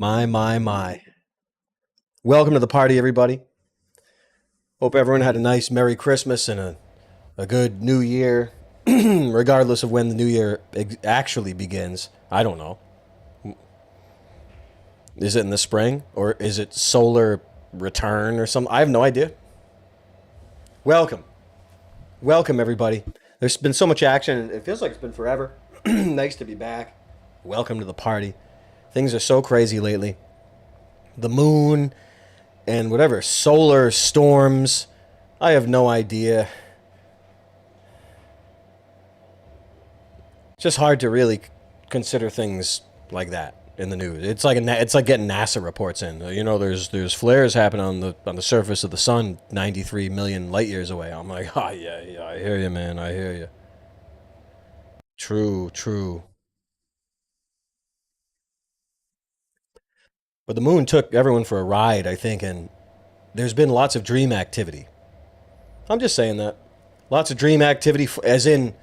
My. Welcome to the party, everybody. Hope everyone had a nice Merry Christmas and a good New Year, regardless of when the New Year actually begins. I don't know. Is it in the spring? Or is it solar return or something? I have no idea. Welcome. Welcome, everybody. There's been so much action, and it feels like it's been forever. Nice to be back. Welcome to the party. Things are so crazy lately. The moon and whatever, solar storms. I have no idea. It's just hard to really consider things like that in the news. It's like getting NASA reports in. You know, there's flares happening on the surface of the sun, 93 million light years away. I'm like, oh yeah, I hear you, man. I hear you. True. But the moon took everyone for a ride, I think, and there's been lots of dream activity. I'm just saying that. Lots of dream activity, as in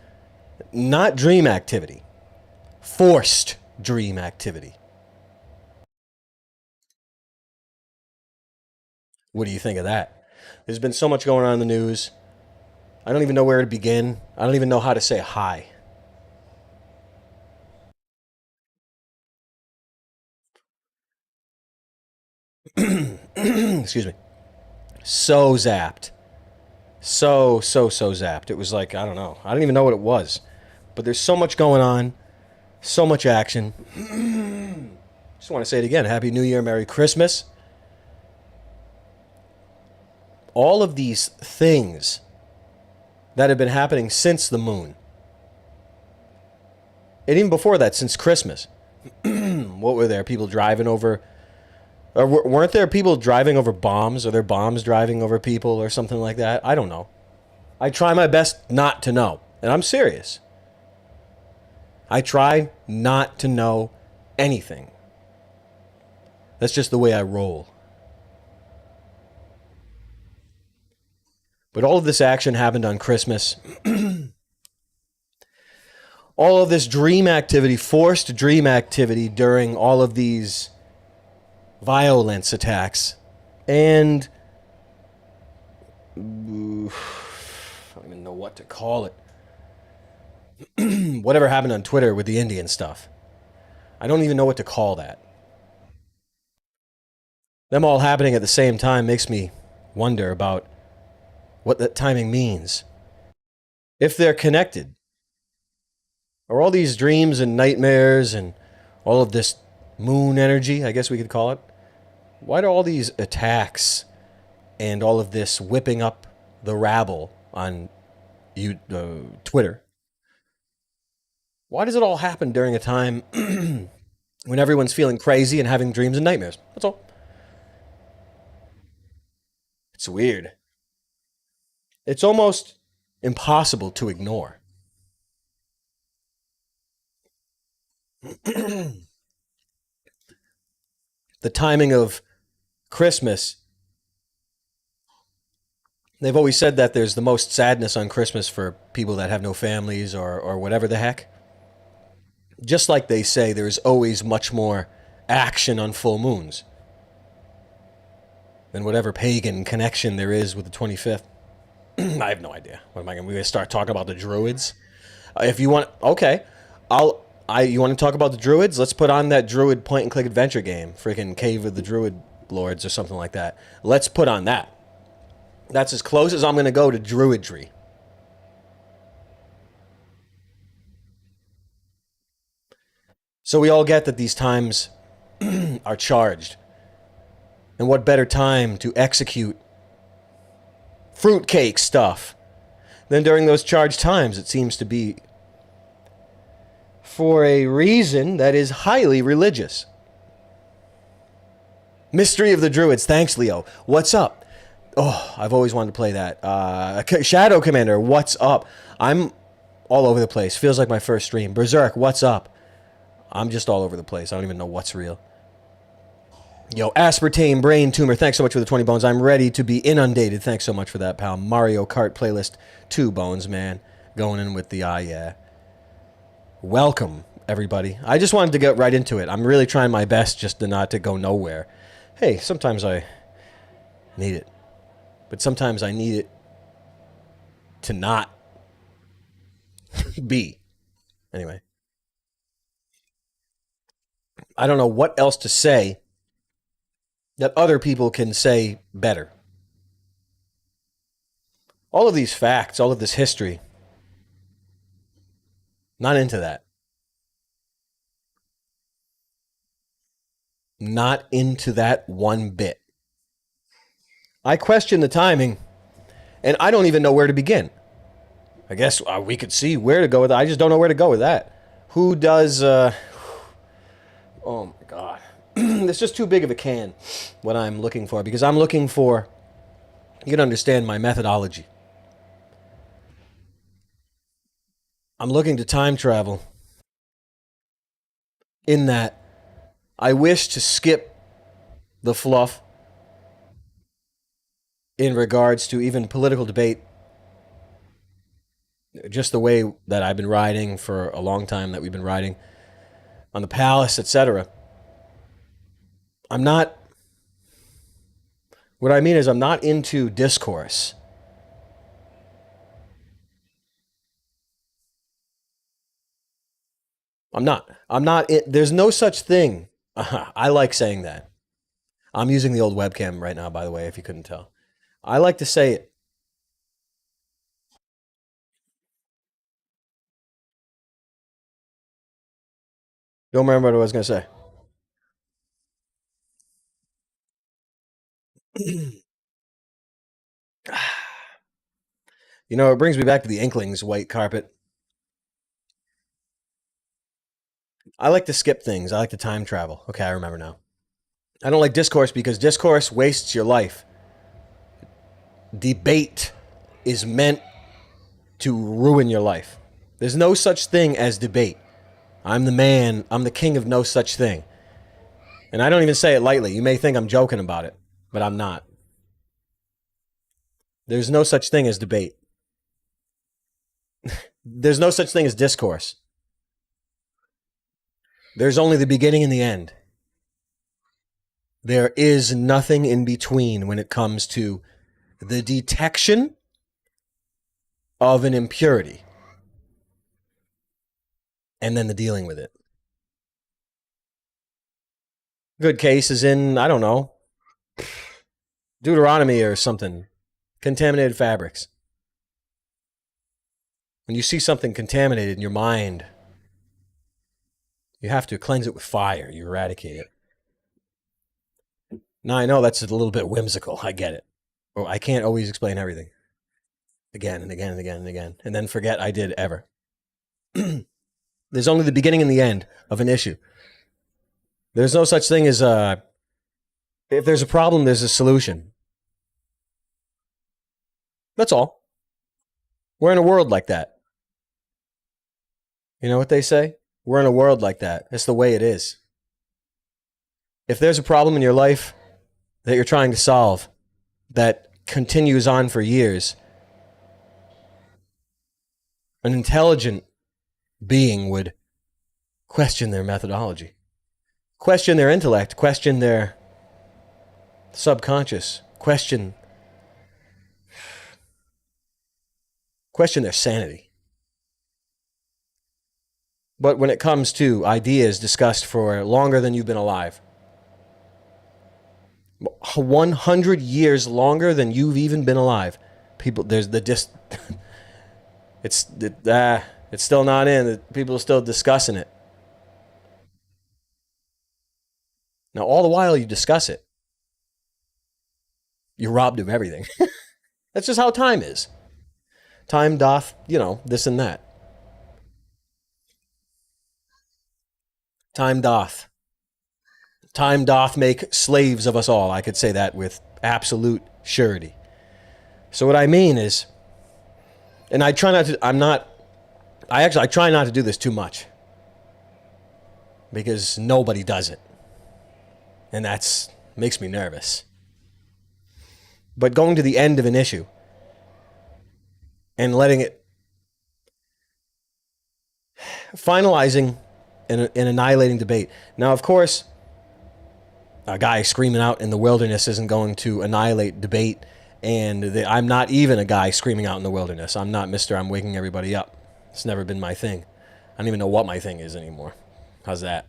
not dream activity, forced dream activity. What do you think of that? There's been so much going on in the news. I don't even know where to begin. I don't even know how to say hi. Excuse me. So zapped. So zapped. It was like, I don't know. I don't even know what it was. But there's so much going on, so much action. Just want to say it again. Happy New Year, Merry Christmas. All of these things that have been happening since the moon, and even before that, since Christmas. What were there? People driving over. Or weren't there people driving over bombs? Are there bombs driving over people or something like that? I don't know. I try my best not to know. And I'm serious. I try not to know anything. That's just the way I roll. But all of this action happened on Christmas. All of this dream activity, forced dream activity during all of these violence attacks, and I don't even know what to call it. Whatever happened on Twitter with the Indian stuff. I don't even know what to call that. Them all happening at the same time makes me wonder about what that timing means. If they're connected. Are all these dreams and nightmares and all of this moon energy, I guess we could call it, why do all these attacks and all of this whipping up the rabble on Twitter, why does it all happen during a time when everyone's feeling crazy and having dreams and nightmares? That's all. It's weird. It's almost impossible to ignore. The timing of Christmas, they've always said that there's the most sadness on Christmas for people that have no families or whatever the heck. Just like they say there's always much more action on full moons than whatever pagan connection there is with the 25th. I have no idea. What am I going to start talking about the Druids? If you want, okay, you want to talk about the Druids? Let's put on that Druid point and click adventure game. Freaking Cave of the Druid Lords or something like that. Let's put on that. That's as close as I'm going to go to Druidry. So we all get that these times are charged. And what better time to execute fruitcake stuff than during those charged times? It seems to be for a reason that is highly religious. Mystery of the Druids. Thanks, Leo. What's up? Oh, I've always wanted to play that. Shadow Commander, what's up? I'm all over the place. Feels like my first stream. Berserk, what's up? I'm just all over the place. I don't even know what's real. Yo, Aspartame Brain Tumor, thanks so much for the 20 bones. I'm ready to be inundated. Thanks so much for that, pal. Mario Kart playlist, 2 bones, man. Going in with the yeah. Welcome. everybody. I just wanted to get right into it. I'm really trying my best just to not to go nowhere. Hey, sometimes I need it. But sometimes I need it to not be. Anyway, I don't know what else to say that other people can say better. All of these facts, all of this history, not into that. Not into that one bit. I question the timing, and I don't even know where to begin. I guess we could see where to go with that. I just don't know where to go with that. Who does... oh, my God. It's just too big of a can, what I'm looking for, because I'm looking for... You can understand my methodology. I'm looking to time travel in that I wish to skip the fluff in regards to even political debate, just the way that I've been riding for a long time, that we've been riding on the palace, etc. I'm not... What I mean is I'm not into discourse. I'm not. There's no such thing. I like saying that. I'm using the old webcam right now, by the way, if you couldn't tell. I like to say it. Don't remember what I was going to say. You know, it brings me back to the Inklings white carpet. I like to skip things. I like to time travel. Okay, I remember now. I don't like discourse because discourse wastes your life. Debate is meant to ruin your life. There's no such thing as debate. I'm the man. I'm the king of no such thing. And I don't even say it lightly. You may think I'm joking about it, but I'm not. There's no such thing as debate. There's no such thing as discourse. There's only the beginning and the end. There is nothing in between when it comes to the detection of an impurity and then the dealing with it. Good case is in, I don't know, Deuteronomy or something. Contaminated fabrics. When you see something contaminated in your mind, you have to cleanse it with fire. You eradicate it. Now, I know that's a little bit whimsical. I get it. Or I can't always explain everything. Again and again and again and again. And then forget I did ever. There's only the beginning and the end of an issue. There's no such thing as if there's a problem, there's a solution. That's all. We're in a world like that. You know what they say? We're in a world like that. It's the way it is. If there's a problem in your life that you're trying to solve that continues on for years, an intelligent being would question their methodology, question their intellect, question their subconscious, question their sanity. But when it comes to ideas discussed for longer than you've been alive, 100 years longer than you've even been alive, people, there's it's still not in. People are still discussing it. Now, all the while you discuss it, you're robbed of everything. That's just how time is. Time doth, this and that. Time doth. Time doth make slaves of us all. I could say that with absolute surety. So what I mean is, and I try not to, I try not to do this too much. Because nobody does it. And that's makes me nervous. But going to the end of an issue and letting it, finalizing in annihilating debate. Now, of course, a guy screaming out in the wilderness isn't going to annihilate debate. And I'm not even a guy screaming out in the wilderness. I'm not Mr. I'm waking everybody up. It's never been my thing. I don't even know what my thing is anymore. How's that?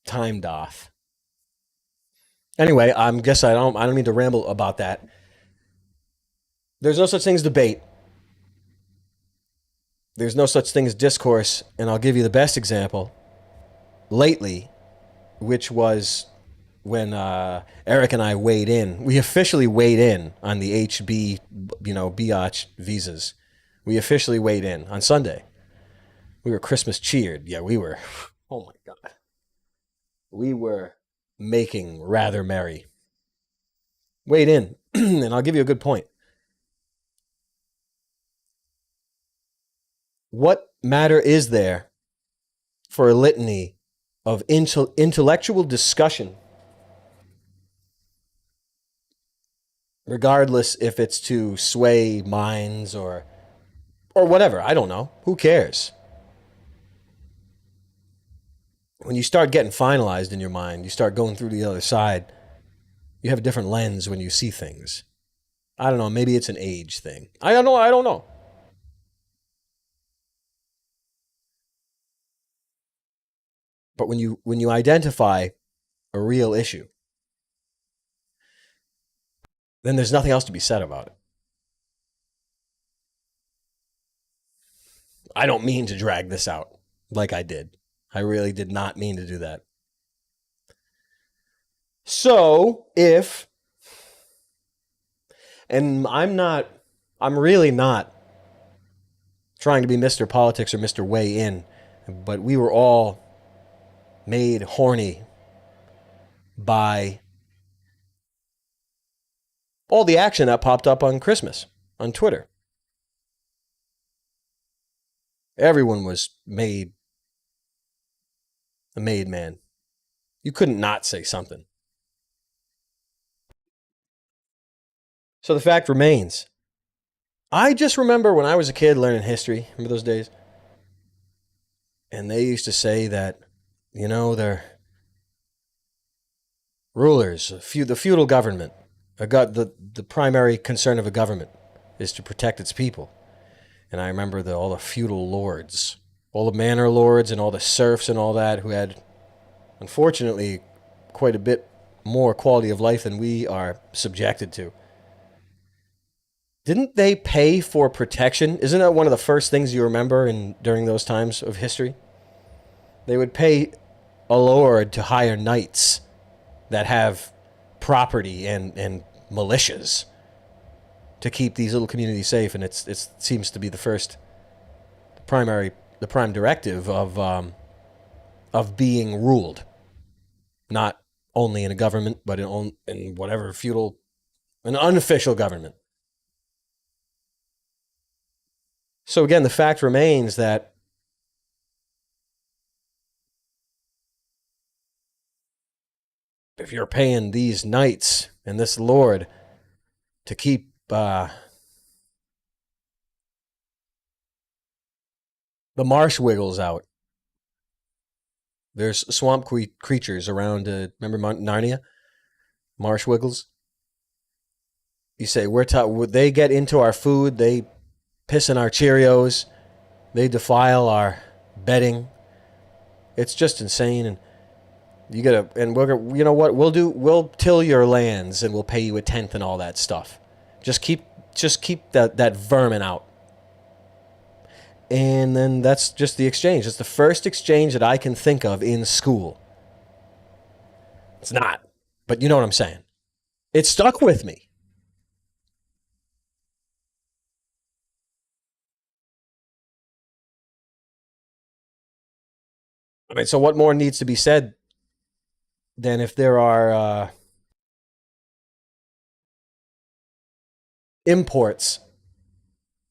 Time doth. Anyway, I don't need to ramble about that. There's no such thing as debate. There's no such thing as discourse, and I'll give you the best example lately, which was when Eric and I weighed in. We officially weighed in on the HB, biatch visas. We officially weighed in on Sunday. We were Christmas cheered. Yeah, we were. Oh my God. We were making rather merry. Weighed in, and I'll give you a good point. What matter is there for a litany of intellectual discussion, regardless if it's to sway minds or whatever? I don't know. Who cares? When you start getting finalized in your mind, you start going through the other side, you have a different lens when you see things. I don't know. Maybe it's an age thing. I don't know. I don't know. But when you identify a real issue, then there's nothing else to be said about it. I don't mean to drag this out like I did. I really did not mean to do that. So, and I'm really not trying to be Mr. Politics or Mr. Way In, but we were all made horny by all the action that popped up on Christmas on Twitter. Everyone was made a made man. You couldn't not say something. So the fact remains, I just remember when I was a kid learning history. Remember those days? And they used to say that, they're rulers, the feudal government. The primary concern of a government is to protect its people. And I remember all the feudal lords, all the manor lords and all the serfs and all that who had, unfortunately, quite a bit more quality of life than we are subjected to. Didn't they pay for protection? Isn't that one of the first things you remember during those times of history? They would pay a lord to hire knights that have property and militias to keep these little communities safe, and it seems to be the prime directive of being ruled, not only in a government but in whatever an unofficial government. So again, the fact remains that if you're paying these knights and this lord to keep the marsh wiggles out, there's swamp creatures around. Remember Narnia? Marsh wiggles. You say they get into our food. They piss in our Cheerios. They defile our bedding. It's just insane, and you know what we'll till your lands and we'll pay you a tenth and all that stuff. Just keep that vermin out. And then that's just the exchange. It's the first exchange that I can think of in school. It's not, but you know what I'm saying. It stuck with me. I mean, so what more needs to be said than if there are imports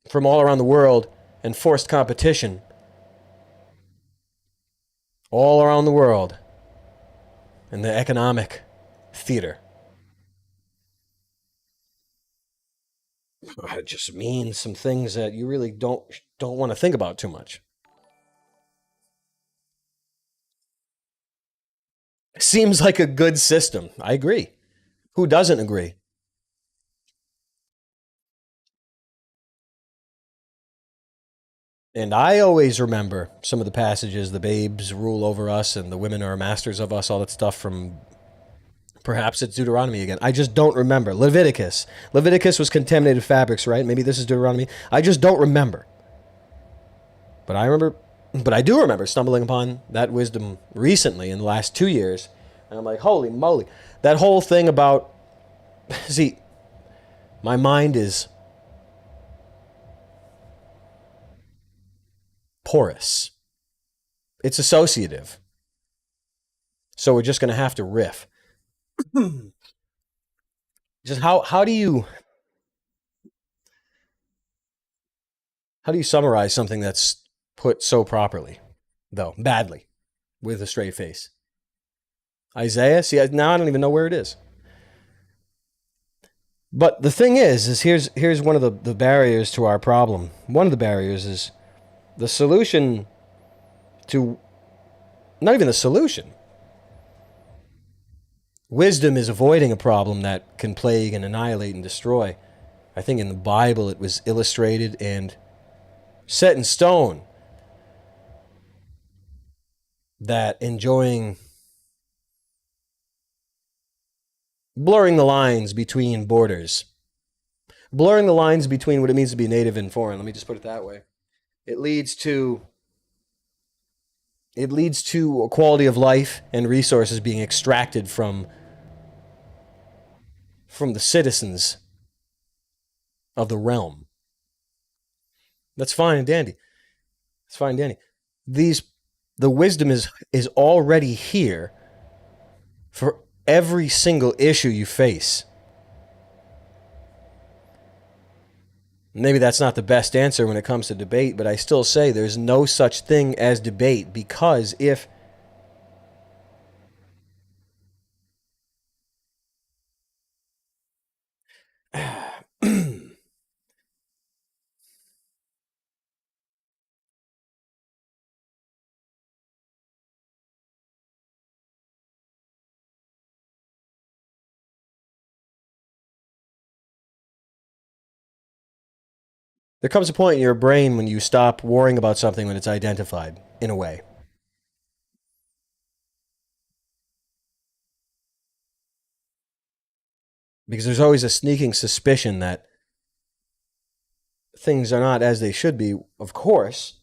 from all around the world and forced competition all around the world in the economic theater. It just means some things that you really don't want to think about too much. Seems like a good system. I agree. Who doesn't agree? And I always remember some of the passages, the babes rule over us and the women are masters of us, all that stuff from perhaps it's Deuteronomy again. I just don't remember. Leviticus. Leviticus was contaminated fabrics, right? Maybe this is Deuteronomy. I just don't remember. But I do remember stumbling upon that wisdom recently in the last 2 years. And I'm like, holy moly. That whole thing about, see, my mind is porous. It's associative. So we're just going to have to riff. Just how do you summarize something that's put so properly, though, badly, with a straight face? Isaiah? See, now I don't even know where it is. But the thing is here's one of the barriers to our problem. One of the barriers is the solution to, not even the solution. Wisdom is avoiding a problem that can plague and annihilate and destroy. I think in the Bible it was illustrated and set in stone that enjoying blurring the lines between borders, blurring the lines between what it means to be native and foreign. Let me just put it that way. It leads to a quality of life and resources being extracted from the citizens of the realm. That's fine and dandy. It's fine and dandy. These the wisdom is already here for every single issue you face. Maybe that's not the best answer when it comes to debate, but I still say there's no such thing as debate because if there comes a point in your brain when you stop worrying about something when it's identified, in a way. Because there's always a sneaking suspicion that things are not as they should be, of course,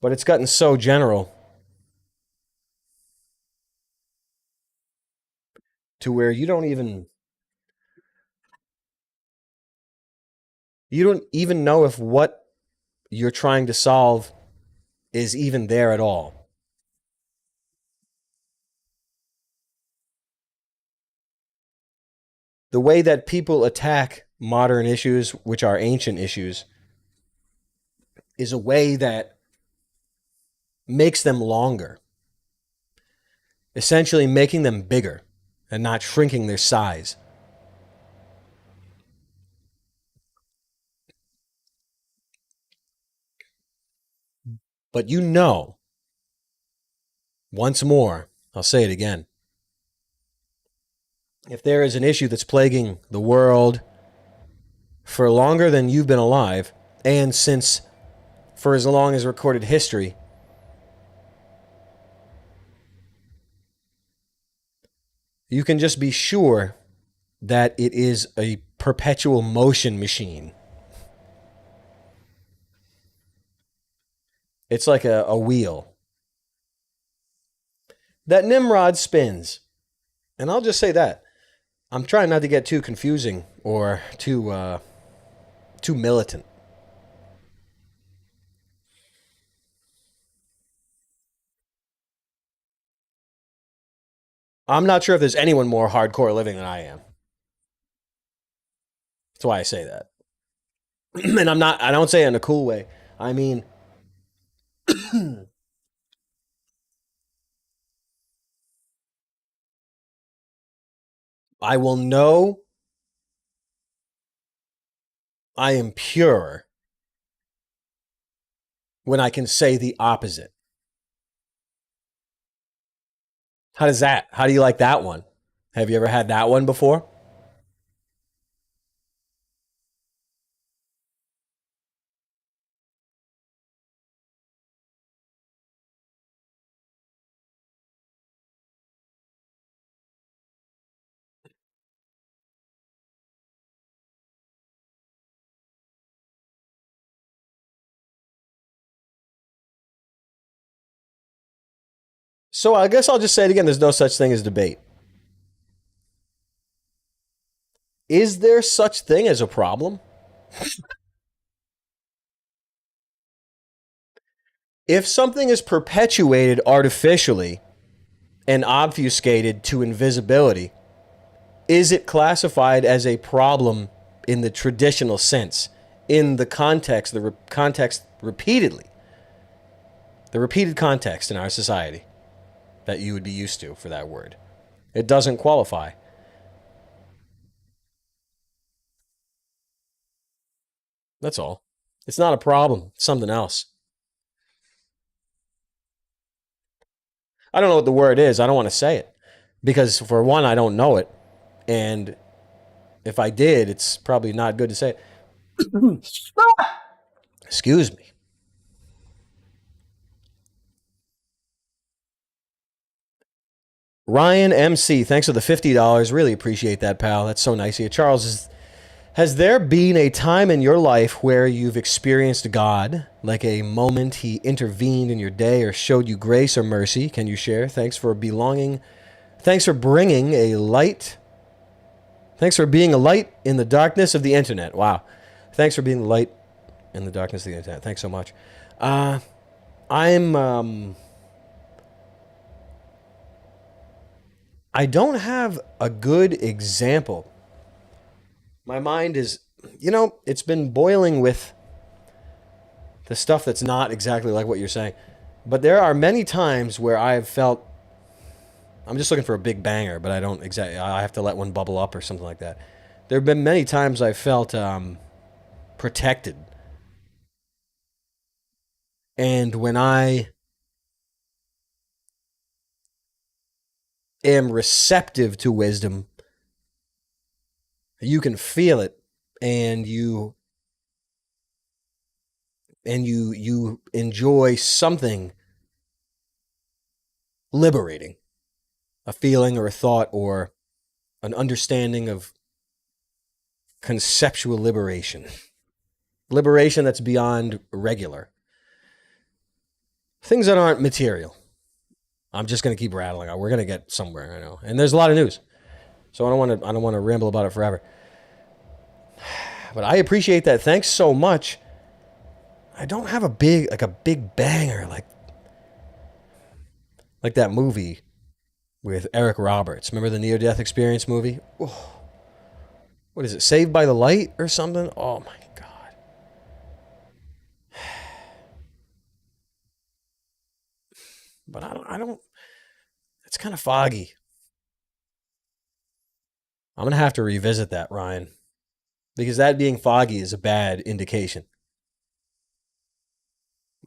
but it's gotten so general to where you don't even know if what you're trying to solve is even there at all. The way that people attack modern issues, which are ancient issues, is a way that makes them longer, essentially making them bigger and not shrinking their size. But once more, I'll say it again, if there is an issue that's plaguing the world for longer than you've been alive, and since for as long as recorded history, you can just be sure that it is a perpetual motion machine. It's like a wheel. That Nimrod spins. And I'll just say that. I'm trying not to get too confusing or too militant. I'm not sure if there's anyone more hardcore living than I am. That's why I say that. And I don't say it in a cool way. I mean, I will know I am pure when I can say the opposite. How does that? How do you like that one? Have you ever had that one before? So I guess I'll just say it again. There's no such thing as debate. Is there such thing as a problem? If something is perpetuated artificially and obfuscated to invisibility, is it classified as a problem in the traditional sense, in the context, context repeatedly, the repeated context in our society that you would be used to for that word? It doesn't qualify. That's all. It's not a problem. It's something else. I don't know what the word is. I don't want to say it because, for one, I don't know it. And if I did, it's probably not good to say it. Excuse me. Ryan MC, thanks for the $50. Really appreciate that, pal. That's so nice of you. Charles, has there been a time in your life where you've experienced God, like a moment he intervened in your day or showed you grace or mercy? Can you share? Thanks for belonging. Thanks for bringing a light. Thanks for being a light in the darkness of the internet. Wow. Thanks for being the light in the darkness of the internet. Thanks so much. Uh, I'm I don't have a good example. My mind is, it's been boiling with the stuff that's not exactly like what you're saying. But there are many times where I've felt I'm just looking for a big banger, but I don't exactly. I have to let one bubble up or something like that. There have been many times I felt protected, and when I am receptive to wisdom, you can feel it, and you enjoy something liberating, a feeling or a thought or an understanding of conceptual liberation. Liberation that's beyond regular. Things that aren't material. I'm just going to keep rattling. We're going to get somewhere, I know. And there's a lot of news. So I don't want to ramble about it forever. But I appreciate that. Thanks so much. I don't have a big banger like that movie with Eric Roberts. Remember the near death experience movie? Oh, what is it? Saved by the Light or something? Oh my god. But I don't it's kind of foggy. I'm going to have to revisit that, Ryan, because that being foggy is a bad indication.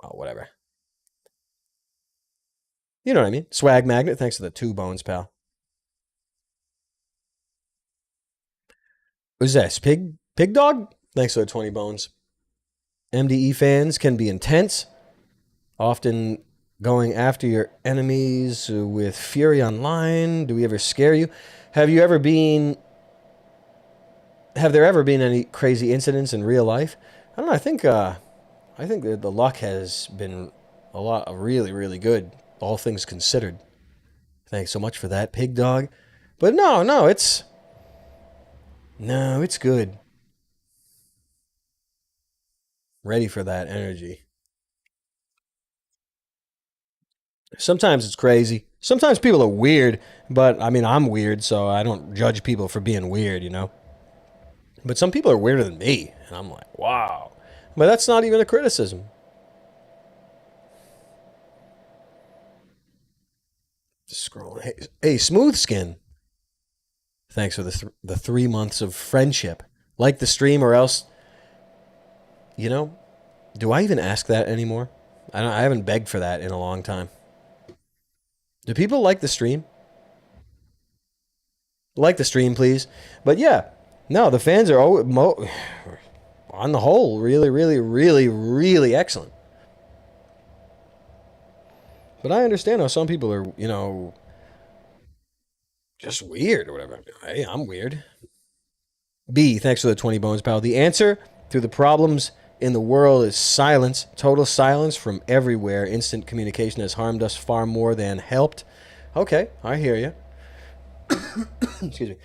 Oh, whatever. You know what I mean? Swag magnet. Thanks for the 2 bones, pal. Who's this? Pig dog? Thanks for the 20 bones. MDE fans can be intense, often going after your enemies with fury online. Do we ever scare you? Have you ever been have there ever been any crazy incidents in real life? I don't know. I think that the luck has been a lot really really good, all things considered. Thanks so much for that, pig dog. But no, it's good. Ready for that energy. Sometimes it's crazy. Sometimes people are weird, but I mean, I'm weird, so I don't judge people for being weird. But some people are weirder than me, and I'm like, wow. But that's not even a criticism. Just scrolling. Hey, Smooth Skin. Thanks for the 3 months of friendship. Like the stream, or else You know, do I even ask that anymore? I haven't begged for that in a long time. Do people like the stream? Like the stream, please. But yeah, no, the fans are on the whole really, really, really, really excellent. But I understand how some people are, just weird or whatever. Hey, I'm weird. B, thanks for the 20 bones, pal. The answer to the problems in the world is silence. Total silence from everywhere. Instant communication has harmed us far more than helped. Okay, I hear you. Excuse me.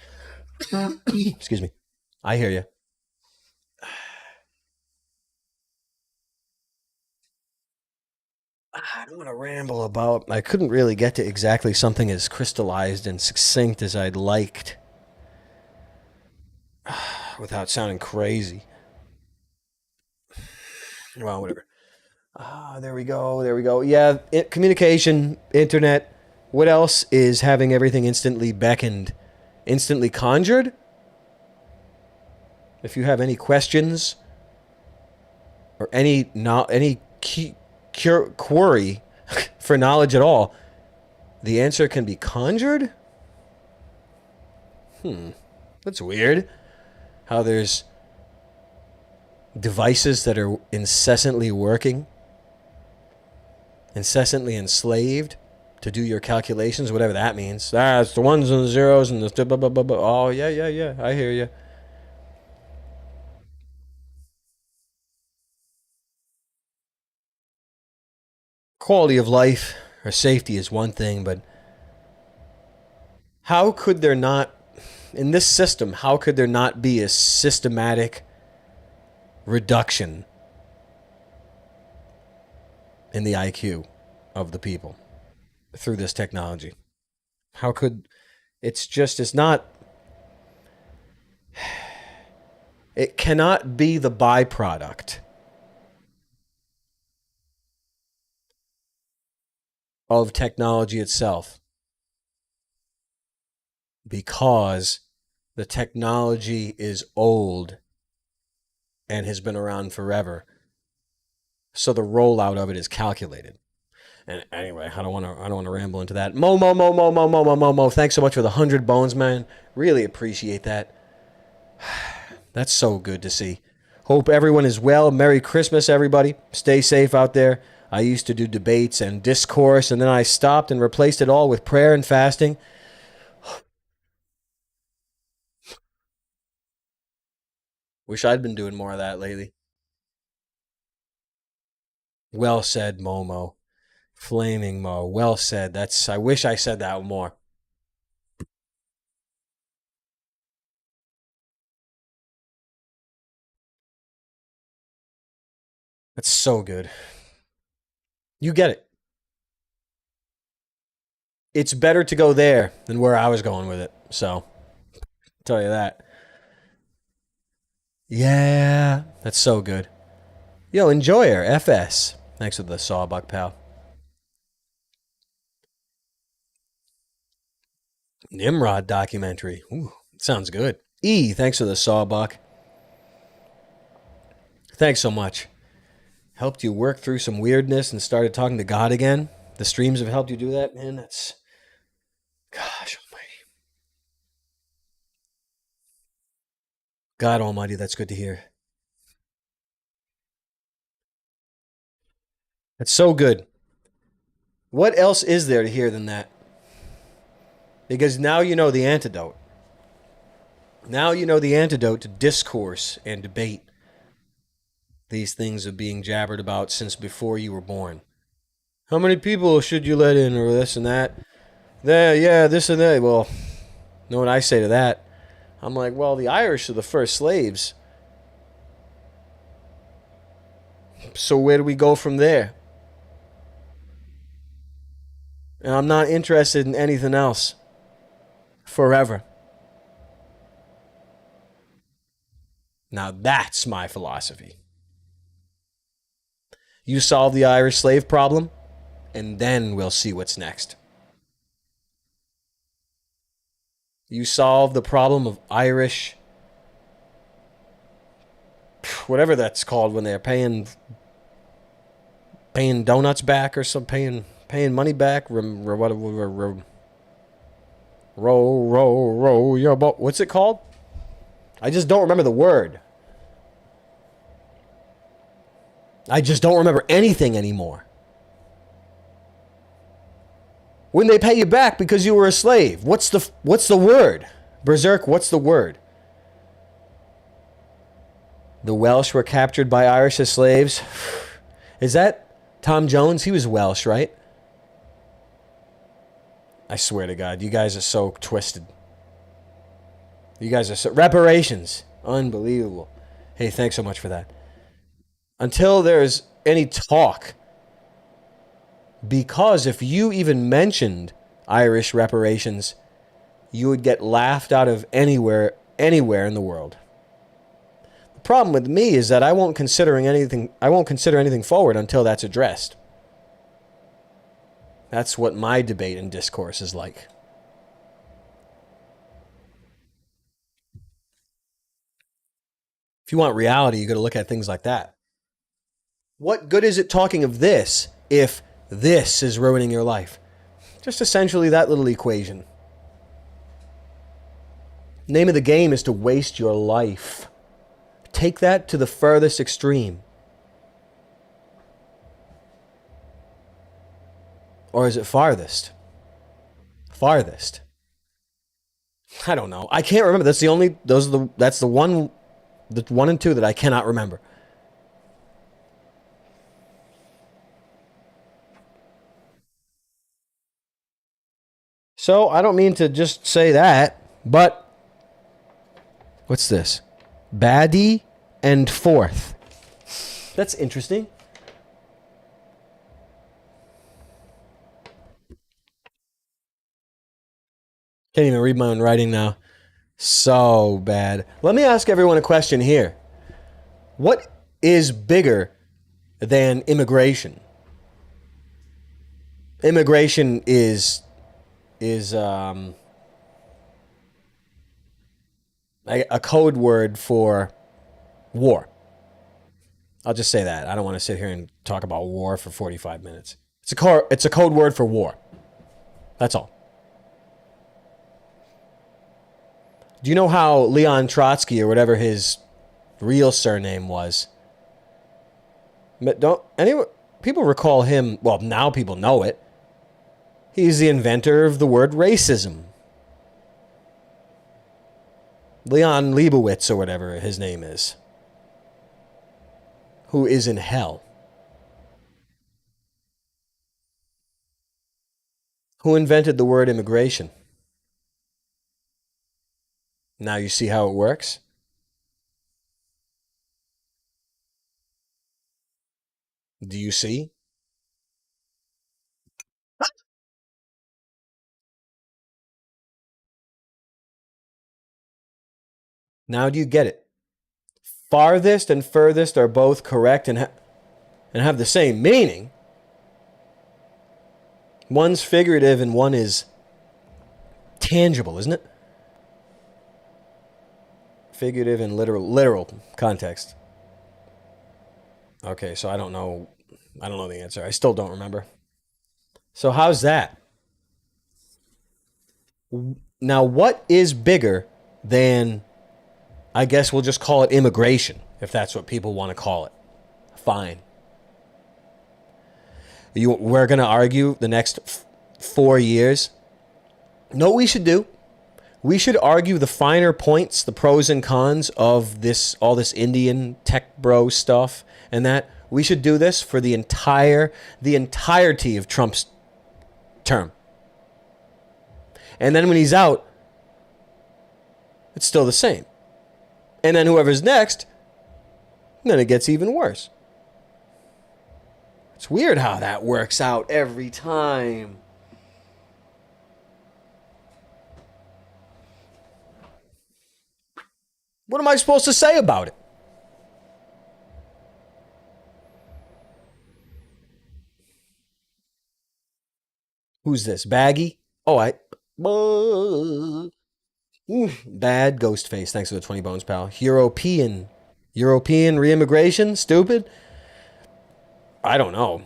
Excuse me. I hear you. I don't want to ramble about. I couldn't really get to exactly something as crystallized and succinct as I'd liked without sounding crazy. Well, whatever. There we go. There we go. Yeah, communication, internet. What else is having everything instantly beckoned, instantly conjured? If you have any questions or any query for knowledge at all, the answer can be conjured. That's weird. How there's devices that are incessantly working, incessantly enslaved to do your calculations, whatever that means. It's the ones and the zeros and the blah, blah, blah, blah. Oh, yeah, yeah, yeah. I hear you. Quality of life or safety is one thing, but how could there not, in this system, how could there not be a systematic reduction in the IQ of the people through this technology? How could it's not, it cannot be the byproduct of technology itself because the technology is old and has been around forever. So the rollout of it is calculated. And anyway, I don't want to ramble into that. Mo. Thanks so much for the 100 bones, man. Really appreciate that. That's so good to see. Hope everyone is well. Merry Christmas, everybody. Stay safe out there. I used to do debates and discourse, and then I stopped and replaced it all with prayer and fasting. Wish I'd been doing more of that lately. Well said, Momo. Flaming Mo. Well said. I wish I said that more. That's so good. You get it. It's better to go there than where I was going with it. So, I'll tell you that. Yeah, that's so good. Yo, Enjoyer, FS. Thanks for the sawbuck, pal. Nimrod documentary. Ooh, sounds good. E, thanks for the sawbuck. Thanks so much. Helped you work through some weirdness and started talking to God again. The streams have helped you do that, man. That's, gosh almighty. God almighty, that's good to hear. That's so good. What else is there to hear than that? Because now you know the antidote. Now you know the antidote to discourse and debate. These things are being jabbered about since before you were born. How many people should you let in, or this and that? There, yeah, this and that. Well, know what I say to that? I'm like, well, the Irish are the first slaves. So where do we go from there? And I'm not interested in anything else forever. Now that's my philosophy. You solve the Irish slave problem, and then we'll see what's next. You solve the problem of Irish whatever that's called when they're paying donuts back or some paying money back. Row your boat. What's it called? I just don't remember the word. I just don't remember anything anymore. When they pay you back because you were a slave, what's the word? Berserk, what's the word? The Welsh were captured by Irish as slaves. Is that Tom Jones? He was Welsh, right? I swear to God, you guys are so twisted. You guys are so... Reparations. Unbelievable. Hey, thanks so much for that. Until there's any talk. Because if you even mentioned Irish reparations, you would get laughed out of anywhere in the world. The problem with me is that I won't consider anything forward until that's addressed. That's what my debate and discourse is like. If you want reality, you got to look at things like that. What good is it talking of this if this is ruining your life? Just essentially that little equation. Name of the game is to waste your life. Take that to the furthest extreme. Or is it farthest? Farthest. I don't know. I can't remember. That's the one and two that I cannot remember. So I don't mean to just say that, but what's this? Baddie and fourth. That's interesting. Can't even read my own writing now. So bad. Let me ask everyone a question here. What is bigger than immigration? Immigration is a code word for war. I'll just say that. I don't want to sit here and talk about war for 45 minutes. It's a code word for war. That's all. Do you know how Leon Trotsky, or whatever his real surname was? People recall him, well, now people know it. He's the inventor of the word racism. Leon Leibowitz, or whatever his name is. Who is in hell. Who invented the word immigration? Now you see how it works? Do you see? Now do you get it? Farthest and furthest are both correct and have the same meaning. One's figurative and one is tangible, isn't it? Figurative and literal context. Okay, so I don't know the answer. I still don't remember. So how's that? Now what is bigger than, I guess we'll just call it immigration, if that's what people want to call it. Fine. We're going to argue the next 4 years. Know what we should do? We should argue the finer points, the pros and cons of all this Indian tech bro stuff, and that we should do this for the entirety of Trump's term. And then when he's out, it's still the same. And then whoever's next, then it gets even worse. It's weird how that works out every time. What am I supposed to say about it? Who's this? Baggy? Oh, Bad Ghostface. Thanks for the 20 bones, pal. European. European re-immigration? Stupid? I don't know.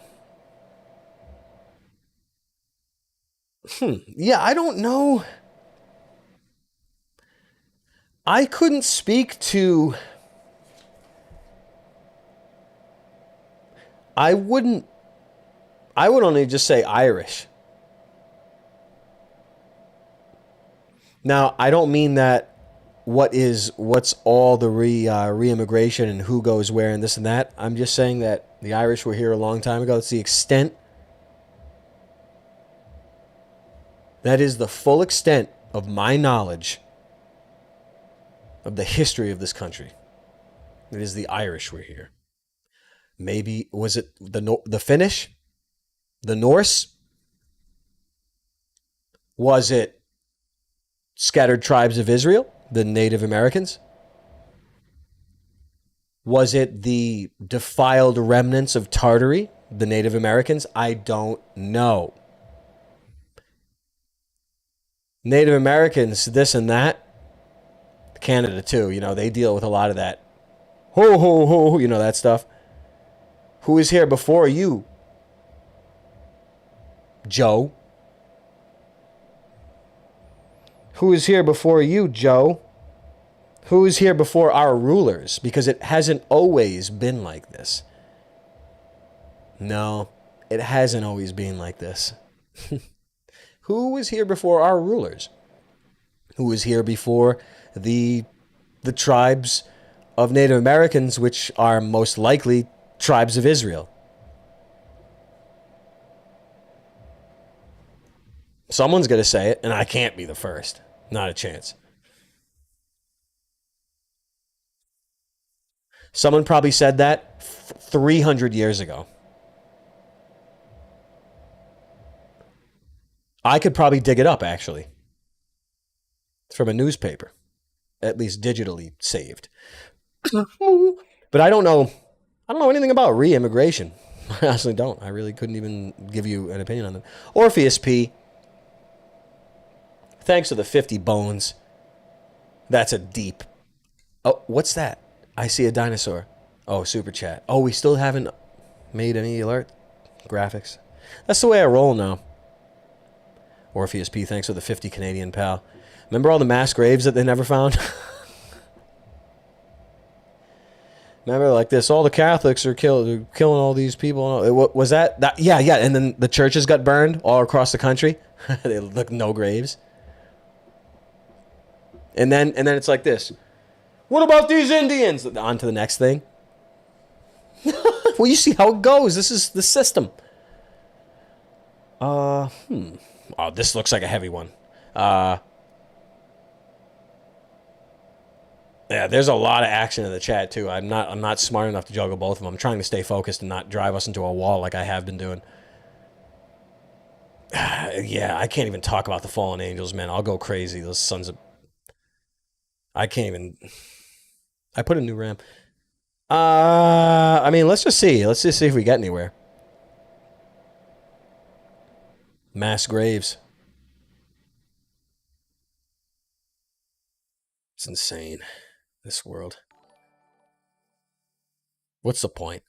Yeah, I don't know. I couldn't speak to. I wouldn't. I would only just say Irish. Now, I don't mean that what's all the re-immigration and who goes where and this and that. I'm just saying that the Irish were here a long time ago. That's the extent. That is the full extent of my knowledge of the history of this country. It is the Irish were here. Maybe was it the Finnish, the Norse? Was it scattered tribes of Israel, the Native Americans? Was it the defiled remnants of Tartary, the Native Americans? I don't know. Native Americans, this and that. Canada, too. You know, they deal with a lot of that. Ho, ho, ho, you know, that stuff. Who was here before you? Joe. Who was here before you, Joe? Who was here before our rulers? Because it hasn't always been like this. No, it hasn't always been like this. Who was here before our rulers? Who was here before the tribes of Native Americans, which are most likely tribes of Israel? Someone's going to say it, and I can't be the first. Not a chance. Someone probably said that 300 years ago. I could probably dig it up, actually. It's from a newspaper, at least digitally saved. But I don't know. I don't know anything about re-immigration. I honestly don't. I really couldn't even give you an opinion on them. Orpheus P. Thanks to the 50 bones. That's a deep. Oh, what's that? I see a dinosaur. Oh, super chat. Oh, we still haven't made any alert graphics. That's the way I roll now. Orpheus P. Thanks for the 50 Canadian pal. Remember all the mass graves that they never found? Remember, like this, all the Catholics are killing all these people. Was that? Yeah. And then the churches got burned all across the country. They look no graves. And then it's like this. What about these Indians? On to the next thing. Well, you see how it goes. This is the system. Oh, this looks like a heavy one. Yeah, there's a lot of action in the chat too. I'm not smart enough to juggle both of them. I'm trying to stay focused and not drive us into a wall like I have been doing. Yeah, I can't even talk about the fallen angels, man. I'll go crazy. Those sons of... I can't even... I put a new RAM. I mean, let's just see. Let's just see if we get anywhere. Mass graves. It's insane. This world. What's the point?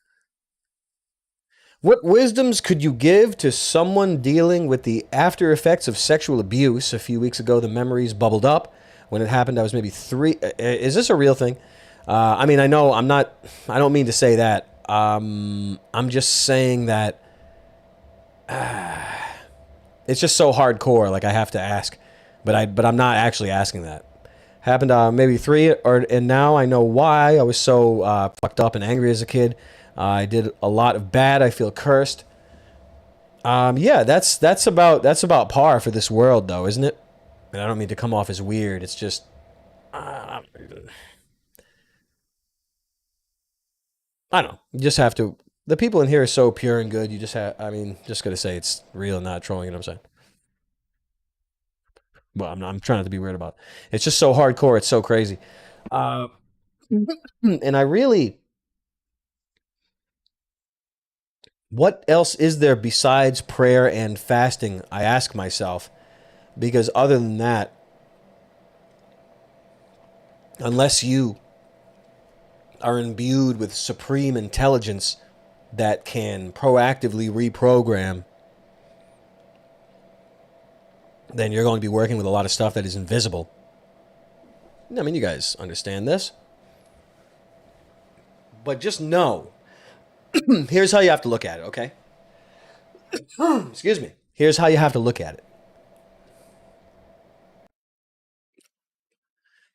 What wisdoms could you give to someone dealing with the after effects of sexual abuse? A few weeks ago, the memories bubbled up. When it happened, I was maybe 3. Is this a real thing? I mean, I know I'm not... I don't mean to say that. I'm just saying that... it's just so hardcore, like I have to ask. But I'm not actually asking that. Happened maybe 3, and now I know why I was so fucked up and angry as a kid. I did a lot of bad. I feel cursed. Yeah, that's about par for this world, though, isn't it? And I don't mean to come off as weird. It's just, I don't know. You just have to. The people in here are so pure and good. You just have. I mean, just gotta say it's real, not trolling. You know what I'm saying? Well, I'm trying not to be weird about it. It's just so hardcore. It's so crazy. And I really... What else is there besides prayer and fasting, I ask myself. Because other than that, unless you are imbued with supreme intelligence that can proactively reprogram, then you're going to be working with a lot of stuff that is invisible. I mean, you guys understand this. But just know, here's how you have to look at it, okay? Excuse me. Here's how you have to look at it.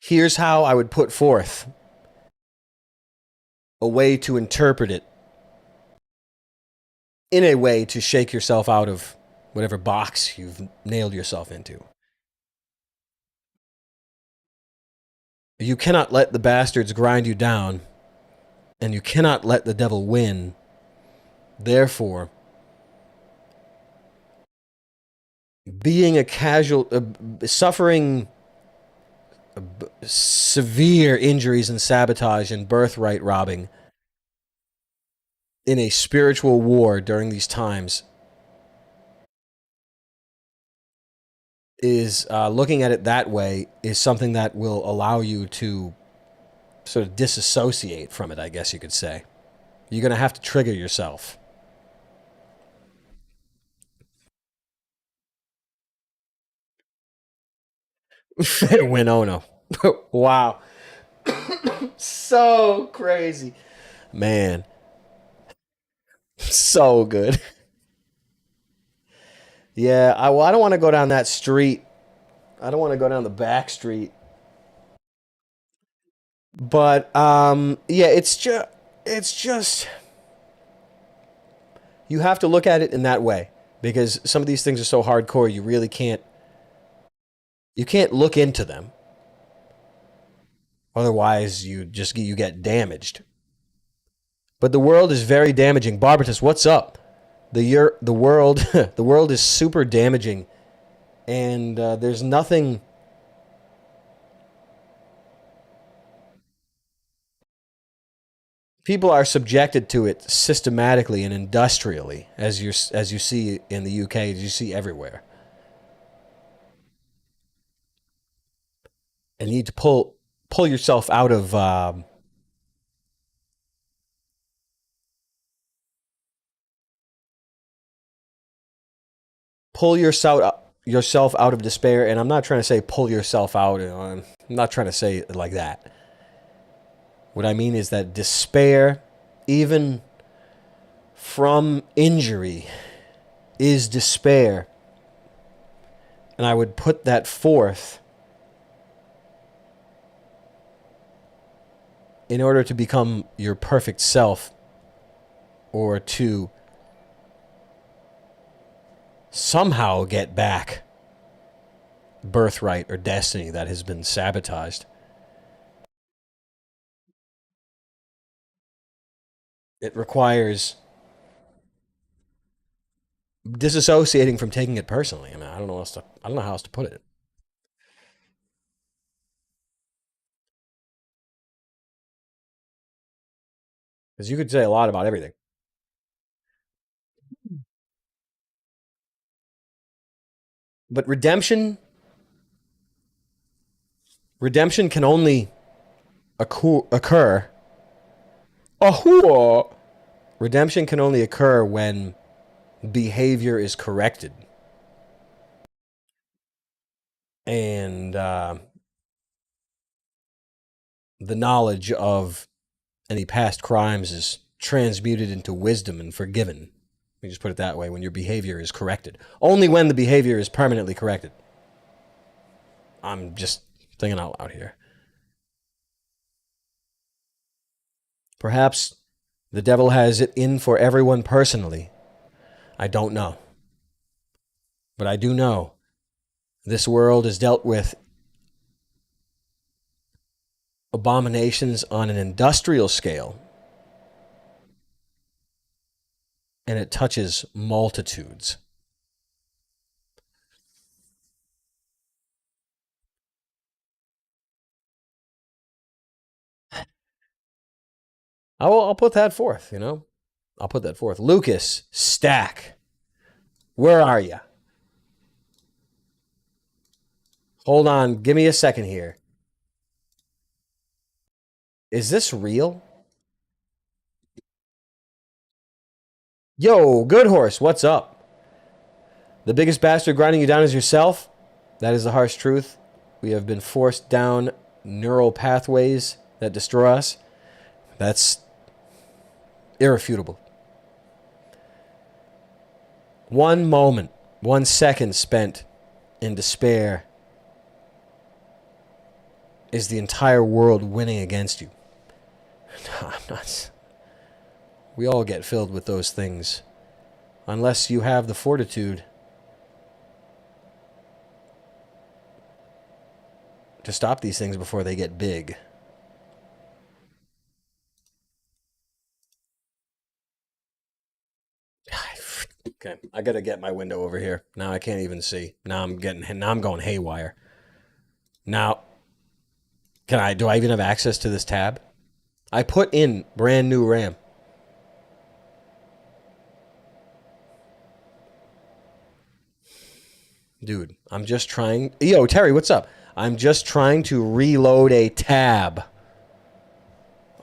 Here's how I would put forth a way to interpret it in a way to shake yourself out of whatever box you've nailed yourself into. You cannot let the bastards grind you down, and you cannot let the devil win. Therefore, being a casual, suffering severe injuries and sabotage and birthright robbing in a spiritual war during these times is looking at it that way is something that will allow you to sort of disassociate from it, I guess you could say. You're going to have to trigger yourself. Winona. Wow. So crazy. Man. So good. Yeah, I don't want to go down that street. I don't want to go down the back street. But yeah, it's just you have to look at it in that way because some of these things are so hardcore you really can't look into them. Otherwise, you get damaged. But the world is very damaging. Barbatus, what's up? The world the world is super damaging, and there's nothing. People are subjected to it systematically and industrially, as you see in the UK, as you see everywhere. And you need to pull yourself out of pull yourself out of despair. And I'm not trying to say pull yourself out. I'm not trying to say it like that. What I mean is that despair, even from injury, is despair. And I would put that forth in order to become your perfect self or to somehow get back birthright or destiny that has been sabotaged. It requires disassociating from taking it personally. I mean, I don't know how else to put it. Because you could say a lot about everything. But redemption can only occur. Ahua! Redemption can only occur when behavior is corrected. And the knowledge of any past crimes is transmuted into wisdom and forgiven. Let me just put it that way, when your behavior is corrected. Only when the behavior is permanently corrected. I'm just thinking out loud here. Perhaps the devil has it in for everyone personally. I don't know. But I do know this world is dealt with abominations on an industrial scale, and it touches multitudes. I'll put that forth, you know? I'll put that forth. Lucas, Stack, where are you? Hold on, give me a second here. Is this real? Yo, good horse, what's up? The biggest bastard grinding you down is yourself? That is the harsh truth. We have been forced down neural pathways that destroy us. That's irrefutable. One moment, 1 second spent in despair is the entire world winning against you. No, I'm not. We all get filled with those things. Unless you have the fortitude to stop these things before they get big. Okay, I gotta get my window over here. Now I can't even see. Now I'm going haywire. Now, do I even have access to this tab? I put in brand new RAM. Dude, I'm just trying. Yo, Terry, what's up? I'm just trying to reload a tab.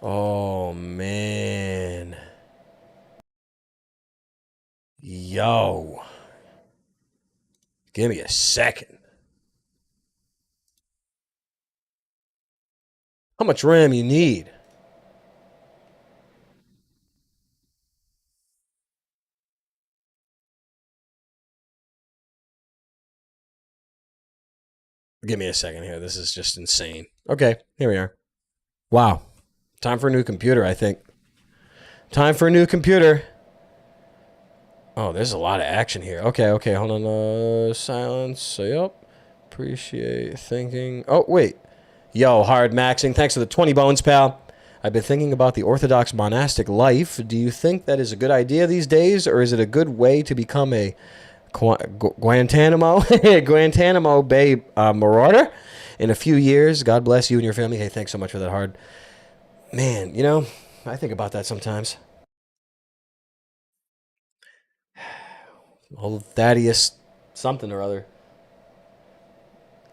Oh, man. Yo. Give me a second. How much RAM you need? Give me a second here. This is just insane. Okay, here we are. Wow. Time for a new computer, I think. Time for a new computer. Oh, there's a lot of action here. Okay, hold on. Silence. Yep. Appreciate thinking. Oh, wait. Yo, hard maxing. Thanks for the 20 bones, pal. I've been thinking about the Orthodox monastic life. Do you think that is a good idea these days, or is it a good way to become a Guantanamo Guantanamo Bay marauder in a few years? God bless you and your family. Hey, thanks so much for that hard. Man, I think about that sometimes. Old Thaddeus something or other.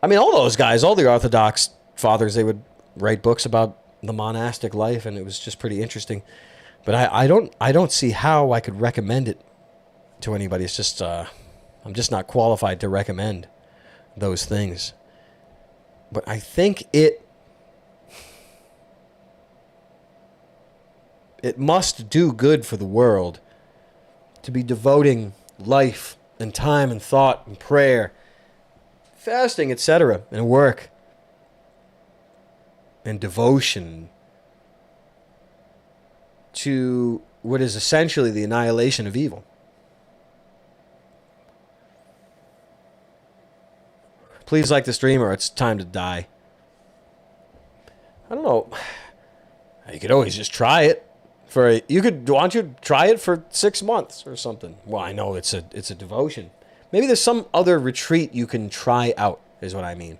I mean, all those guys, all the Orthodox fathers, they would write books about the monastic life, and it was just pretty interesting. But I don't see how I could recommend it to anybody. It's just I'm just not qualified to recommend those things. But I think it must do good for the world to be devoting life and time and thought and prayer, fasting, etc., and work and devotion to what is essentially the annihilation of evil. Please like the stream or it's time to die. I don't know. You could always just try it. Why don't you try it for 6 months or something? Well, I know it's a devotion. Maybe there's some other retreat you can try out, is what I mean.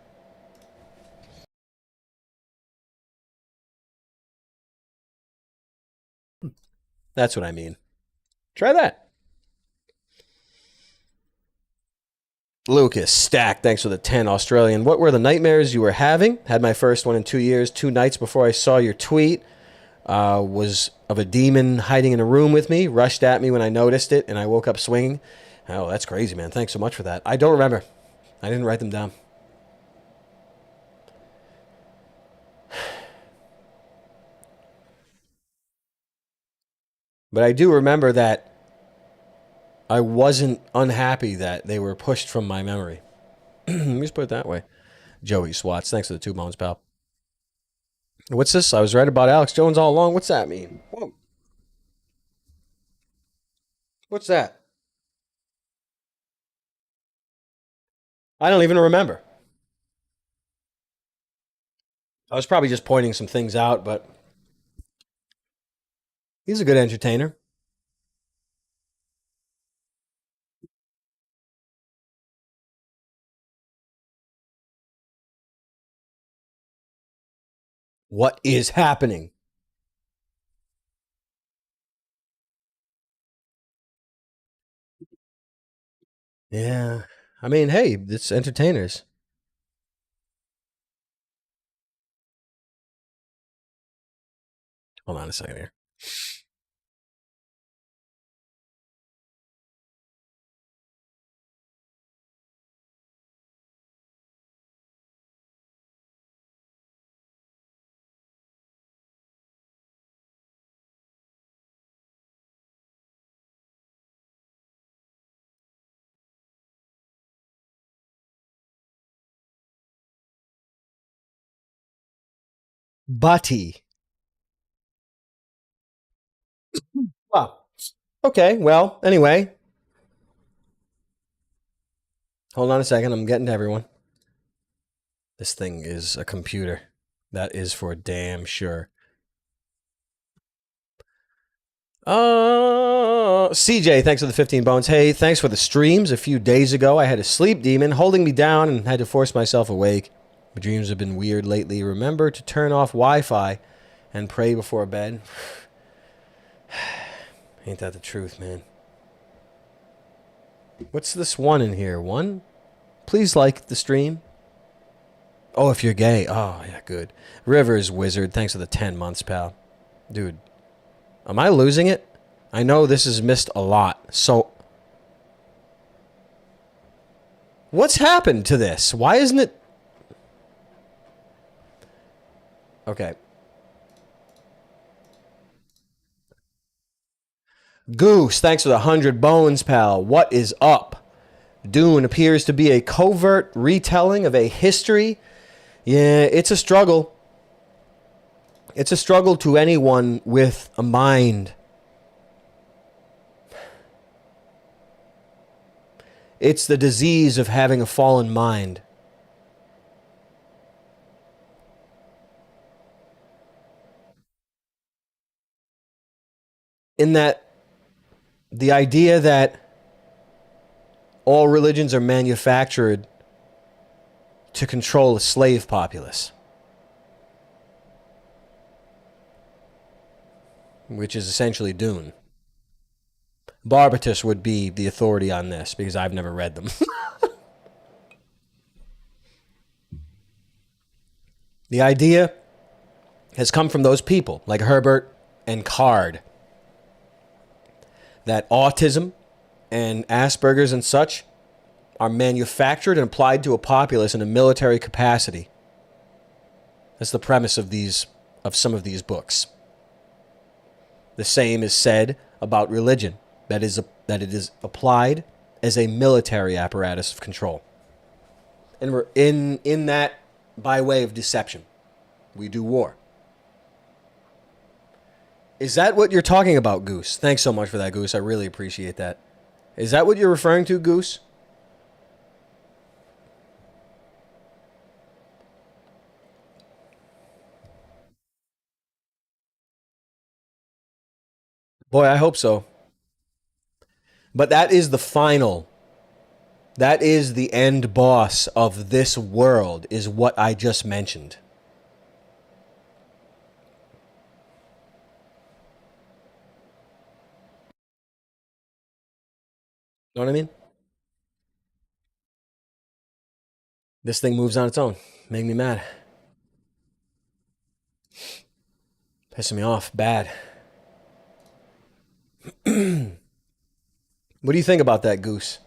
That's what I mean. Try that. Lucas Stack, thanks for the 10 Australian. What were the nightmares you were having? Had my first one in 2 years, 2 nights before I saw your tweet. Was of a demon hiding in a room with me, rushed at me when I noticed it, and I woke up swinging. Oh, that's crazy, man. Thanks so much for that. I don't remember. I didn't write them down. But I do remember that I wasn't unhappy that they were pushed from my memory. Let me just put it that way. Joey Swats, thanks for the 2 months, pal. What's this? I was right about Alex Jones all along. What's that mean? Whoa. What's that? I don't even remember. I was probably just pointing some things out, but he's a good entertainer. What is happening? Yeah. I mean, hey, it's entertainers. Hold on a second here. Bati. Wow. Okay, well, anyway. Hold on a second. I'm getting to everyone. This thing is a computer. That is for damn sure. CJ, thanks for the 15 bones. Hey, thanks for the streams. A few days ago, I had a sleep demon holding me down and had to force myself awake. My dreams have been weird lately. Remember to turn off Wi-Fi and pray before bed. Ain't that the truth, man? What's this one in here? One? Please like the stream. Oh, if you're gay. Oh, yeah, good. Rivers Wizard, thanks for the 10 months, pal. Dude, am I losing it? I know this has missed a lot, so... What's happened to this? Why isn't it... Okay. Goose, thanks for the 100 bones, pal. What is up? Dune appears to be a covert retelling of a history. Yeah, it's a struggle. It's a struggle to anyone with a mind. It's the disease of having a fallen mind. In that, the idea that all religions are manufactured to control a slave populace, which is essentially Dune. Barbatus would be the authority on this because I've never read them. The idea has come from those people like Herbert and Card that autism and Asperger's and such are manufactured and applied to a populace in a military capacity. That's the premise of some of these books. The same is said about religion, that it is applied as a military apparatus of control. And we're in that by way of deception. We do war. Is that what you're talking about, Goose? Thanks so much for that, Goose. I really appreciate that. Is that what you're referring to, Goose? Boy, I hope so. But that is the final. That is the end boss of this world, is what I just mentioned. Know what I mean? This thing moves on its own. Make me mad. Pissing me off. Bad. What do you think about that, Goose?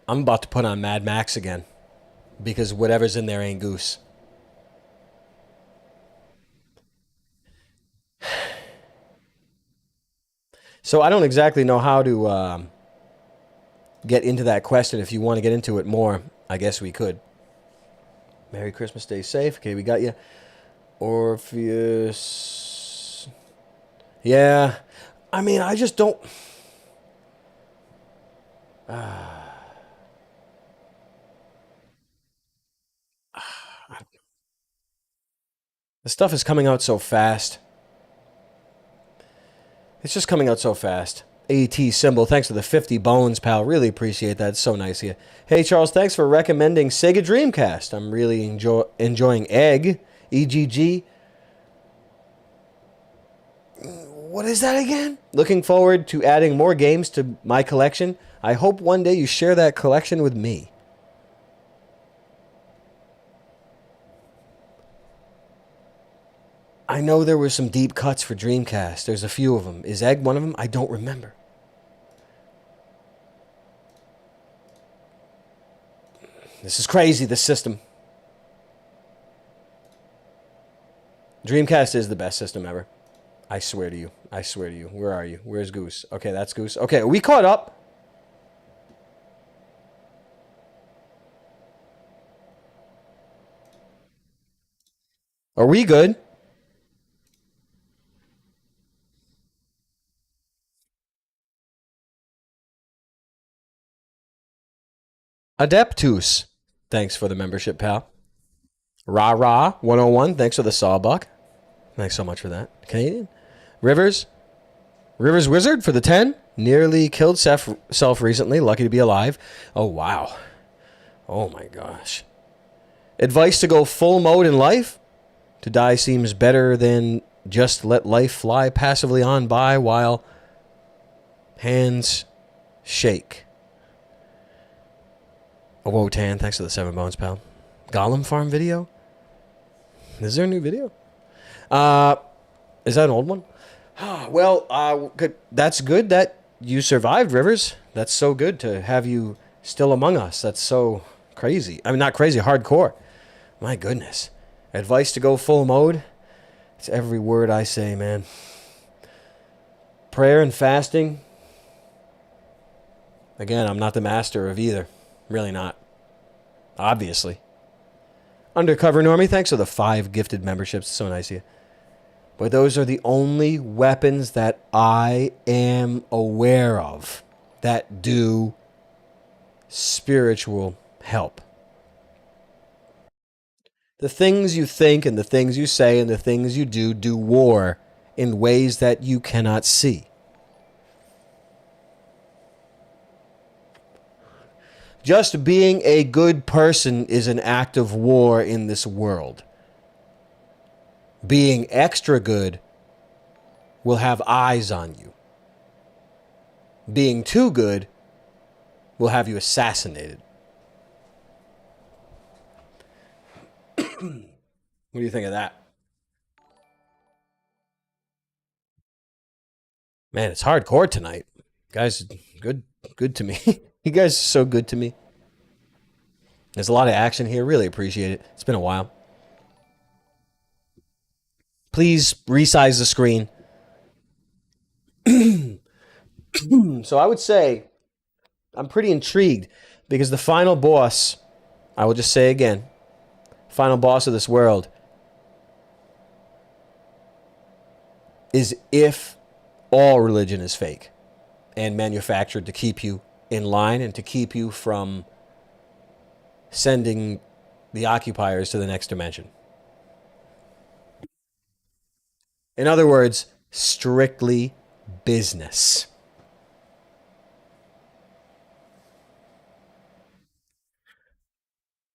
I'm about to put on Mad Max again. Because whatever's in there ain't Goose. So I don't exactly know how to get into that question. If you want to get into it more, I guess we could. Merry Christmas, stay safe. Okay, we got you. Orpheus. Yeah. I mean, I just don't... The stuff is coming out so fast. It's just coming out so fast. AT symbol, thanks for the 50 bones, pal. Really appreciate that. It's so nice of you. Hey, Charles, thanks for recommending Sega Dreamcast. I'm really enjoying Egg. EGG. What is that again? Looking forward to adding more games to my collection. I hope one day you share that collection with me. I know there were some deep cuts for Dreamcast. There's a few of them. Is Egg one of them? I don't remember. This is crazy, this system. Dreamcast is the best system ever. I swear to you. I swear to you. Where are you? Where's Goose? Okay, that's Goose. Okay, are we caught up? Are we good? Adeptus. Thanks for the membership, pal. Rah Rah 101. Thanks for the sawbuck. Thanks so much for that. Canadian. Rivers. Rivers Wizard for the 10. Nearly killed self recently. Lucky to be alive. Oh, wow. Oh, my gosh. Advice to go full mode in life? To die seems better than just let life fly passively on by while hands shake. Oh, Wotan, thanks for the 7 bones, pal. Gollum farm video? Is there a new video? Is that an old one? Well, good. That's good that you survived, Rivers. That's so good to have you still among us. That's so crazy. I mean, not crazy, hardcore. My goodness. Advice to go full mode? It's every word I say, man. Prayer and fasting. Again, I'm not the master of either. Really not. Obviously. Undercover Normie, thanks for the 5 gifted memberships. So nice of you. But those are the only weapons that I am aware of that do spiritual help. The things you think and the things you say and the things you do war in ways that you cannot see. Just being a good person is an act of war in this world. Being extra good will have eyes on you. Being too good will have you assassinated. What do you think of that? Man, it's hardcore tonight. Guys, good to me. You guys are so good to me. There's a lot of action here. Really appreciate it. It's been a while. Please resize the screen. So I would say I'm pretty intrigued because the final boss, I will just say again, final boss of this world is if all religion is fake and manufactured to keep you in line and to keep you from sending the occupiers to the next dimension. In other words, strictly business.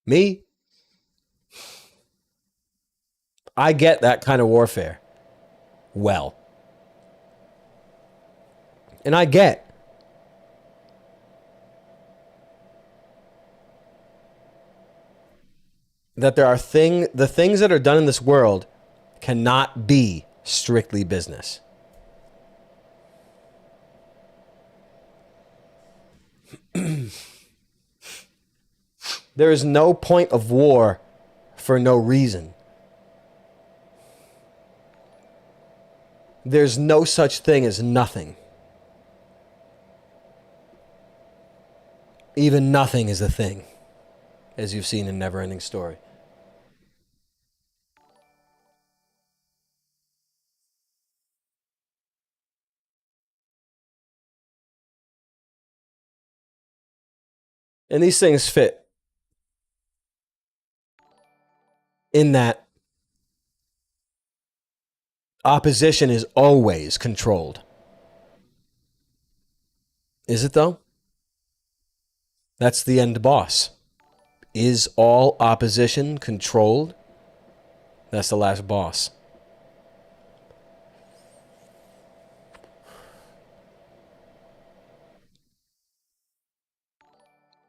Me, I get that kind of warfare well. And I get that there are the things that are done in this world cannot be strictly business. There is no point of war for no reason. There's no such thing as nothing. Even nothing is a thing, as you've seen in Never Ending Story. And these things fit in that opposition is always controlled. Is it though? That's the end boss. Is all opposition controlled? That's the last boss.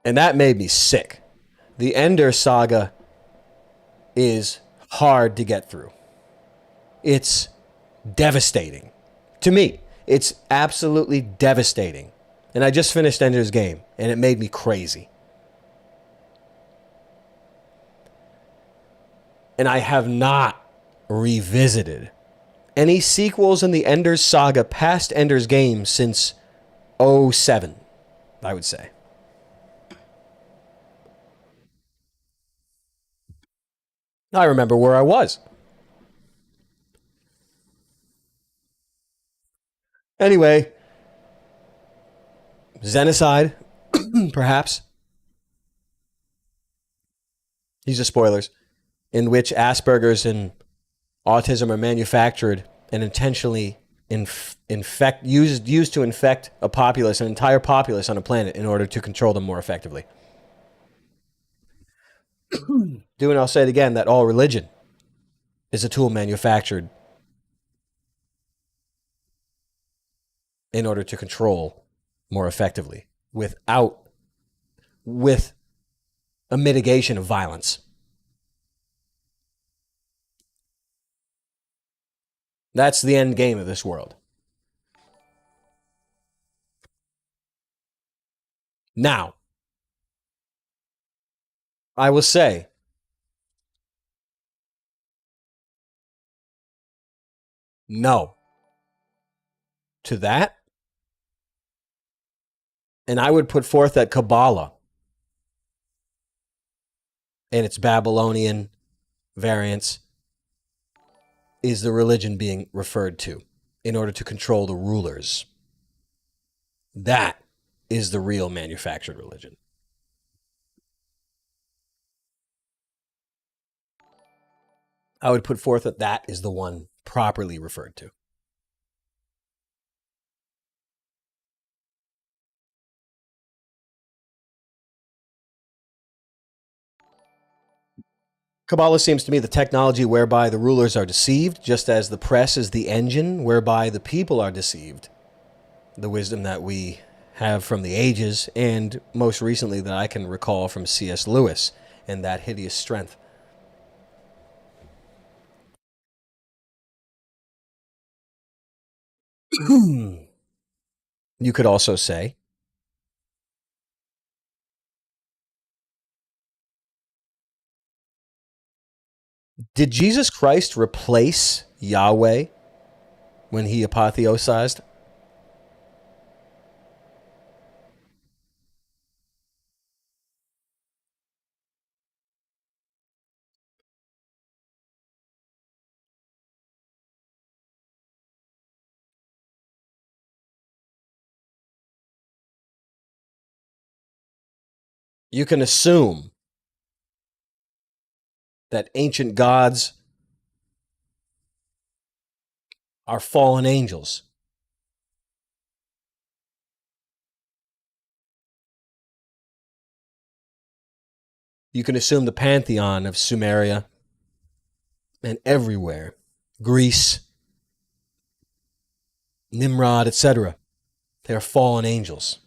And that made me sick. The Ender saga is hard to get through. It's devastating. To me, it's absolutely devastating. And I just finished Ender's Game, and it made me crazy. And I have not revisited any sequels in the Ender's saga past Ender's Game since 2007, I would say. I remember where I was. Anyway, Xenocide, perhaps. These are spoilers. In which Asperger's and autism are manufactured and intentionally used to infect a populace, an entire populace on a planet, in order to control them more effectively. And I'll say it again, that all religion is a tool manufactured in order to control more effectively with a mitigation of violence. That's the end game of this world. Now, I will say, no to that. And I would put forth that Kabbalah and its Babylonian variants is the religion being referred to in order to control the rulers. That is the real manufactured religion. I would put forth that that is the one properly referred to. Kabbalah seems to me the technology whereby the rulers are deceived, just as the press is the engine whereby the people are deceived. The wisdom that we have from the ages, and most recently that I can recall from C.S. Lewis and that hideous strength. You could also say, did Jesus Christ replace Yahweh when he apotheosized? You can assume that ancient gods are fallen angels. You can assume the pantheon of Sumeria and everywhere, Greece, Nimrod, etc. They are fallen angels.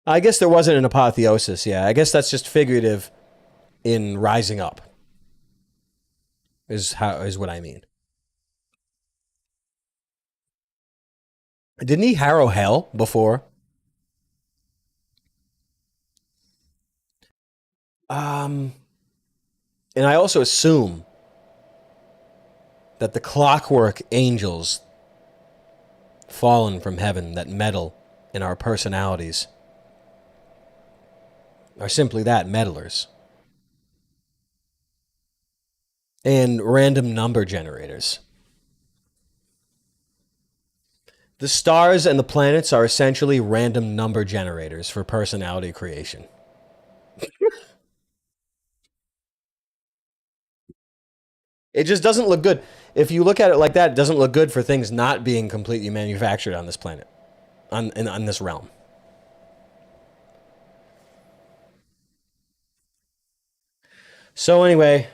I guess there wasn't an apotheosis, yeah. I guess that's just figurative in rising up, is what I mean. Didn't he harrow hell before? And I also assume that the clockwork angels fallen from heaven that meddle in our personalities are simply that, meddlers. And random number generators. The stars and the planets are essentially random number generators for personality creation. It just doesn't look good. If you look at it like that, it doesn't look good for things not being completely manufactured on this planet, on this realm. So anyway,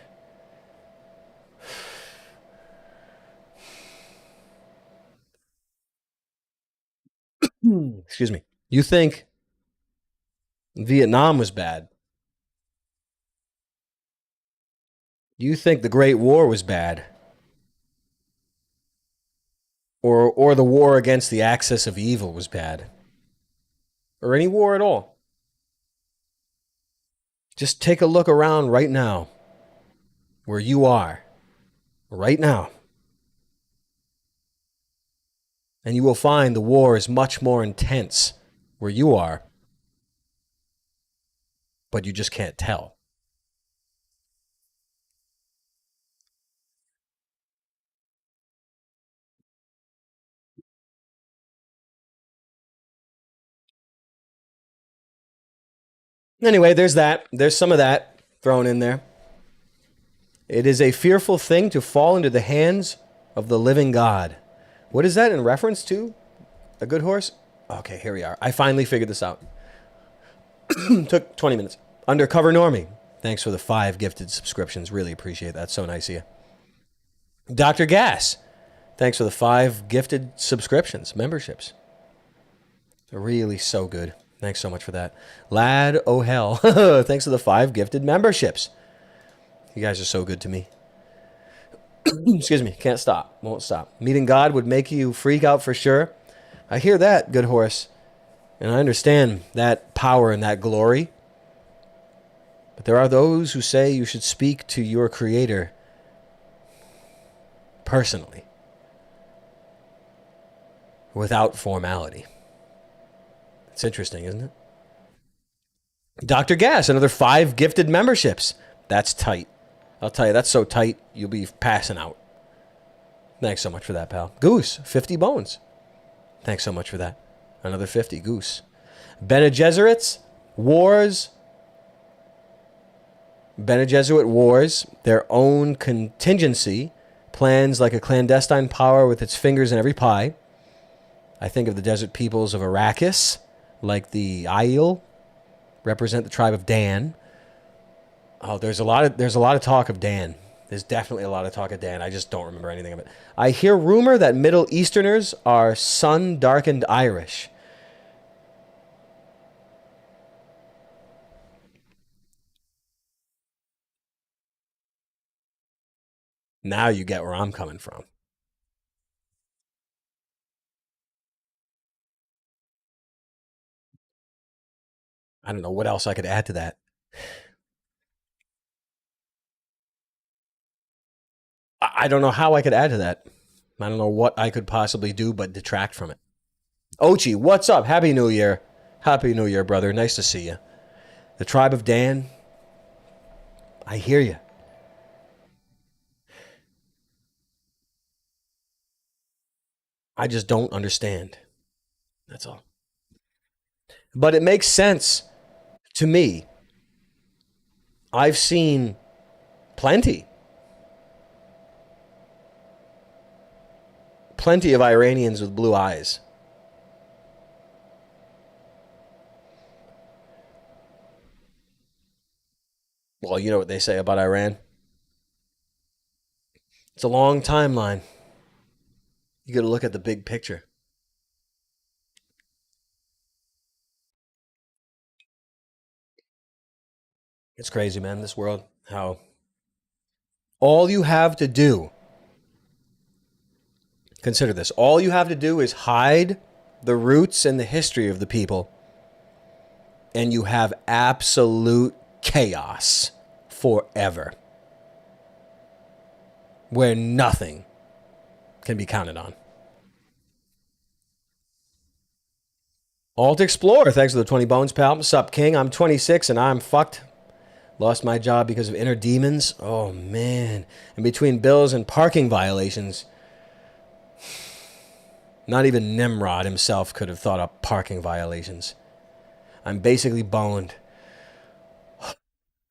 excuse me. You think Vietnam was bad? You think the Great War was bad? Or the war against the axis of evil was bad? Or any war at all? Just take a look around right now, where you are, right now. And you will find the war is much more intense where you are, but you just can't tell. Anyway, there's that. There's some of that thrown in there. It is a fearful thing to fall into the hands of the living God. What is that in reference to? A good horse? Okay, here we are. I finally figured this out. Took 20 minutes. Undercover Normie. Thanks for the 5 gifted subscriptions. Really appreciate that. So nice of you. Dr. Gas. Thanks for the 5 gifted subscriptions, memberships. They're really so good. Thanks so much for that. Lad O'Hell. Thanks for the 5 gifted memberships. You guys are so good to me. Excuse me. Can't stop. Won't stop. Meeting God would make you freak out for sure. I hear that, good horse. And I understand that power and that glory. But there are those who say you should speak to your Creator personally, without formality. It's interesting, isn't it? Dr. Gas, another 5 gifted memberships. That's tight. I'll tell you, that's so tight, you'll be passing out. Thanks so much for that, pal. Goose, 50 bones. Thanks so much for that. Another 50, Goose. Bene Gesserits, Wars. Bene Gesserit Wars, their own contingency, plans like a clandestine power with its fingers in every pie. I think of the desert peoples of Arrakis, like the Aiel, represent the tribe of Dan. Oh, there's a lot of talk of Dan. There's definitely a lot of talk of Dan. I just don't remember anything of it. I hear rumor that Middle Easterners are sun-darkened Irish. Now you get where I'm coming from. I don't know what else I could add to that. I don't know how I could add to that. I don't know what I could possibly do but detract from it. Ochi, what's up? Happy New Year. Happy New Year, brother. Nice to see you. The tribe of Dan. I hear you. I just don't understand. That's all. But it makes sense to me. I've seen plenty of Iranians with blue eyes. Well, you know what they say about Iran. It's a long timeline. You got to look at the big picture. It's crazy, man, this world. How all you have to do, consider this, all you have to do is hide the roots and the history of the people, and you have absolute chaos forever, where nothing can be counted on. Alt Explorer, thanks for the 20 bones, pal. What's up, King? I'm 26 and I'm fucked. Lost my job because of inner demons. Oh, man. And between bills and parking violations, not even Nimrod himself could have thought up parking violations. I'm basically boned.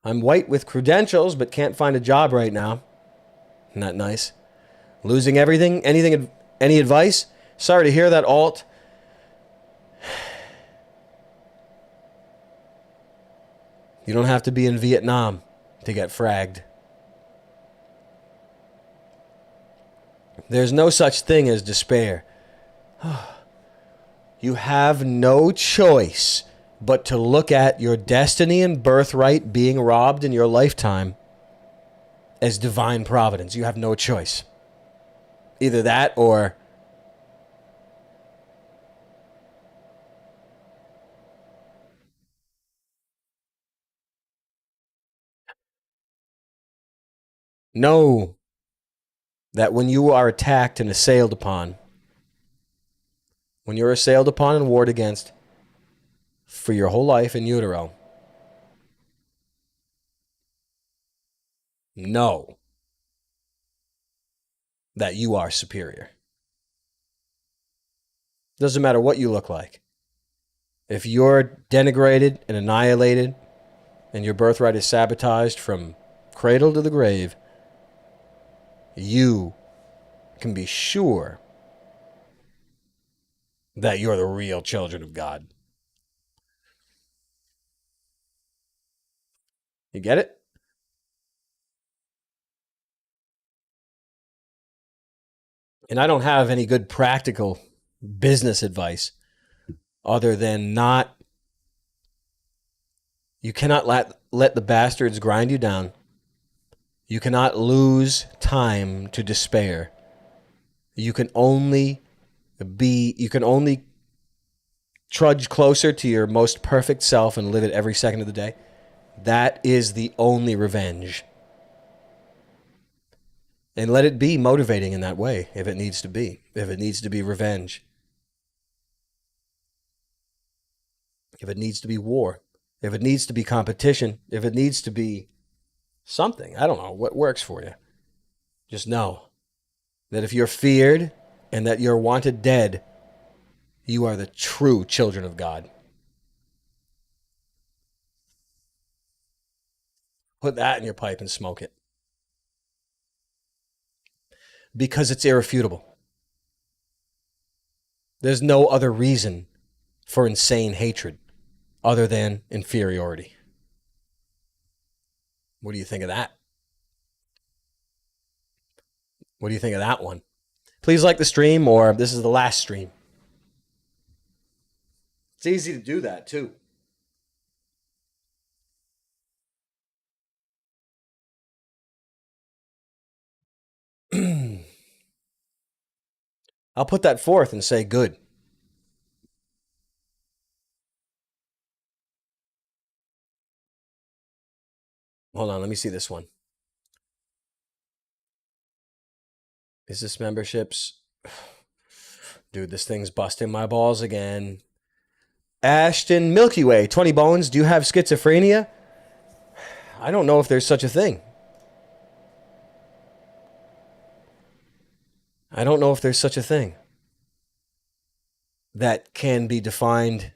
I'm white with credentials, but can't find a job right now. Not nice. Losing everything? Anything? Any advice? Sorry to hear that, Alt. You don't have to be in Vietnam to get fragged. There's no such thing as despair. You have no choice but to look at your destiny and birthright being robbed in your lifetime as divine providence. You have no choice. Either that or know that when you are attacked and assailed upon, when you're assailed upon and warred against for your whole life in utero, know that you are superior. Doesn't matter what you look like. If you're denigrated and annihilated and your birthright is sabotaged from cradle to the grave, you can be sure that you're the real children of God. You get it? And I don't have any good practical business advice other than you cannot let the bastards grind you down. You cannot lose time to despair. You can only trudge closer to your most perfect self and live it every second of the day. That is the only revenge. And let it be motivating in that way if it needs to be. If it needs to be revenge. If it needs to be war. If it needs to be competition. If it needs to be something. I don't know what works for you. Just know that if you're feared and that you're wanted dead, you are the true children of God. Put that in your pipe and smoke it. Because it's irrefutable. There's no other reason for insane hatred other than inferiority. What do you think of that? What do you think of that one? Please like the stream, or this is the last stream. It's easy to do that, too. I'll put that forth and say good. Hold on, let me see this one. Is this memberships? Dude, this thing's busting my balls again. Ashton Milky Way, 20 bones. Do you have schizophrenia? I don't know if there's such a thing. I don't know if there's such a thing that can be defined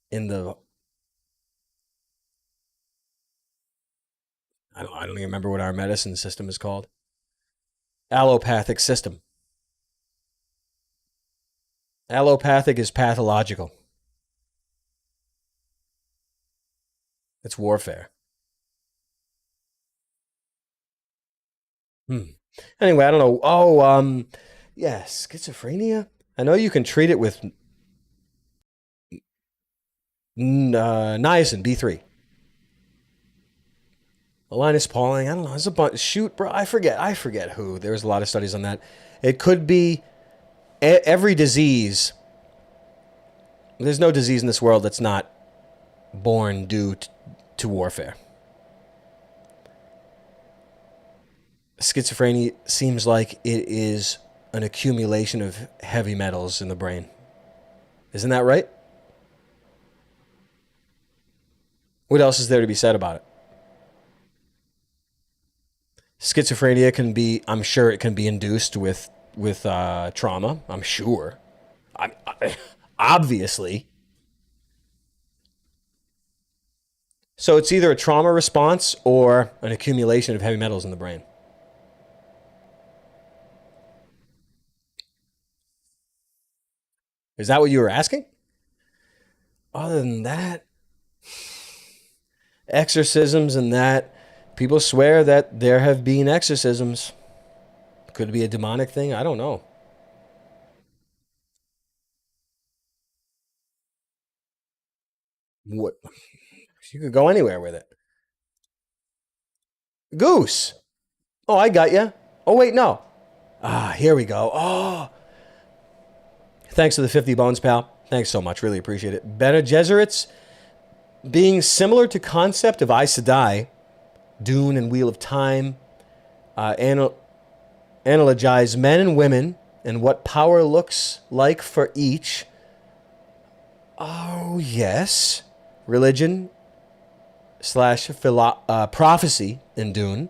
in the... I don't even remember what our medicine system is called. Allopathic system. Allopathic is pathological. It's warfare. Anyway, I don't know. Oh, yeah, schizophrenia. I know you can treat it with niacin B3. Linus Pauling. I don't know. There's a bunch. Shoot, bro. I forget who. There's a lot of studies on that. It could be every disease. There's no disease in this world that's not born due to warfare. Schizophrenia seems like it is an accumulation of heavy metals in the brain. Isn't that right? What else is there to be said about it? Schizophrenia can be, I'm sure it can be induced with trauma. I'm sure. Obviously. So it's either a trauma response or an accumulation of heavy metals in the brain. Is that what you were asking? Other than that, exorcisms and that, people swear that there have been exorcisms. Could it be a demonic thing? I don't know. What? You could go anywhere with it. Goose. Oh, I got you. Oh, wait, no. Here we go. Oh. Thanks for the 50 bones, pal. Thanks so much. Really appreciate it. Bene Gesserits, being similar to concept of Aes Sedai, Dune and Wheel of Time, analogize men and women and what power looks like for each. Oh, yes. Religion / prophecy in Dune.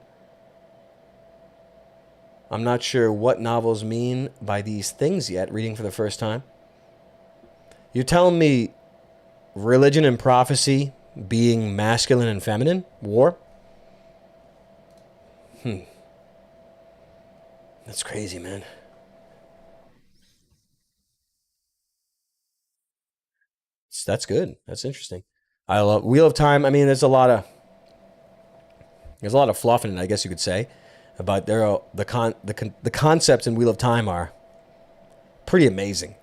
I'm not sure what novels mean by these things yet, reading for the first time. You're telling me religion and prophecy being masculine and feminine, war. That's crazy, man. That's good. That's interesting. I love Wheel of Time. I mean, there's a lot of fluff in it, I guess you could say, but the concepts in Wheel of Time are pretty amazing.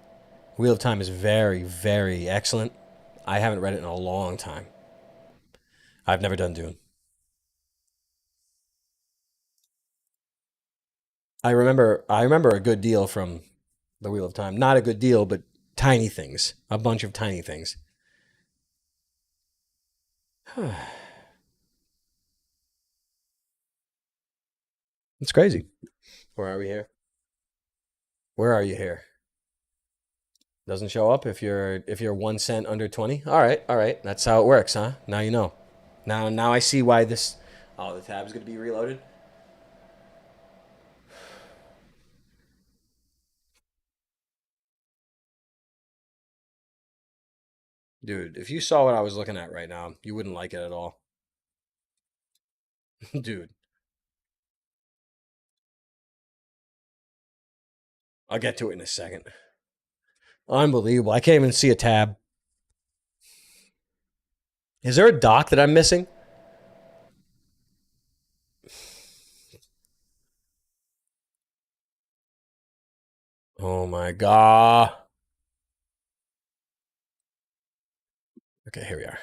Wheel of Time is very, very excellent. I haven't read it in a long time. I've never done Dune. I remember a good deal from the Wheel of Time. Not a good deal, but tiny things. A bunch of tiny things. It's crazy. Where are we here? Where are you here? Doesn't show up if you're 1 cent under 20. All right, all right. That's how it works, huh? Now you know. Now I see why this. Oh, the tab's gonna be reloaded. Dude, if you saw what I was looking at right now, you wouldn't like it at all. Dude, I'll get to it in a second. Unbelievable. I can't even see a tab. Is there a doc that I'm missing? Oh my god. Okay, here we are.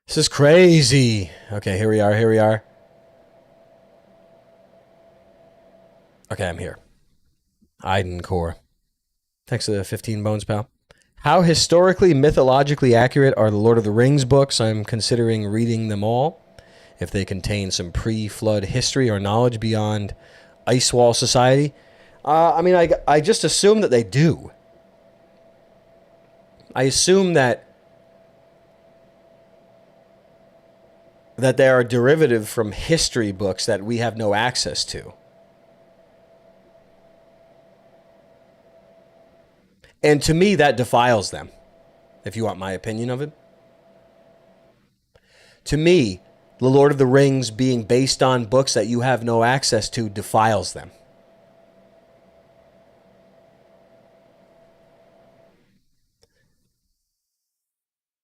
This is crazy. Okay, here we are. Here we are. Okay, I'm here. Iden Core. Thanks for the 15 bones, pal. How historically, mythologically accurate are the Lord of the Rings books? I'm considering reading them all. If they contain some pre-flood history or knowledge beyond Ice Wall Society. I mean, I just assume that they do. I assume that they are derivative from history books that we have no access to. And to me, that defiles them, if you want my opinion of it. To me, The Lord of the Rings being based on books that you have no access to defiles them.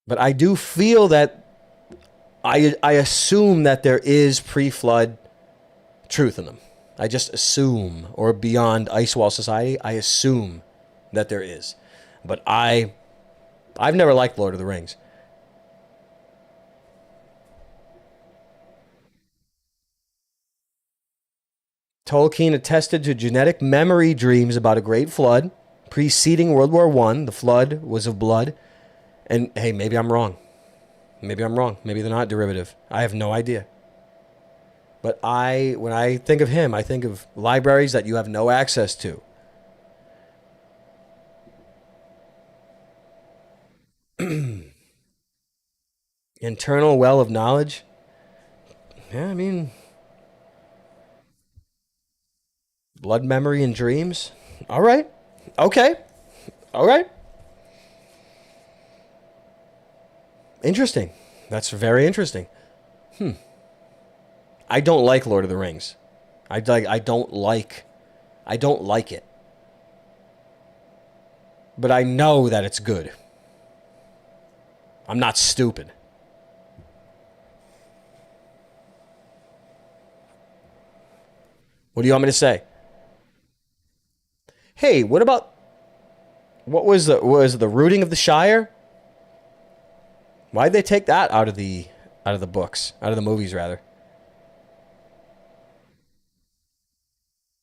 But I do feel that I assume that there is pre-flood truth in them. I just assume, or beyond Ice Wall Society, I assume that there is. But I've never liked Lord of the Rings. Tolkien attested to genetic memory dreams about a great flood preceding World War One. The flood was of blood. And hey, maybe I'm wrong. Maybe I'm wrong. Maybe they're not derivative. I have no idea. But when I think of him, I think of libraries that you have no access to. Internal well of knowledge. Yeah, I mean, blood memory and dreams. All right. Okay. All right. Interesting. That's very interesting. I don't like Lord of the Rings. I don't like it. But I know that it's good. I'm not stupid. What do you want me to say? Hey, what about what was the rooting of the Shire? Why'd they take that out of the books, out of the movies rather?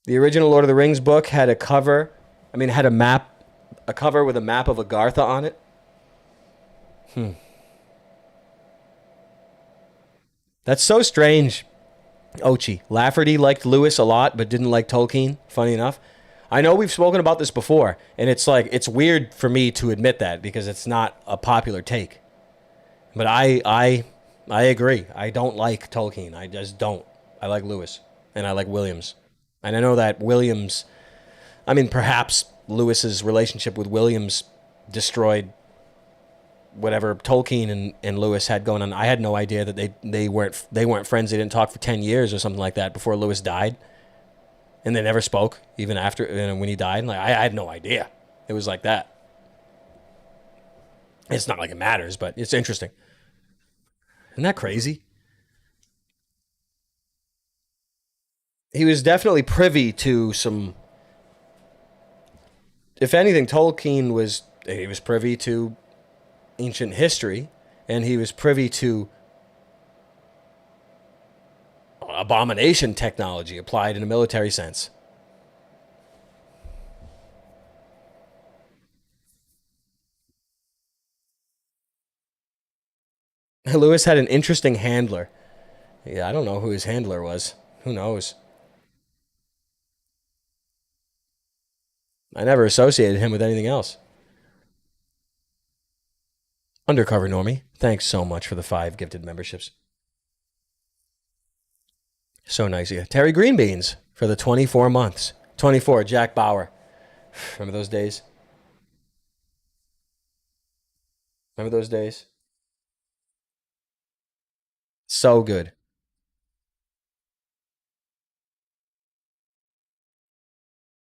The original Lord of the Rings book had a cover. I mean, it had a cover with a map of Agartha on it. That's so strange. Ochi. Lafferty liked Lewis a lot, but didn't like Tolkien. Funny enough. I know we've spoken about this before, and it's like it's weird for me to admit that because it's not a popular take. But I agree. I don't like Tolkien. I just don't. I like Lewis and I like Williams. And I know that Williams, I mean perhaps Lewis's relationship with Williams destroyed whatever Tolkien and Lewis had going on. I had no idea that they weren't friends. They didn't talk for 10 years or something like that before Lewis died, and they never spoke even after when he died. Like I had no idea it was like that. It's not like it matters, but it's interesting. Isn't that crazy? He was definitely privy to some. If anything, Tolkien was he was privy to ancient history, and he was privy to abomination technology applied in a military sense. Lewis had an interesting handler. Yeah, I don't know who his handler was. Who knows? I never associated him with anything else. Undercover Normie, thanks so much for the 5 gifted memberships. So nice of you. Terry Greenbeans for the 24 months. 24, Jack Bauer. Remember those days? Remember those days? So good.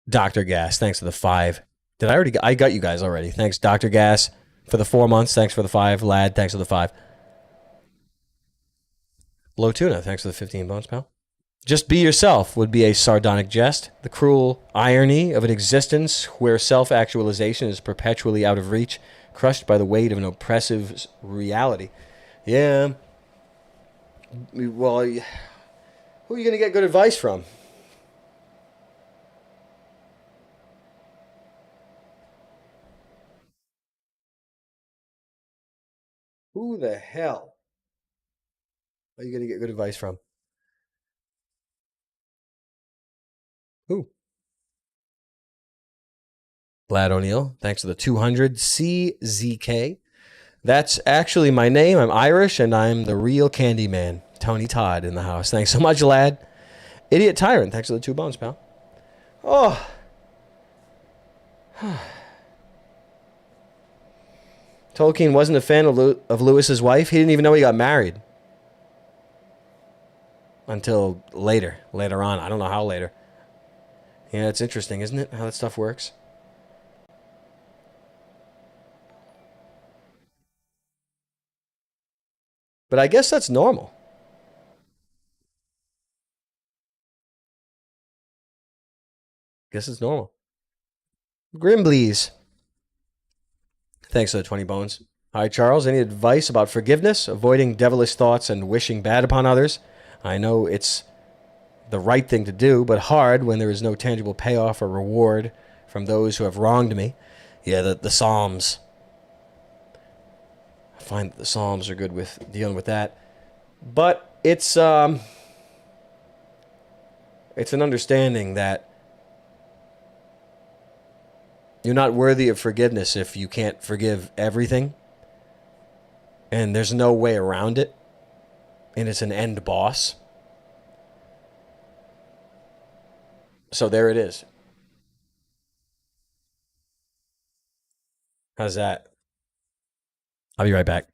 Dr. Gas, thanks for the 5. Did I already? I got you guys already. Thanks, Dr. Gas, for the 4 months. Thanks for the 5. Lad, thanks for the 5. Low Tuna, thanks for the 15 bones, pal. Just be yourself would be a sardonic jest. The cruel irony of an existence where self actualization is perpetually out of reach, crushed by the weight of an oppressive reality. Yeah. Well, who are you going to get good advice from? Who the hell are you going to get good advice from? Who? Glad O'Neill. Thanks for the 200. CZK. That's actually my name. I'm Irish and I'm the real candy man. Tony Todd in the house. Thanks so much, lad. Idiot Tyrant. Thanks for the 2 bones, pal. Oh. Tolkien wasn't a fan of Lewis's wife. He didn't even know he got married until later on. I don't know how later. Yeah, it's interesting, isn't it? How that stuff works. But I guess that's normal. I guess it's normal. Grimblies. Thanks for the 20 bones. Hi, Charles. Any advice about forgiveness, avoiding devilish thoughts, and wishing bad upon others? I know it's the right thing to do, but hard when there is no tangible payoff or reward from those who have wronged me. Yeah, the Psalms. I find that the Psalms are good with dealing with that. But it's an understanding that you're not worthy of forgiveness if you can't forgive everything, and there's no way around it, and it's an end boss. So there it is. How's that? I'll be right back.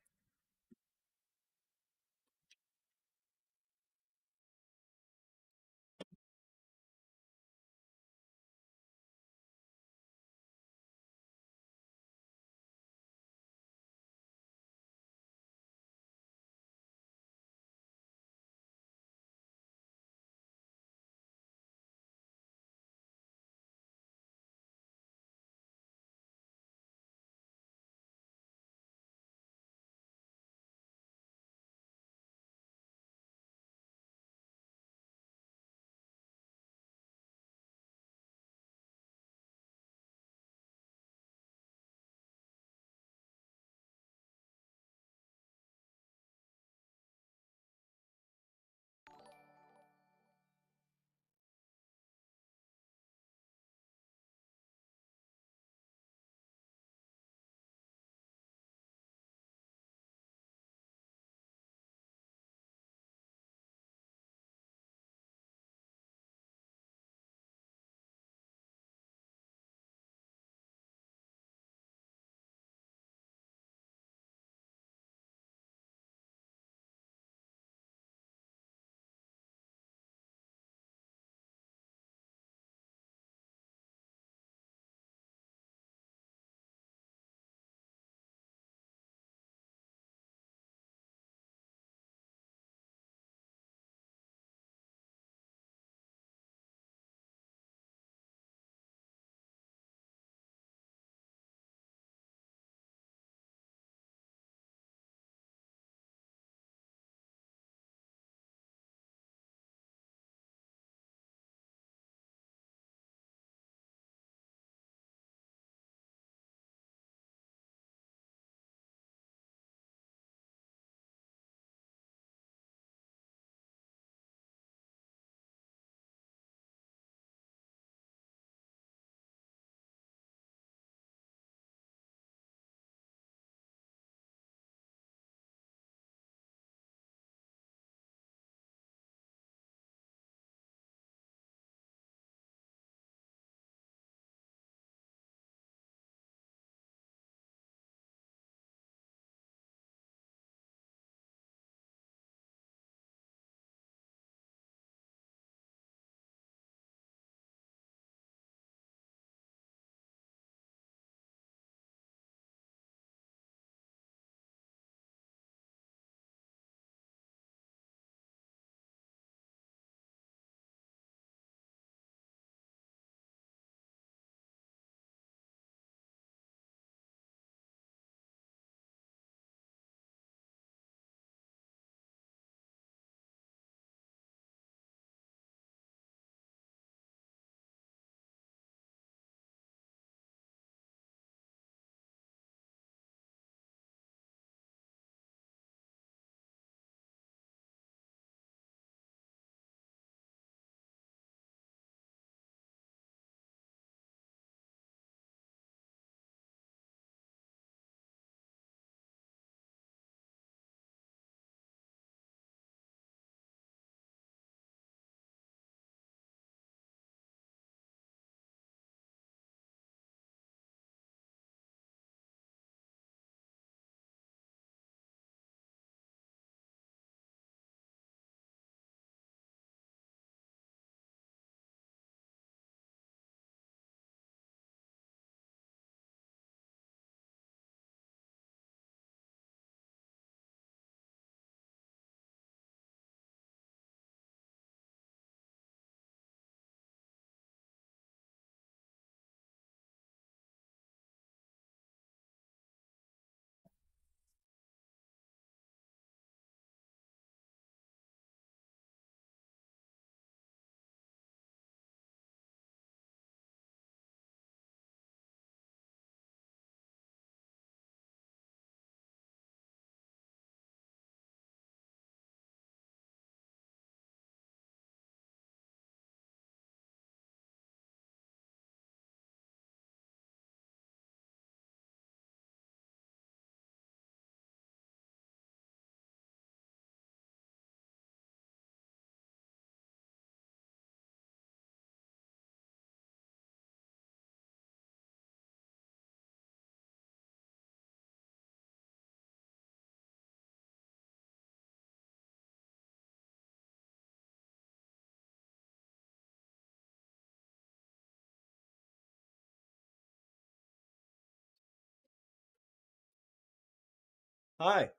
Hi.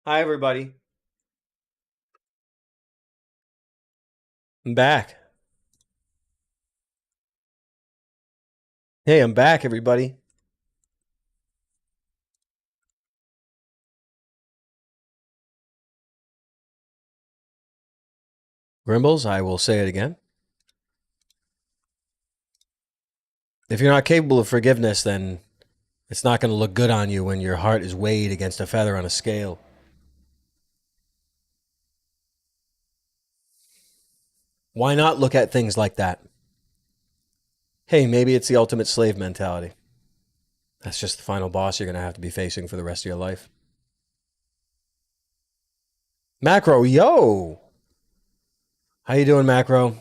Hi, everybody. I'm back. Hey, I'm back, everybody. Grimbles, I will say it again. If you're not capable of forgiveness, then it's not going to look good on you when your heart is weighed against a feather on a scale. Why not look at things like that? Hey, maybe it's the ultimate slave mentality. That's just the final boss you're going to have to be facing for the rest of your life. Macro, yo! How you doing, Macro?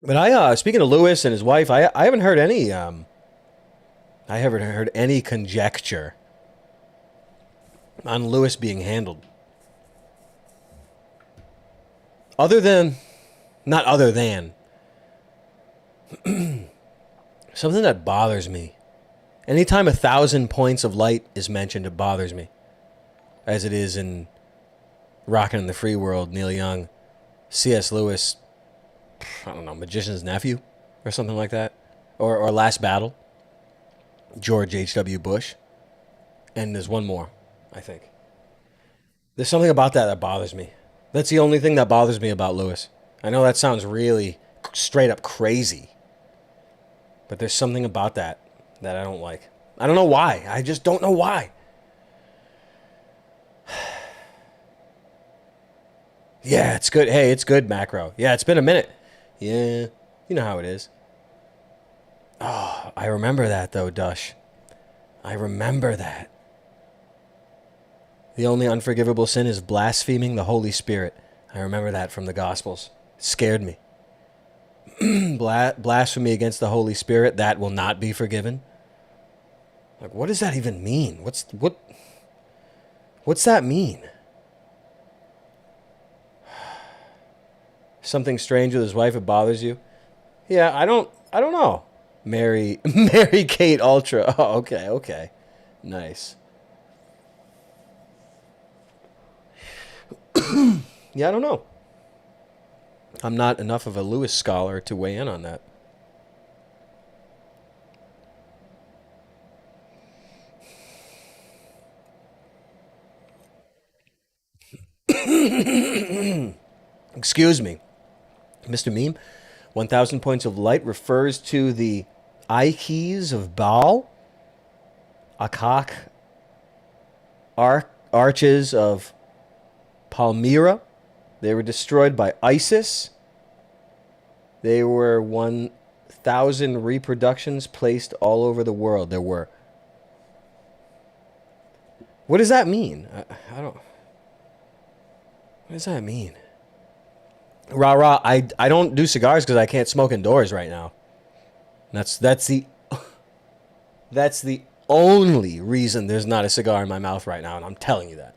But speaking of Lewis and his wife, I haven't heard any I haven't heard any conjecture on Lewis being handled. Other than, not other than, something that bothers me. Anytime 1,000 points of light is mentioned, it bothers me. As it is in Rockin' in the Free World, Neil Young, C.S. Lewis, I don't know, Magician's Nephew or something like that. Or Last Battle, George H.W. Bush. And there's one more, I think. There's something about that bothers me. That's the only thing that bothers me about Lewis. I know that sounds really straight up crazy, but there's something about that I don't like. I don't know why. I just don't know why. Yeah, it's good. Hey, it's good, Macro. Yeah, it's been a minute. Yeah, you know how it is. Oh, I remember that, though, Dush. I remember that. The only unforgivable sin is blaspheming the Holy Spirit. I remember that from the Gospels. It scared me. Blasphemy against the Holy Spirit, that will not be forgiven. Like, what does that even mean? What's that mean? Something strange with his wife, it bothers you? Yeah, I don't know. Mary Kate Ultra. Oh, okay. Nice. Yeah, I don't know. I'm not enough of a Lewis scholar to weigh in on that. Excuse me, Mr. Meme. 1,000 points of light refers to the Ikes of Baal, Akak arches of Palmyra. They were destroyed by ISIS. They were 1,000 reproductions placed all over the world. There were. What does that mean? I don't. What does that mean? Rah rah. I don't do cigars because I can't smoke indoors right now. That's the only reason there's not a cigar in my mouth right now, and I'm telling you that.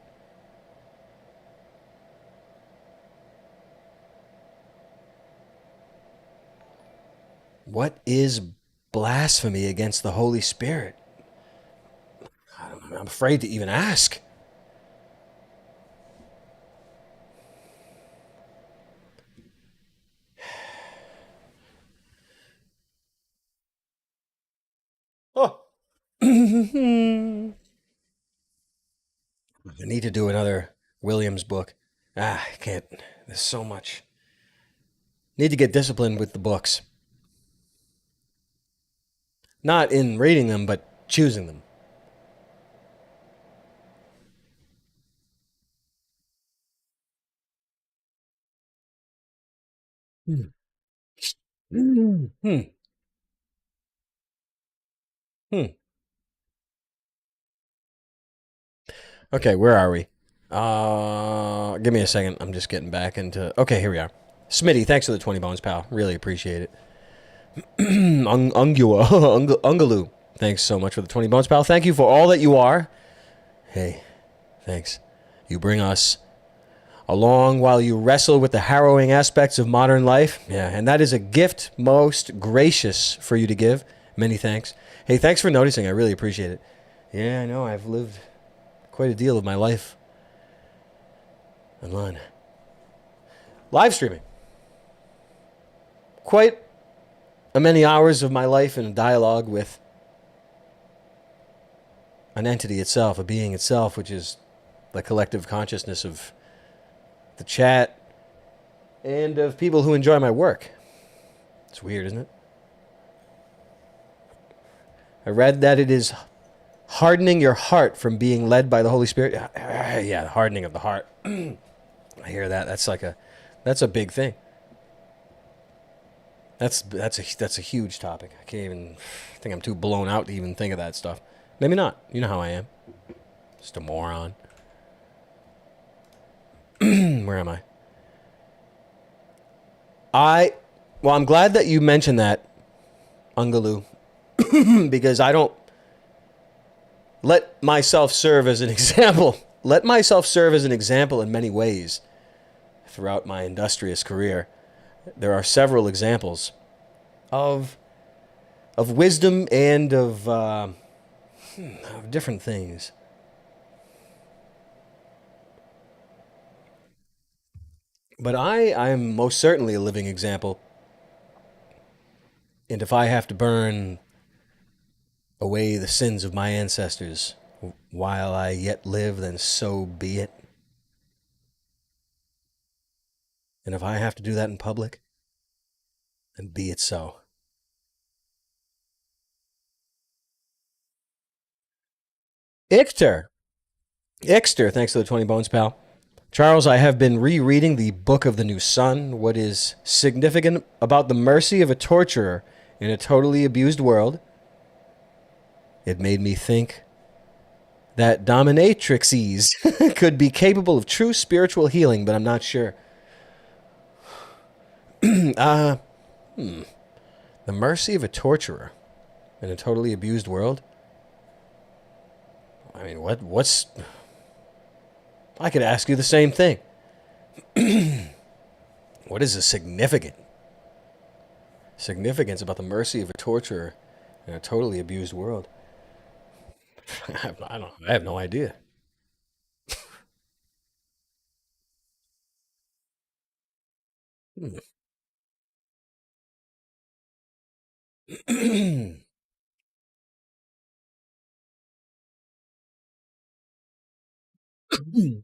What is blasphemy against the Holy Spirit? I'm afraid to even ask. Oh. I need to do another Williams book. I can't. There's so much. Need to get disciplined with the books. Not in reading them, but choosing them. Hmm. Hmm. Hmm. Okay, where are we? Give me a second. I'm just getting back into. Okay, here we are. Smitty, thanks for the 20 bones, pal. Really appreciate it. Ungalu, thanks so much for the 20 bones, pal. Thank you for all that you are. Hey, thanks. You bring us along while you wrestle with the harrowing aspects of modern life. Yeah, and that is a gift most gracious for you to give. Many thanks. Hey, thanks for noticing. I really appreciate it. Yeah, I know. I've lived quite a deal of my life online. Live streaming. Quite a many hours of my life in a dialogue with an entity itself, a being itself, which is the collective consciousness of the chat and of people who enjoy my work. It's weird, isn't it? I read that it is hardening your heart from being led by the Holy Spirit. Yeah, the hardening of the heart. I hear that. That's a big thing. That's a huge topic. I can't even I think I'm too blown out to even think of that stuff. Maybe not. You know how I am. Just a moron. Where am I? I'm glad that you mentioned that, Ungaloo, because I don't let myself serve as an example. Let myself serve as an example in many ways throughout my industrious career. There are several examples of wisdom and of different things. But I'm most certainly a living example. And if I have to burn away the sins of my ancestors while I yet live, then so be it. And if I have to do that in public, then be it so. Ixter. Ixter, thanks to the 20 bones, pal. Charles, I have been rereading the Book of the New Sun. What is significant about the mercy of a torturer in a totally abused world? It made me think that dominatrixes could be capable of true spiritual healing, but I'm not sure. uh, the mercy of a torturer in a totally abused world? I mean, what's... I could ask you the same thing. What is the significance about the mercy of a torturer in a totally abused world? I have no idea.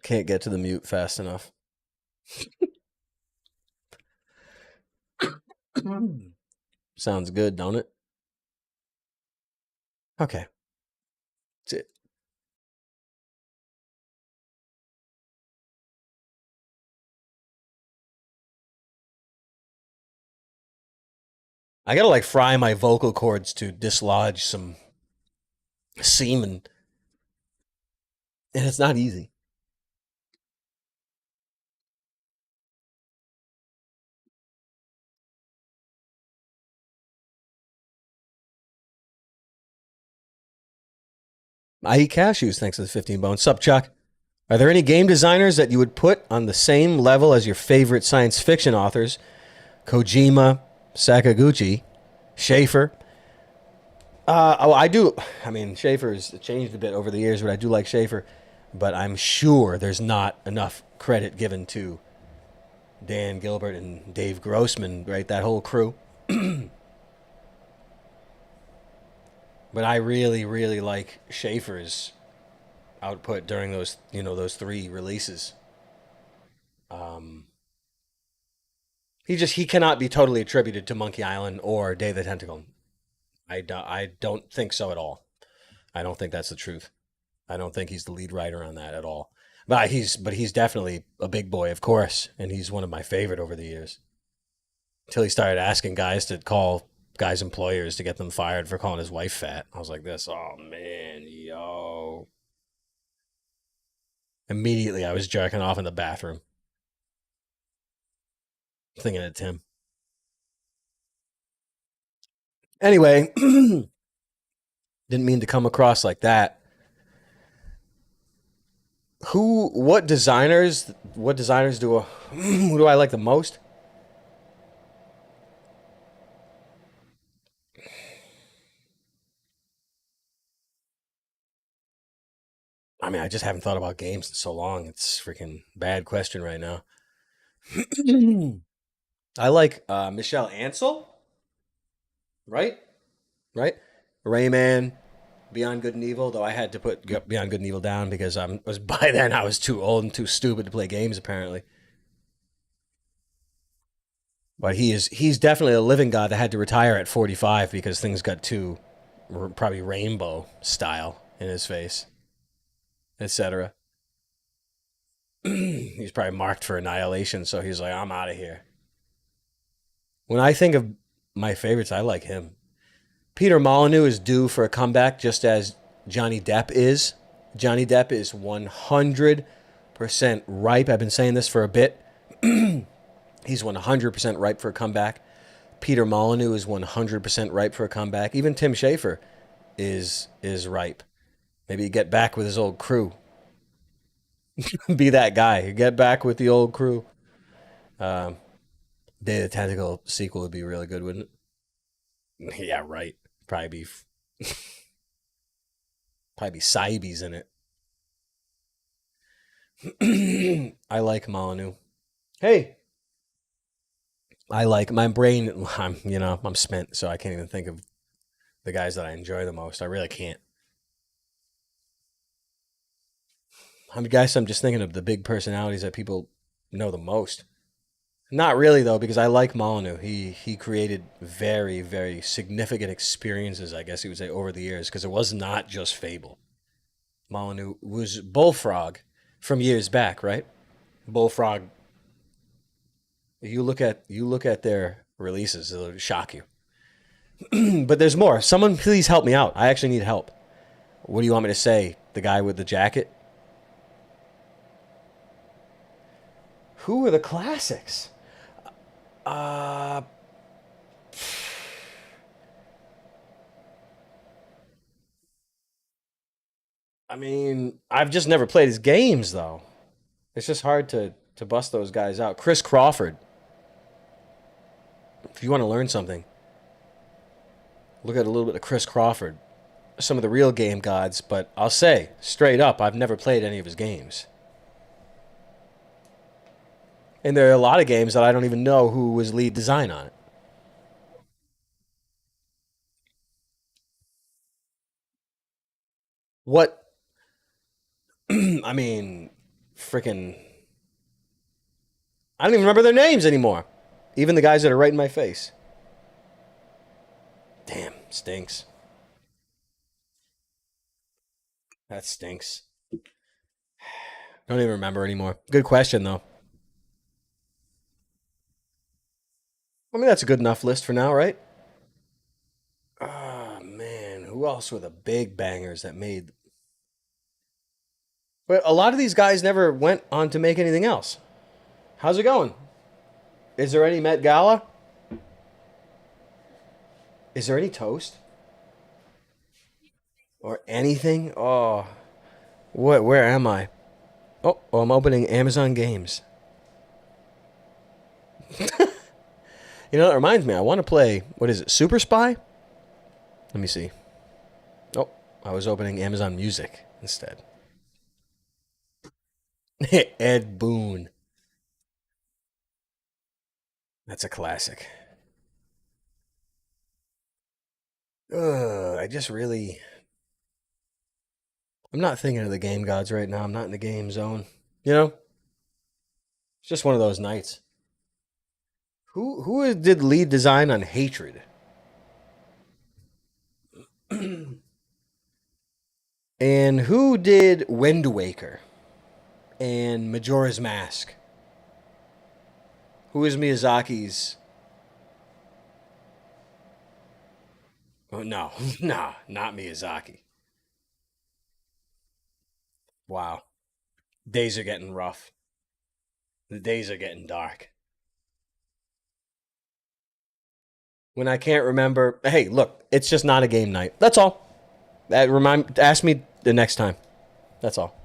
Can't get to the mute fast enough. Sounds good, don't it? Okay. That's it. I gotta like fry my vocal cords to dislodge some semen, and it's not easy. I eat cashews thanks to the 15 bones. Sup, Chuck? Are there any game designers that you would put on the same level as your favorite science fiction authors? Kojima, Sakaguchi, Schaefer. I do. I mean, Schaefer's changed a bit over the years, but I do like Schaefer. But I'm sure there's not enough credit given to Dan Gilbert and Dave Grossman, right? That whole crew. But I really, really like Schaefer's output during those three releases. Um, he cannot be totally attributed to Monkey Island or Day of the Tentacle. I don't think so at all. I don't think that's the truth. I don't think he's the lead writer on that at all. But he's definitely a big boy, of course, and he's one of my favorite over the years. Until he started asking guys to call guys' employers to get them fired for calling his wife fat. I was like this, oh man, yo. Immediately I was jerking off in the bathroom. Thinking it's him. Anyway, didn't mean to come across like that. What designers? What designers do? Who do I like the most? I mean, I just haven't thought about games in so long. It's a freaking bad question right now. I like Michelle Ansel, right? Right? Rayman, Beyond Good and Evil. Though I had to put Beyond Good and Evil down because was by then I was too old and too stupid to play games apparently. But he's definitely a living god that had to retire at 45 because things got too probably rainbow style in his face, etc. He's probably marked for annihilation, so he's like, I'm out of here. When I think of my favorites, I like him. Peter Molyneux is due for a comeback, just as Johnny Depp is. Johnny Depp is 100% ripe. I've been saying this for a bit. He's 100% ripe for a comeback. Peter Molyneux is 100% ripe for a comeback. Even Tim Schafer is ripe. Maybe get back with his old crew. Be that guy. Get back with the old crew. Um, Day of the Tentacle sequel would be really good, wouldn't it? Yeah, right. Probably be probably be Cybes in it. I like Molyneux. Hey, I like my brain. I'm spent, so I can't even think of the guys that I enjoy the most. I really can't. Guys, I'm just thinking of the big personalities that people know the most. Not really though, because I like Molyneux. He created very very significant experiences, I guess you would say, over the years, because it was not just Fable. Molyneux was Bullfrog from years back, right? Bullfrog. You look at their releases, it'll shock you. But there's more. Someone please help me out. I actually need help. What do you want me to say? The guy with the jacket? Who are the classics? Uh, I mean, I've just never played his games though. It's just hard to bust those guys out. Chris Crawford. If you want to learn something, look at a little bit of Chris Crawford. Some of the real game gods, but I'll say straight up, I've never played any of his games. And there are a lot of games that I don't even know who was lead design on it. What I mean, freaking I don't even remember their names anymore. Even the guys that are right in my face. Damn, stinks. That stinks. Don't even remember anymore. Good question though. I mean, that's a good enough list for now, right? Oh man, who else were the big bangers that made? But a lot of these guys never went on to make anything else. How's it going? Is there any Met Gala? Is there any toast or anything? Oh, what? Where am I? Oh, I'm opening Amazon Games. You know, that reminds me. I want to play. What is it? Super Spy? Let me see. Oh, I was opening Amazon Music instead. Ed Boon. That's a classic. I just really. I'm not thinking of the game gods right now. I'm not in the game zone. You know, it's just one of those nights. Who did lead design on Hatred? And who did Wind Waker and Majora's Mask? Who is Miyazaki's? Oh no, no, not Miyazaki. Wow, days are getting rough. The days are getting dark. When I can't remember, hey, look, it's just not a game night. That's all. Ask me the next time. That's all.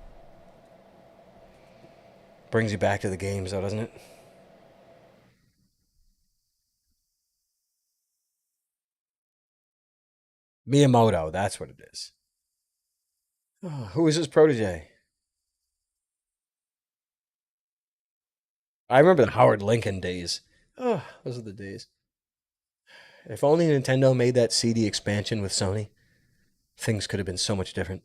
Brings you back to the games, though, doesn't it? Miyamoto, that's what it is. Oh, who is his protege? I remember the Howard Lincoln days. Oh, those are the days. If only Nintendo made that CD expansion with Sony, things could have been so much different.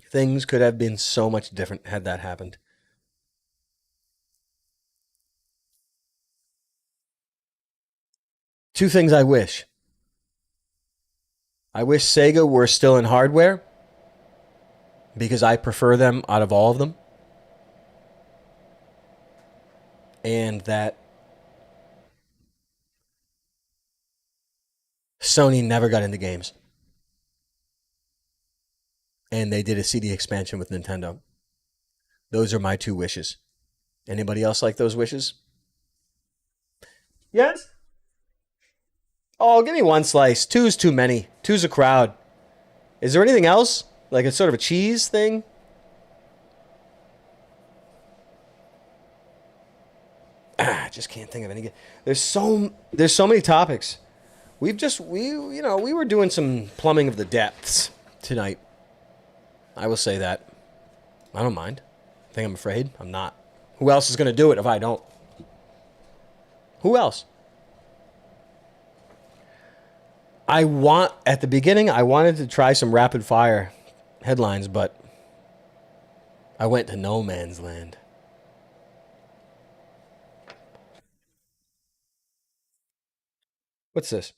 Things could have been so much different had that happened. Two things I wish. I wish Sega were still in hardware because I prefer them out of all of them. And that Sony never got into games. And they did a CD expansion with Nintendo. Those are my two wishes. Anybody else like those wishes? Yes? Oh, give me one slice. Two's too many. Two's a crowd. Is there anything else? Like it's sort of a cheese thing? I just can't think of any. There's so many topics. We were doing some plumbing of the depths tonight. I will say that. I don't mind. Think I'm afraid? I'm not. Who else is going to do it if I don't? Who else? At the beginning, I wanted to try some rapid fire headlines, but I went to no man's land. What's this?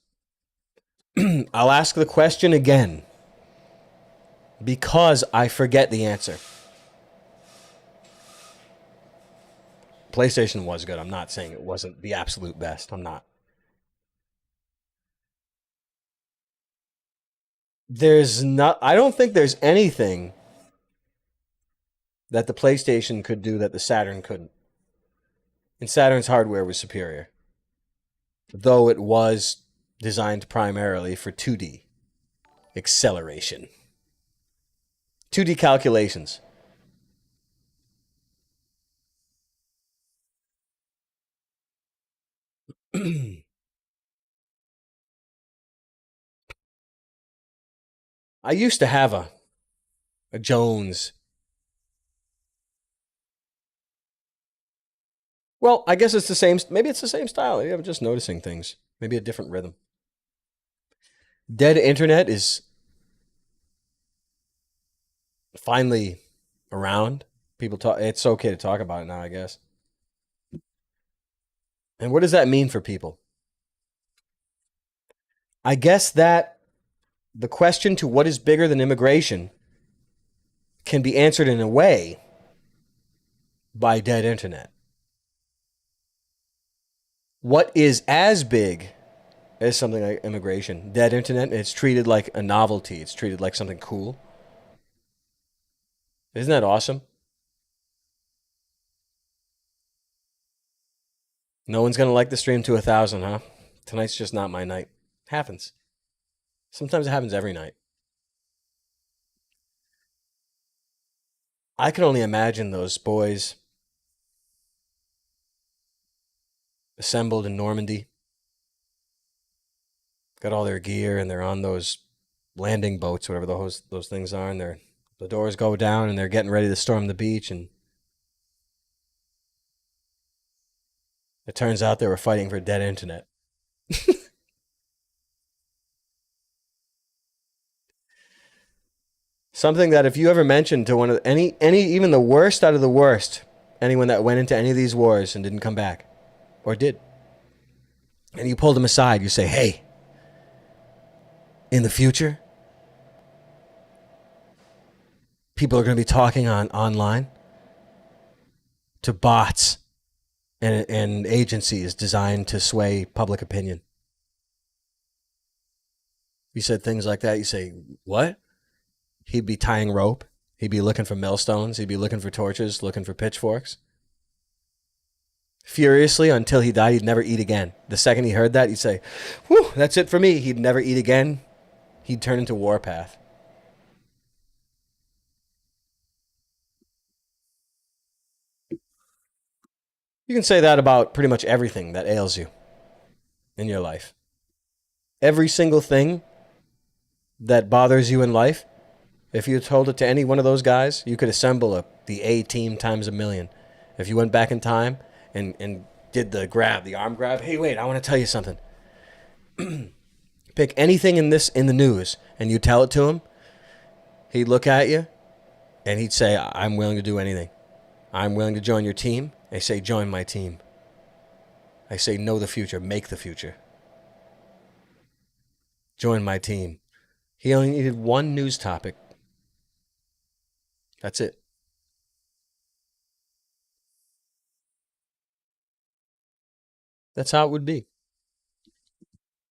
I'll ask the question again because I forget the answer. PlayStation was good. I'm not saying it wasn't the absolute best. I'm not. I don't think there's anything that the PlayStation could do that the Saturn couldn't. And Saturn's hardware was superior. Though it was designed primarily for 2D acceleration. 2D calculations. I used to have a Jones. Well, I guess it's the same. Maybe it's the same style. Maybe I'm just noticing things. Maybe a different rhythm. Dead Internet is finally around. People talk. It's okay to talk about it now, I guess. And what does that mean for people? I guess that the question to what is bigger than immigration can be answered in a way by dead internet. What is as big as something like immigration? Dead internet, and it's treated like a novelty. It's treated like something cool. Isn't that awesome? No one's going to like the stream to 1,000, huh? Tonight's just not my night. Happens. Sometimes it happens every night. I can only imagine those boys assembled in Normandy. Got all their gear and they're on those landing boats, whatever those things are, and the doors go down and they're getting ready to storm the beach, and it turns out they were fighting for dead internet. Something that if you ever mentioned to one of any even the worst out of the worst, anyone that went into any of these wars and didn't come back, or did, and you pulled them aside, you say, "Hey, in the future, people are going to be talking online to bots and agencies designed to sway public opinion." You said things like that. You say, "What?" He'd be tying rope. He'd be looking for millstones. He'd be looking for torches, looking for pitchforks. Furiously until he died, he'd never eat again. The second he heard that, he'd say, "Whew, that's it for me." He'd never eat again. He'd turn into Warpath. You can say that about pretty much everything that ails you in your life. Every single thing that bothers you in life, if you told it to any one of those guys, you could assemble the A team times a million. If you went back in time and did the arm grab, hey, wait, I want to tell you something. Pick anything in the news and you tell it to him, he'd look at you and he'd say, I'm willing to do anything. I'm willing to join your team. I say, join my team. I say, know the future, make the future. Join my team. He only needed one news topic. That's it. That's how it would be.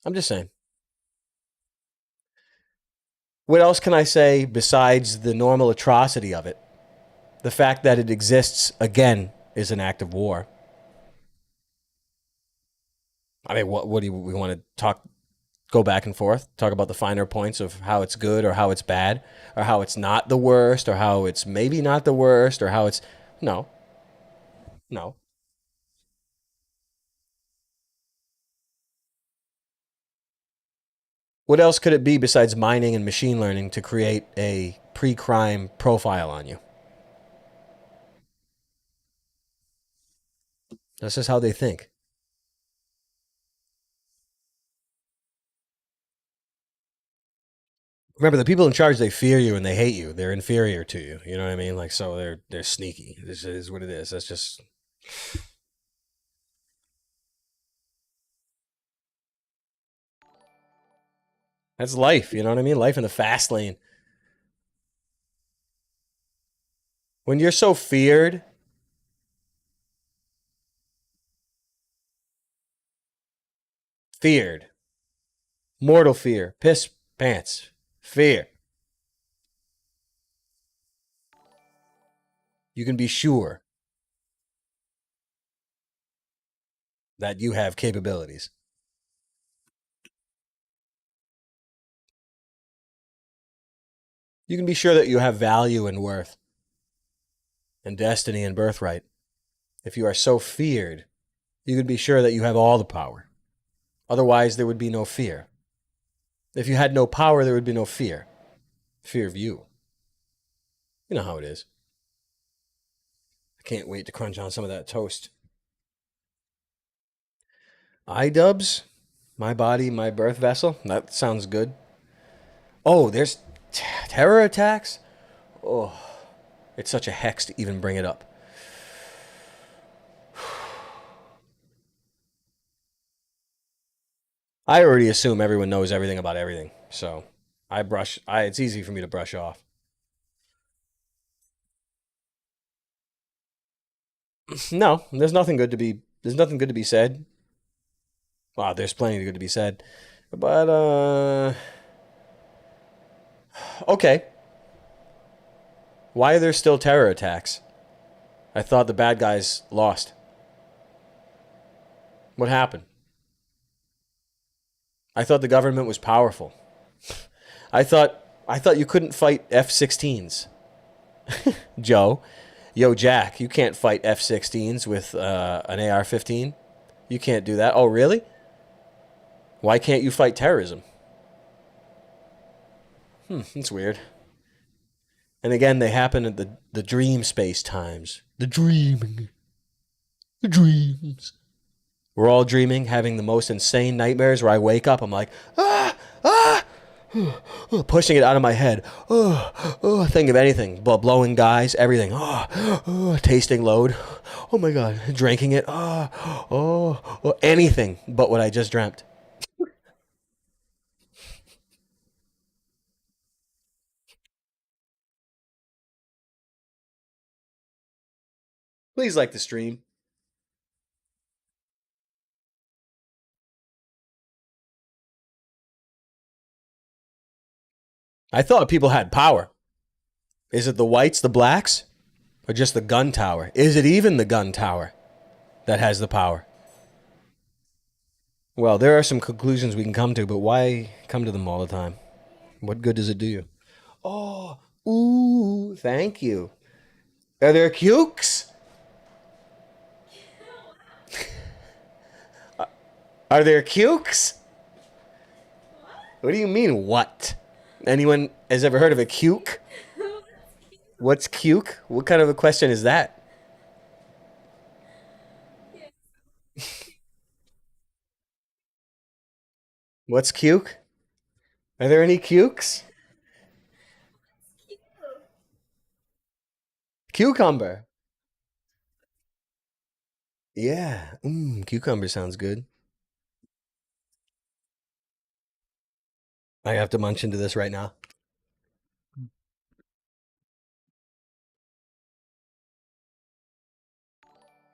I'm just saying. What else can I say besides the normal atrocity of it? The fact that it exists, again, is an act of war. I mean, what do we want to talk? Go back and forth, talk about the finer points of how it's good or how it's bad, or how it's not the worst, or how it's maybe not the worst, or how it's no, no. What else could it be besides mining and machine learning to create a pre-crime profile on you? That's just how they think. Remember, the people in charge, they fear you and they hate you. They're inferior to you. You know what I mean? Like, so they're sneaky. This is what it is. That's just that's life. You know what I mean? Life in the fast lane. When you're so feared, feared, mortal fear, piss pants, fear. You can be sure that you have capabilities. You can be sure that you have value and worth and destiny and birthright. If you are so feared, you can be sure that you have all the power. Otherwise, there would be no fear. If you had no power, there would be no fear. Fear of you. You know how it is. I can't wait to crunch on some of that toast. iDubbbz, my body, my birth vessel. That sounds good. Oh, there's terror attacks. Oh, it's such a hex to even bring it up. I already assume everyone knows everything about everything, so it's easy for me to brush off. No, there's nothing good to be said. Wow, there's plenty good to be said. But okay. Why are there still terror attacks? I thought the bad guys lost. What happened? I thought the government was powerful. I thought you couldn't fight F-16s. Joe, yo Jack, you can't fight F-16s with an AR-15. You can't do that. Oh, really? Why can't you fight terrorism? That's weird. And again, they happen at the dream space times. The dreaming. The dreams. We're all dreaming, having the most insane nightmares where I wake up, I'm like, ah, pushing it out of my head. Think of anything. Blowing guys, everything. Tasting load. Oh my God. Drinking it. Anything but what I just dreamt. Please like the stream. I thought people had power. Is it the whites, the blacks, or just the gun tower? Is it even the gun tower that has the power? Well, there are some conclusions we can come to, but why come to them all the time? What good does it do you? Oh, ooh, thank you. Are there cukes? Are there cukes? What do you mean, what? Anyone has ever heard of a cuke? What's cuke? What kind of a question is that? What's cuke? Are there any cukes? Cucumber. Yeah. Cucumber sounds good. I have to munch into this right now.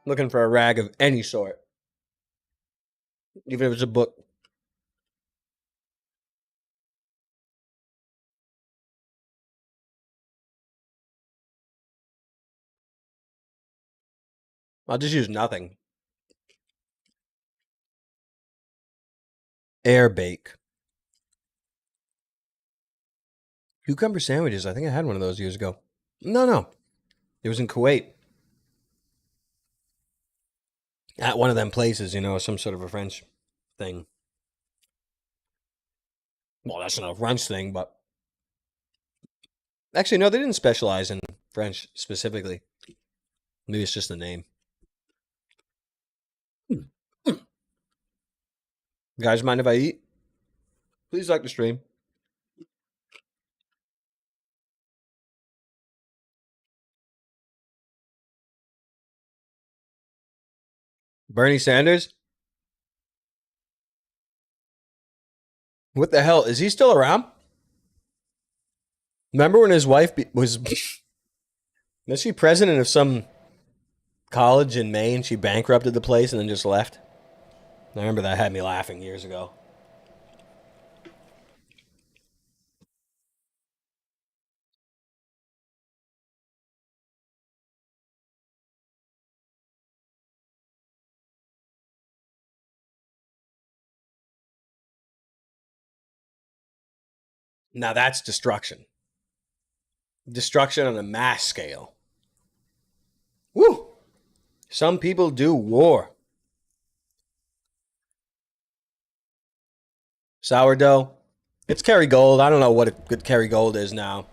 Looking for a rag of any sort, even if it's a book. I'll just use nothing. Air bake. Cucumber sandwiches. I think I had one of those years ago. No, no. It was in Kuwait. At one of them places, some sort of a French thing. Well, that's not a French thing, but actually, no, they didn't specialize in French specifically. Maybe it's just the name. Guys, mind if I eat? Please like the stream. Bernie Sanders? What the hell? Is he still around? Remember when his wife was she president of some college in Maine? She bankrupted the place and then just left. I remember that had me laughing years ago. Now that's destruction. Destruction on a mass scale. Woo! Some people do war. Sourdough. It's Kerrygold. I don't know what a good Kerrygold is now.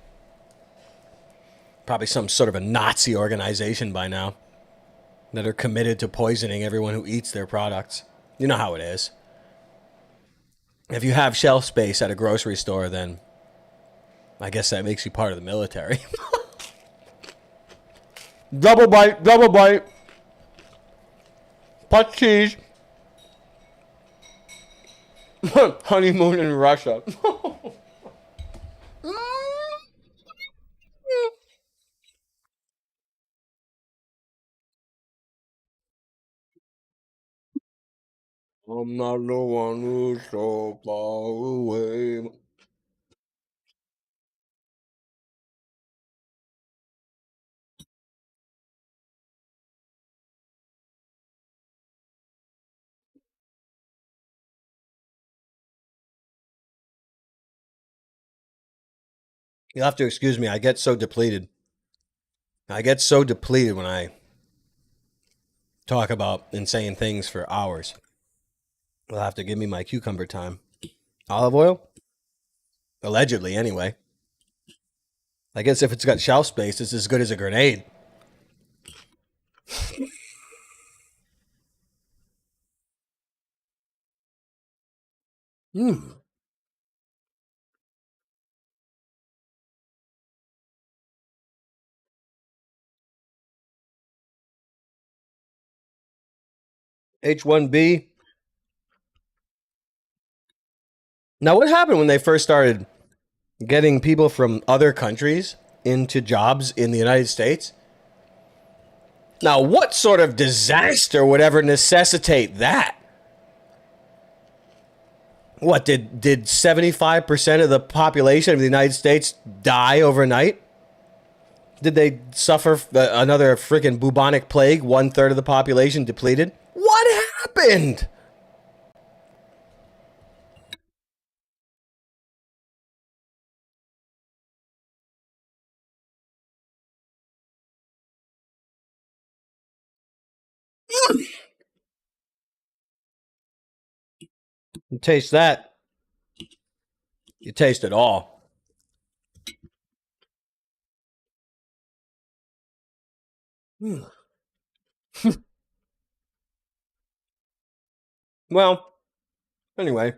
Probably some sort of a Nazi organization by now that are committed to poisoning everyone who eats their products. You know how it is. If you have shelf space at a grocery store, then I guess that makes you part of the military. Double bite, double bite. Pot cheese. Honeymoon in Russia. I'm not the one who's so far away. You'll have to excuse me. I get so depleted. I get so depleted when I talk about insane things for hours. You'll have to give me my cucumber time. Olive oil? Allegedly, anyway. I guess if it's got shelf space, it's as good as a grenade. Hmm. H1B. Now, what happened when they first started getting people from other countries into jobs in the United States? Now, what sort of disaster would ever necessitate that? What did 75% of the population of the United States die overnight? Did they suffer another freaking bubonic plague? 1/3 of the population depleted? What happened? You taste that, you taste it all. Well, anyway,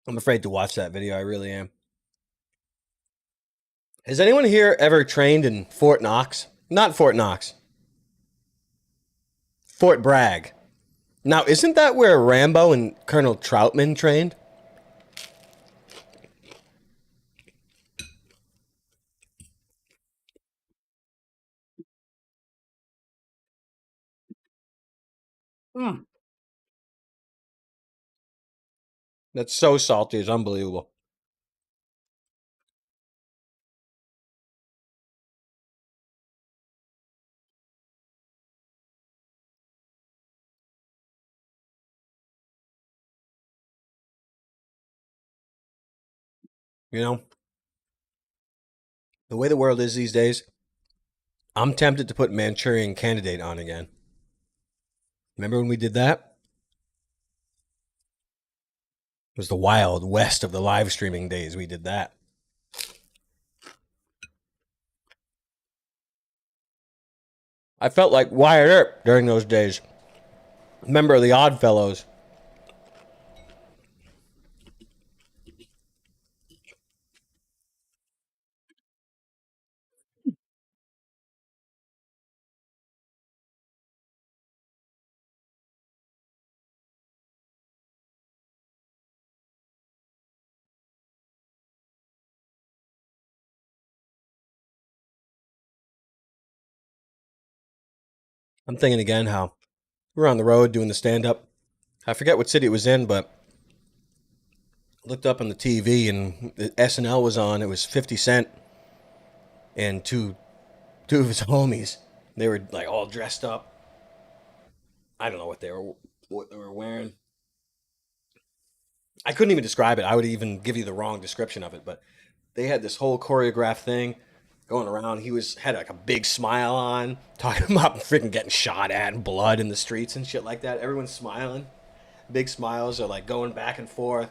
I'm afraid to watch that video. I really am. Has anyone here ever trained in Fort Knox? Not Fort Knox. Fort Bragg. Now, isn't that where Rambo and Colonel Troutman trained? Mm. That's so salty. It's unbelievable. You know, the way the world is these days, I'm tempted to put Manchurian Candidate on again. Remember when we did that? It was the wild west of the live streaming days. We did that. I felt like Wyatt Earp during those days. Member of the Odd Fellows. I'm thinking again how we were on the road doing the stand up. I forget what city it was in, but I looked up on the TV and the SNL was on. It was 50 Cent and two of his homies. They were like all dressed up. I don't know what they were wearing. I couldn't even describe it. I would even give you the wrong description of it, but they had this whole choreographed thing going around. He was had like a big smile on, talking about freaking getting shot at and blood in the streets and shit like that. Everyone's smiling. Big smiles are like going back and forth.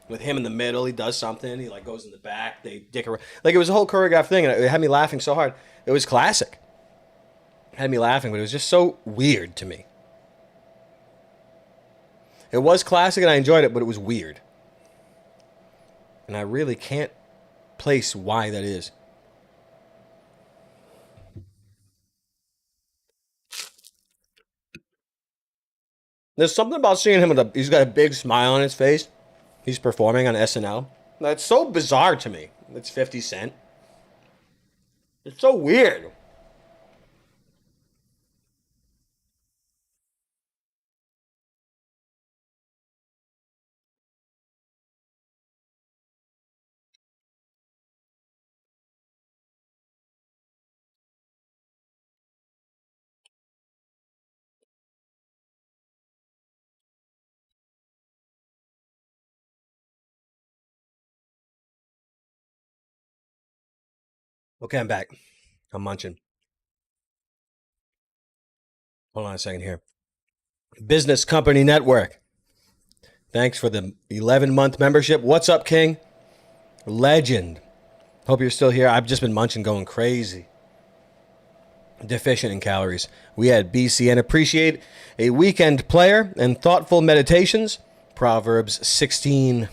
With him in the middle, he does something. He like goes in the back. They dick around. Like it was a whole choreographed thing, and it had me laughing so hard. It was classic. It had me laughing, but it was just so weird to me. It was classic, and I enjoyed it, but it was weird, and I really can't place why that is. There's something about seeing him with he's got a big smile on his face. He's performing on SNL. That's so bizarre to me. It's 50 Cent. It's so weird. Okay, I'm back. I'm munching. Hold on a second here. Business Company Network. Thanks for the 11-month membership. What's up, King? Legend. Hope you're still here. I've just been munching, going crazy. Deficient in calories. We had BCN appreciate a weekend player and thoughtful meditations. Proverbs 16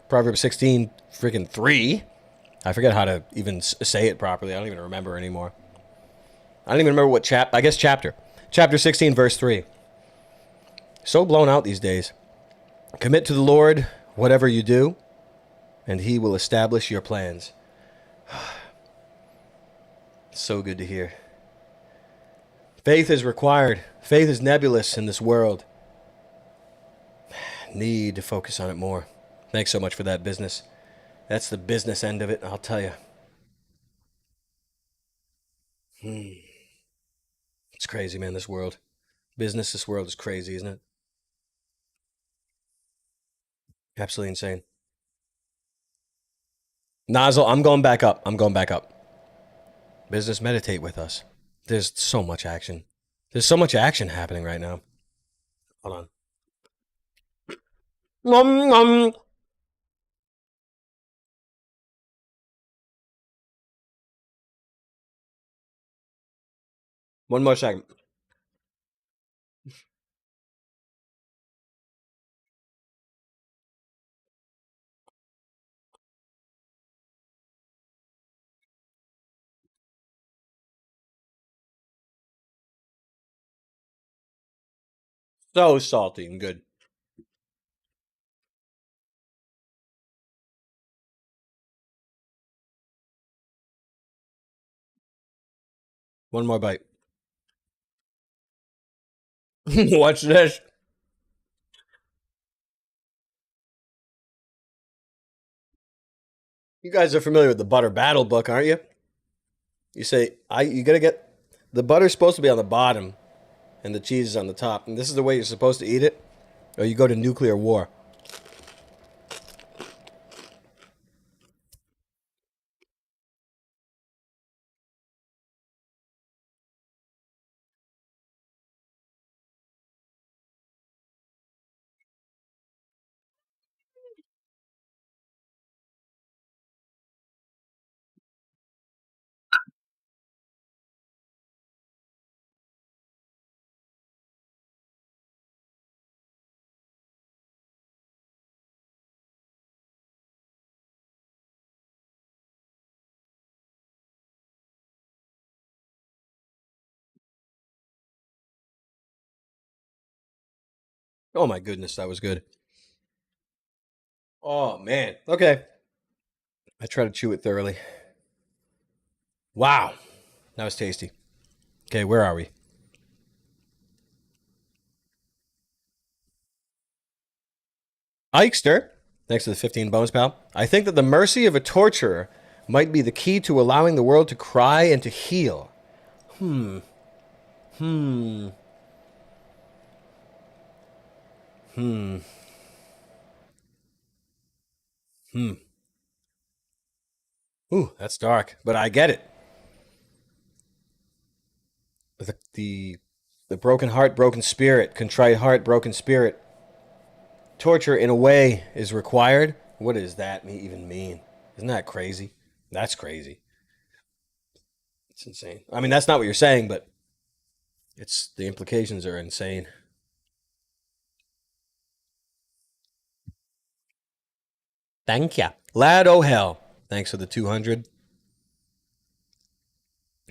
freaking 3. I forget how to even say it properly. I don't even remember anymore. I don't even remember what I guess chapter. Chapter 16 verse 3. So blown out these days. Commit to the Lord whatever you do, and he will establish your plans. So good to hear. Faith is required. Faith is nebulous in this world. Need to focus on it more. Thanks so much for that, business. That's the business end of it, I'll tell you. It's crazy, man, this world. This world is crazy, isn't it? Absolutely insane. Nozzle, I'm going back up. Business, meditate with us. There's so much action. There's so much action happening right now. Hold on. Nom, nom. One more second. So salty and good. One more bite. Watch this. You guys are familiar with the Butter Battle book, aren't you? You say you gotta get the butter's supposed to be on the bottom and the cheese is on the top, and this is the way you're supposed to eat it, or you go to nuclear war. Oh my goodness, that was good. Oh man. Okay. I try to chew it thoroughly. Wow. That was tasty. Okay, where are we? Ikester, thanks to the 15 bones, pal. I think that the mercy of a torturer might be the key to allowing the world to cry and to heal. Hmm. Hmm. Hmm. Hmm. Ooh, that's dark, but I get it. The broken heart, broken spirit, contrite heart, broken spirit. Torture, in a way, is required. What does that even mean? Isn't that crazy? That's crazy. It's insane. I mean, that's not what you're saying, but it's the implications are insane. Thank ya. Lad oh hell. Thanks for the 200.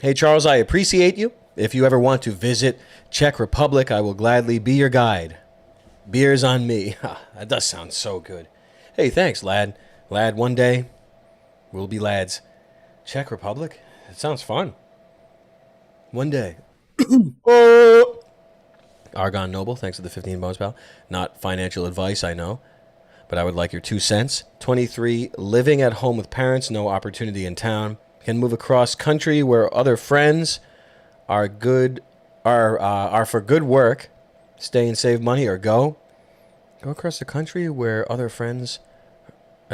Hey, Charles, I appreciate you. If you ever want to visit Czech Republic, I will gladly be your guide. Beers on me. That does sound so good. Hey, thanks, lad. Lad, one day we'll be lads. Czech Republic? It sounds fun. One day. Oh! Argon Noble, thanks for the 15 bones, pal. Not financial advice, I know, but I would like your 2 cents. 23, living at home with parents, no opportunity in town. Can move across country where other friends are good, are for good work. Stay and save money or go. Go across the country where other friends.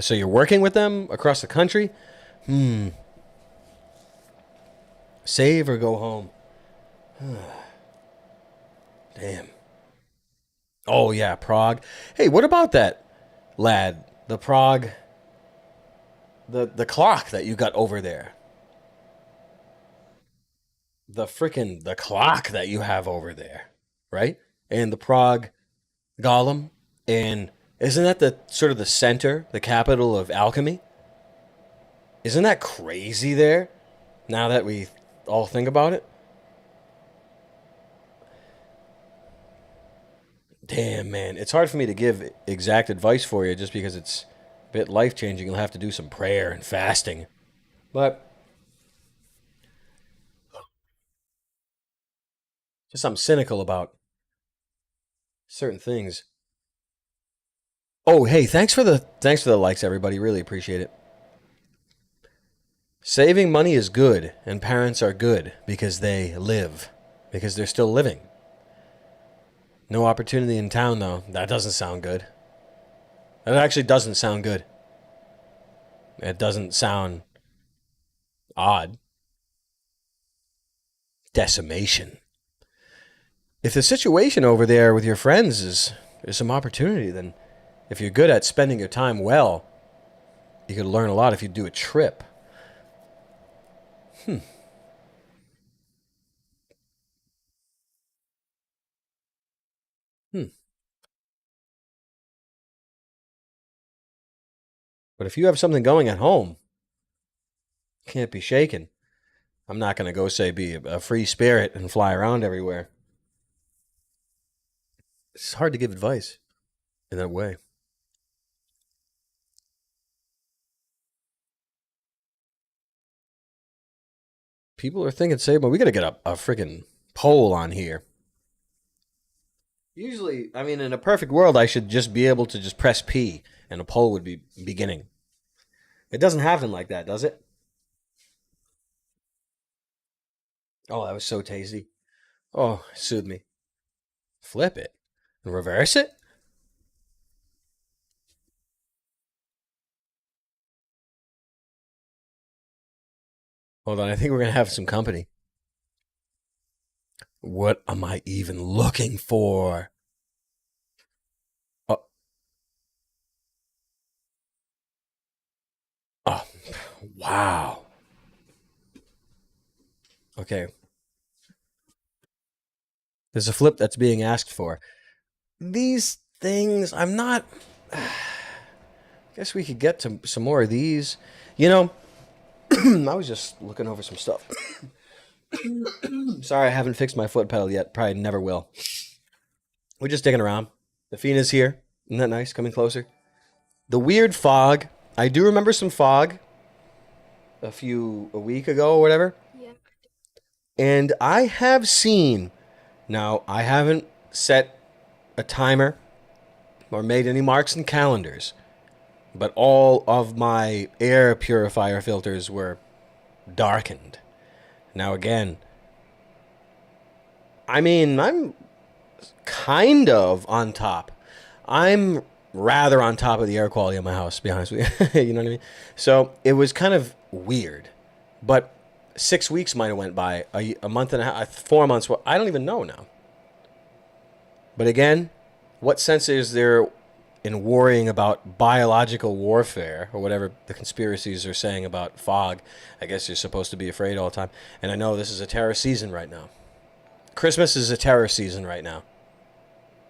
So you're working with them across the country? Hmm. Save or go home? Damn. Oh yeah, Prague. Hey, what about that, lad? The Prague, the clock that you got over there. The clock that you have over there, right? And the Prague Golem, and isn't that the sort of the center, the capital of alchemy? Isn't that crazy there? Now that we all think about it. Damn, man. It's hard for me to give exact advice for you just because it's a bit life changing. You'll have to do some prayer and fasting. But just I'm cynical about certain things. Oh, hey, thanks for the likes, everybody. Really appreciate it. Saving money is good, and parents are good because they live, because they're still living. No opportunity in town, though. That doesn't sound good. That actually doesn't sound good. It doesn't sound odd. decimation. If the situation over there with your friends is some opportunity, then if you're good at spending your time well, you could learn a lot if you do a trip. Hmm. But if you have something going at home, can't be shaken. I'm not going to go say be a free spirit and fly around everywhere. It's hard to give advice in that way. People are thinking, say, well, we got to get a freaking poll on here. Usually, I mean, in a perfect world, I should just be able to just press P and a poll would be beginning. It doesn't happen like that, does it? Oh, that was so tasty. Oh, soothe me. Flip it and reverse it. Hold on, I think we're gonna have some company. What am I even looking for? Oh, oh wow. Okay, there's a flip that's being asked for. These things, I'm not. I guess we could get to some more of these. You know, I was just looking over some stuff. Sorry, I haven't fixed my foot pedal yet. Probably never will. We're just digging around. The Fina's here. Isn't that nice? Coming closer. The weird fog. I do remember some fog a week ago or whatever. Yeah. And I have seen, now I haven't set a timer or made any marks in calendars, but all of my air purifier filters were darkened. Now, again, I mean, I'm kind of on top. I'm rather on top of the air quality of my house, to be honest with you. You know what I mean? So it was kind of weird. But 6 weeks might have went by, a month and a half, 4 months. Well, I don't even know now. But again, what sense is there in worrying about biological warfare or whatever the conspiracies are saying about fog? I guess you're supposed to be afraid all the time. And I know this is a terror season right now. Christmas is a terror season right now,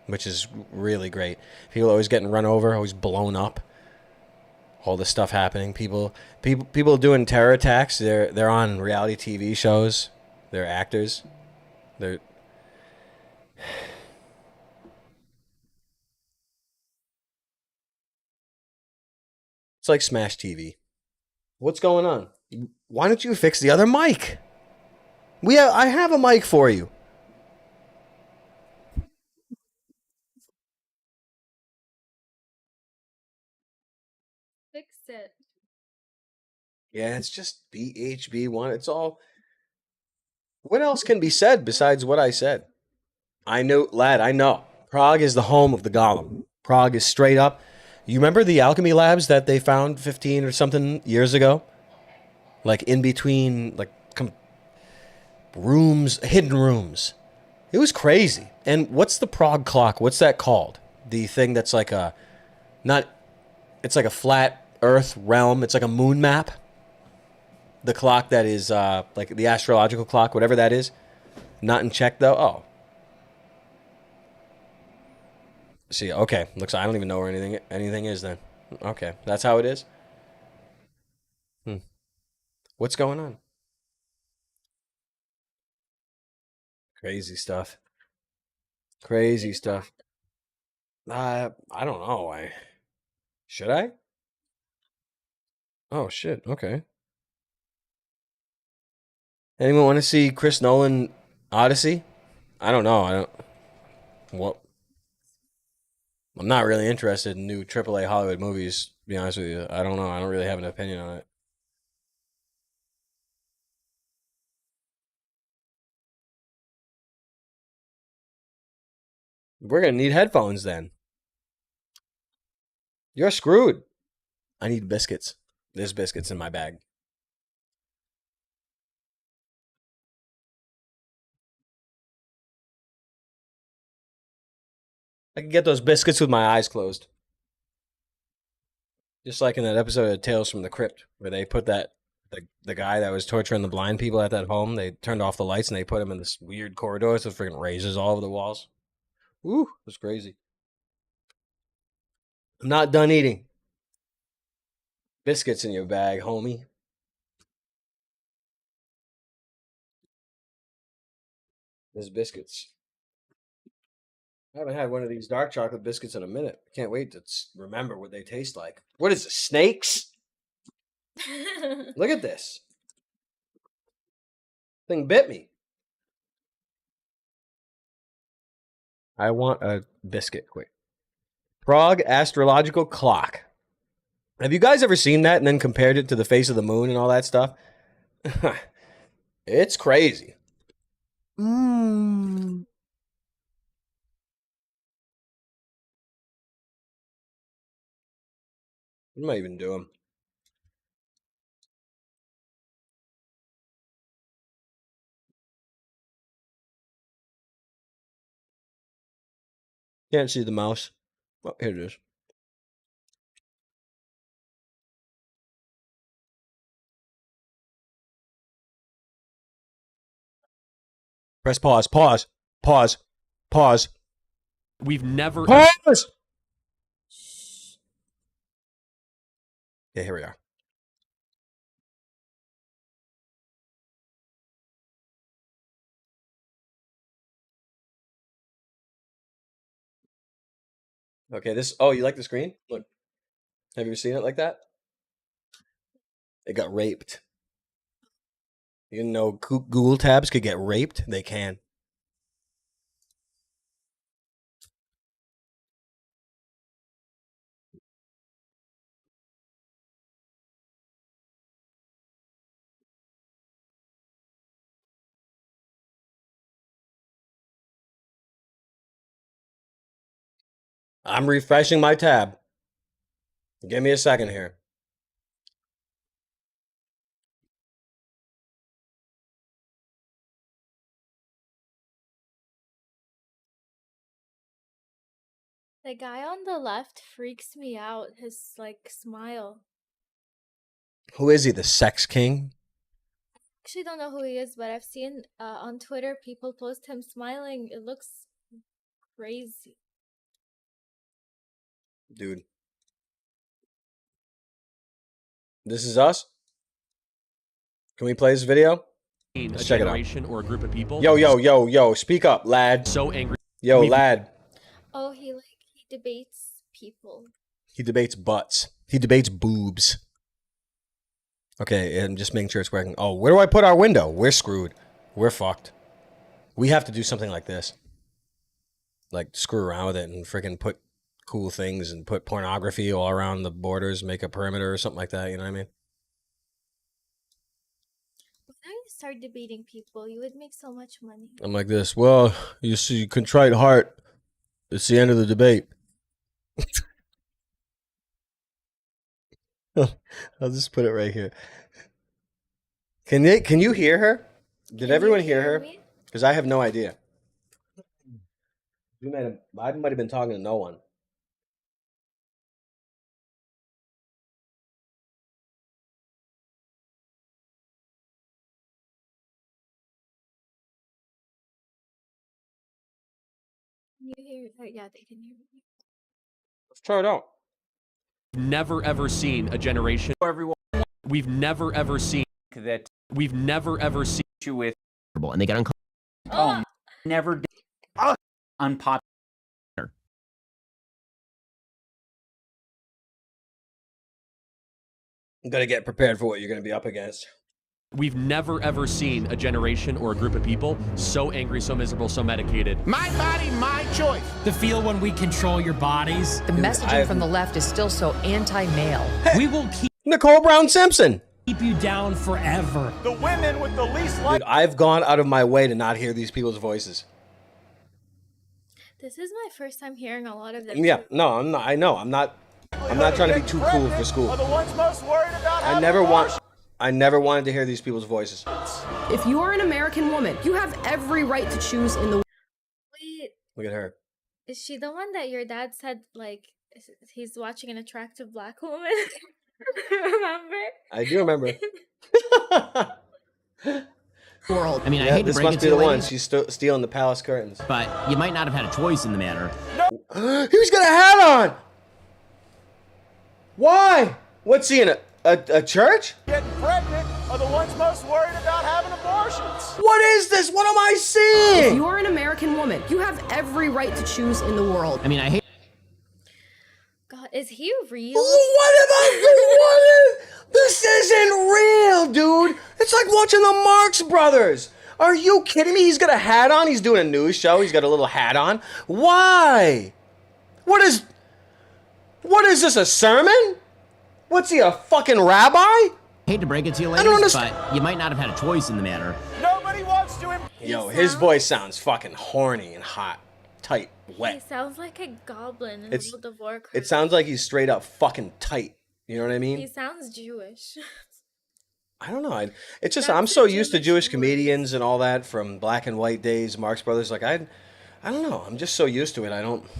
which is really great. People are always getting run over, always blown up. All this stuff happening. People doing terror attacks. They're on reality TV shows. They're actors. They're It's like Smash TV. What's going on? Why don't you fix the other mic? I have a mic for you. Fix it. Yeah, it's just BHB1. It's all. What else can be said besides what I said? I know, lad. I know. Prague is the home of the golem. Prague is straight up. You remember the alchemy labs that they found 15 or something years ago? Like in between, like rooms, hidden rooms. It was crazy. And what's the Prague clock? What's that called? The thing that's like a not. It's like a flat Earth realm. It's like a moon map. The clock that is like the astrological clock, whatever that is. Not in check though. Oh, see. Okay, looks. I don't even know where anything is then. Okay, that's how it is. Hmm. What's going on? Crazy stuff. Crazy stuff. I don't know. I should I? Oh shit. Okay. Anyone want to see Chris Nolan Odyssey? I don't know. I don't. What? I'm not really interested in new AAA Hollywood movies. To be honest with you, I don't know. I don't really have an opinion on it. We're gonna need headphones then. You're screwed. I need biscuits. There's biscuits in my bag. I can get those biscuits with my eyes closed. Just like in that episode of Tales from the Crypt, where they put that the guy that was torturing the blind people at that home, they turned off the lights and they put him in this weird corridor with freaking razors all over the walls. Woo, it was crazy. I'm not done eating. Biscuits in your bag, homie. There's biscuits. I haven't had one of these dark chocolate biscuits in a minute. I can't wait to remember what they taste like. What is it, snakes? Look at this. Thing bit me. I want a biscuit quick. Prague astrological clock. Have you guys ever seen that and then compared it to the face of the moon and all that stuff? It's crazy. Mmm. What am I even doing? Can't see the mouse. Oh, here it is. Press pause. Pause. Pause. Pause. We've never. Pause! Yeah, here we are. Okay, this. Oh, you like the screen? Look. Have you ever seen it like that? It got raped. You know, Google tabs could get raped. They can. I'm refreshing my tab. Give me a second here. The guy on the left freaks me out. His like smile. Who is he? The sex king? Actually, don't know who he is, but I've seen on Twitter people post him smiling. It looks crazy. Dude. This is us? Can we play this video? Let's check it out. generation or a group of people. Yo. Speak up, lad. So angry. Yo, lad. Oh, he debates people. He debates butts. He debates boobs. Okay, and just making sure it's working. Oh, where do I put our window? We're screwed. We're fucked. We have to do something like this. Like, screw around with it and freaking put cool things and put pornography all around the borders, make a perimeter or something like that, you know what I mean? Why don't you start debating people? You would make so much money. I'm like this. Well, you see, contrite heart. It's the end of the debate. I'll just put it right here. Can you hear her? Did everyone hear her? Because I have no idea. I might have been talking to no one. Can you hear? Yeah, they can hear me. Let's try it out. Never ever seen a generation. Everyone We've never ever seen. that We've never ever seen. you with And they get uncomfortable. Oh, never did unpopular. You gotta get prepared for what you're gonna be up against. We've never ever seen a generation or a group of people so angry, so miserable, so medicated. My body, my choice. The feel when we control your bodies. The messaging from the left is still so anti-male. We will Nicole Brown Simpson. keep you down forever. The women with the least Dude, I've gone out of my way to not hear these people's voices. this is my first time hearing a lot of them. Yeah, no, I'm not. I know. I'm not trying to be too cool for school. are the ones most worried about I never wanted to hear these people's voices. If you are an American woman, you have every right to choose in the Wait, Look at her. Is she the one that your dad said, like, he's watching an attractive black woman? Remember? I do remember. World. I mean, I Yeah, hate to this break must it be to the you one. ladies, She's stealing the palace curtains. but you might not have had a choice in the matter. He's got a hat on. Why? What's he in a church? Getting pregnant are the ones most worried about having abortions. What is this? What am I If seeing? you are an American woman, you have every right to choose in the world. I mean, I hate. God, is he real? What am I doing? This isn't real, dude. It's like watching the Marx Brothers. Are you kidding me? He's got a hat on. He's doing a news show. He's got a little hat on. Why? What is this, a sermon? What's he, a fucking rabbi? Hate to break it to you I don't ladies, understand. but you might not have had a choice in the matter. Nobody wants to. Yo, his voice sounds fucking horny and hot, tight, He wet. sounds like a goblin in It's- World of Warcraft. It sounds like he's straight up fucking tight. You know what I mean? He sounds Jewish. I don't know. It's just That's I'm a so used to Jewish Jewish comedians and all that from Black and White days, Marx Brothers. Like I don't know. I'm just so used to it. I don't know.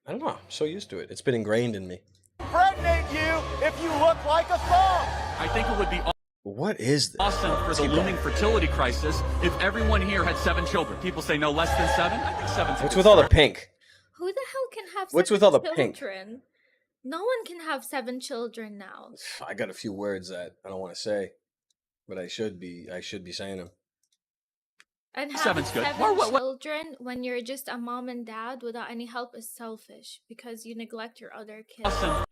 I'm so used to it. It's been ingrained in me. Impregnate you if you look like a thumb. I think it would be What is this? awesome for the Keep looming going. fertility crisis if everyone here had 7 children. People say no less than 7. I think 7's a What's good with all the start. pink? Who the hell can have What's 7 with all the pink? children? No one can have 7 children now. I got a few words that I don't want to say, but I should be saying them. And having 7's good. 7 What- children when you're just a mom and dad without any help is selfish because you neglect your other kids. Awesome.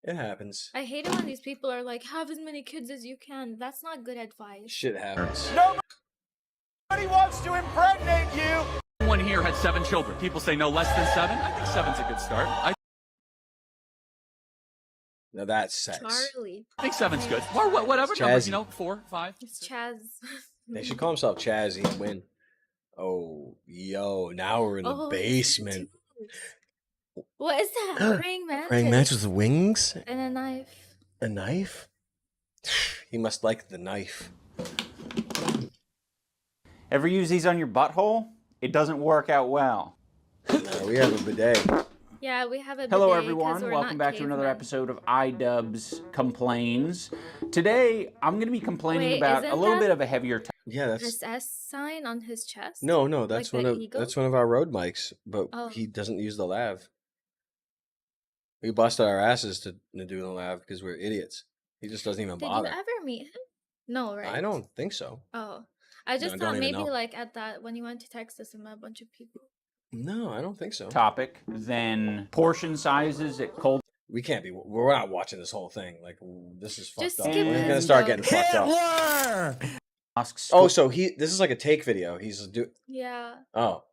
It happens. I hate it when these people are like, have as many kids as you can. That's not good advice. Shit happens. Nobody wants to impregnate you. Everyone here had 7 children. People say no less than 7. I think 7's a good start. I Now that's sex. Charlie. think 7's good. Or whatever It's number, Chazzy. 4, 5. It's Chaz. They should call himself Chazzy and win. Oh, yo! Now we're in the Oh, basement. What is that? Praying mantis. Praying mantis with wings. And a knife. A knife? He must like the knife. Ever use these on your butthole? It doesn't work out well. No, we have a bidet. Yeah, we have a Hello, bidet 'cause everyone. we're Welcome not back to another cavemen. episode of iDubbbz Complains. Today, I'm going to be complaining Wait, about a isn't little that- bit of a heavier topic. Yeah, that's SS sign on his chest? no, that's Like one the of eagle? that's one of our road mics, but Oh. he doesn't use the lav. We busted our asses to do the lav because we're idiots. He just doesn't even Did bother. you ever meet him? No, right? I don't think so. Oh. I just I don't thought even maybe know. like at that when you went to Texas and met a bunch of people. No, I don't think so. Than portion sizes at cold. We can't be. We're not watching this whole thing. Like this is fucked Just up. skip We're his gonna start joke. getting fucked up. mosques. Oh, so this is like a take video. He's Yeah. Oh,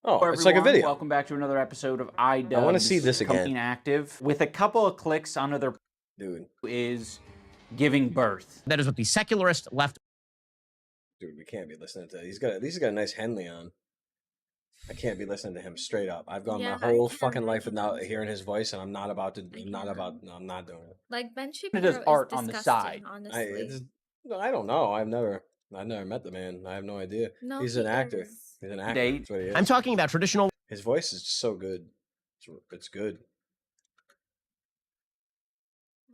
Hello, it's like a everyone. video. Welcome back to another episode of iDubbbz. I wanna see this again. Company Active. With a couple of clicks on other Dude, is giving birth. That is what the secularist left. we can't be listening to that. At least he's got a nice Henley on. I can't be listening to him straight up. I've gone Yeah, my I whole can fucking life imagine. without hearing his voice, and I'm not about to. I I'm not can. about. No, I'm not doing it. Like Ben It Shapiro does is art on the disgusting, side. honestly. I don't know. I've never met the man. I have no idea. No, He's he an actor. is. He's an actor. Date. That's what he is. I'm talking about traditional His voice is just so good. It's good.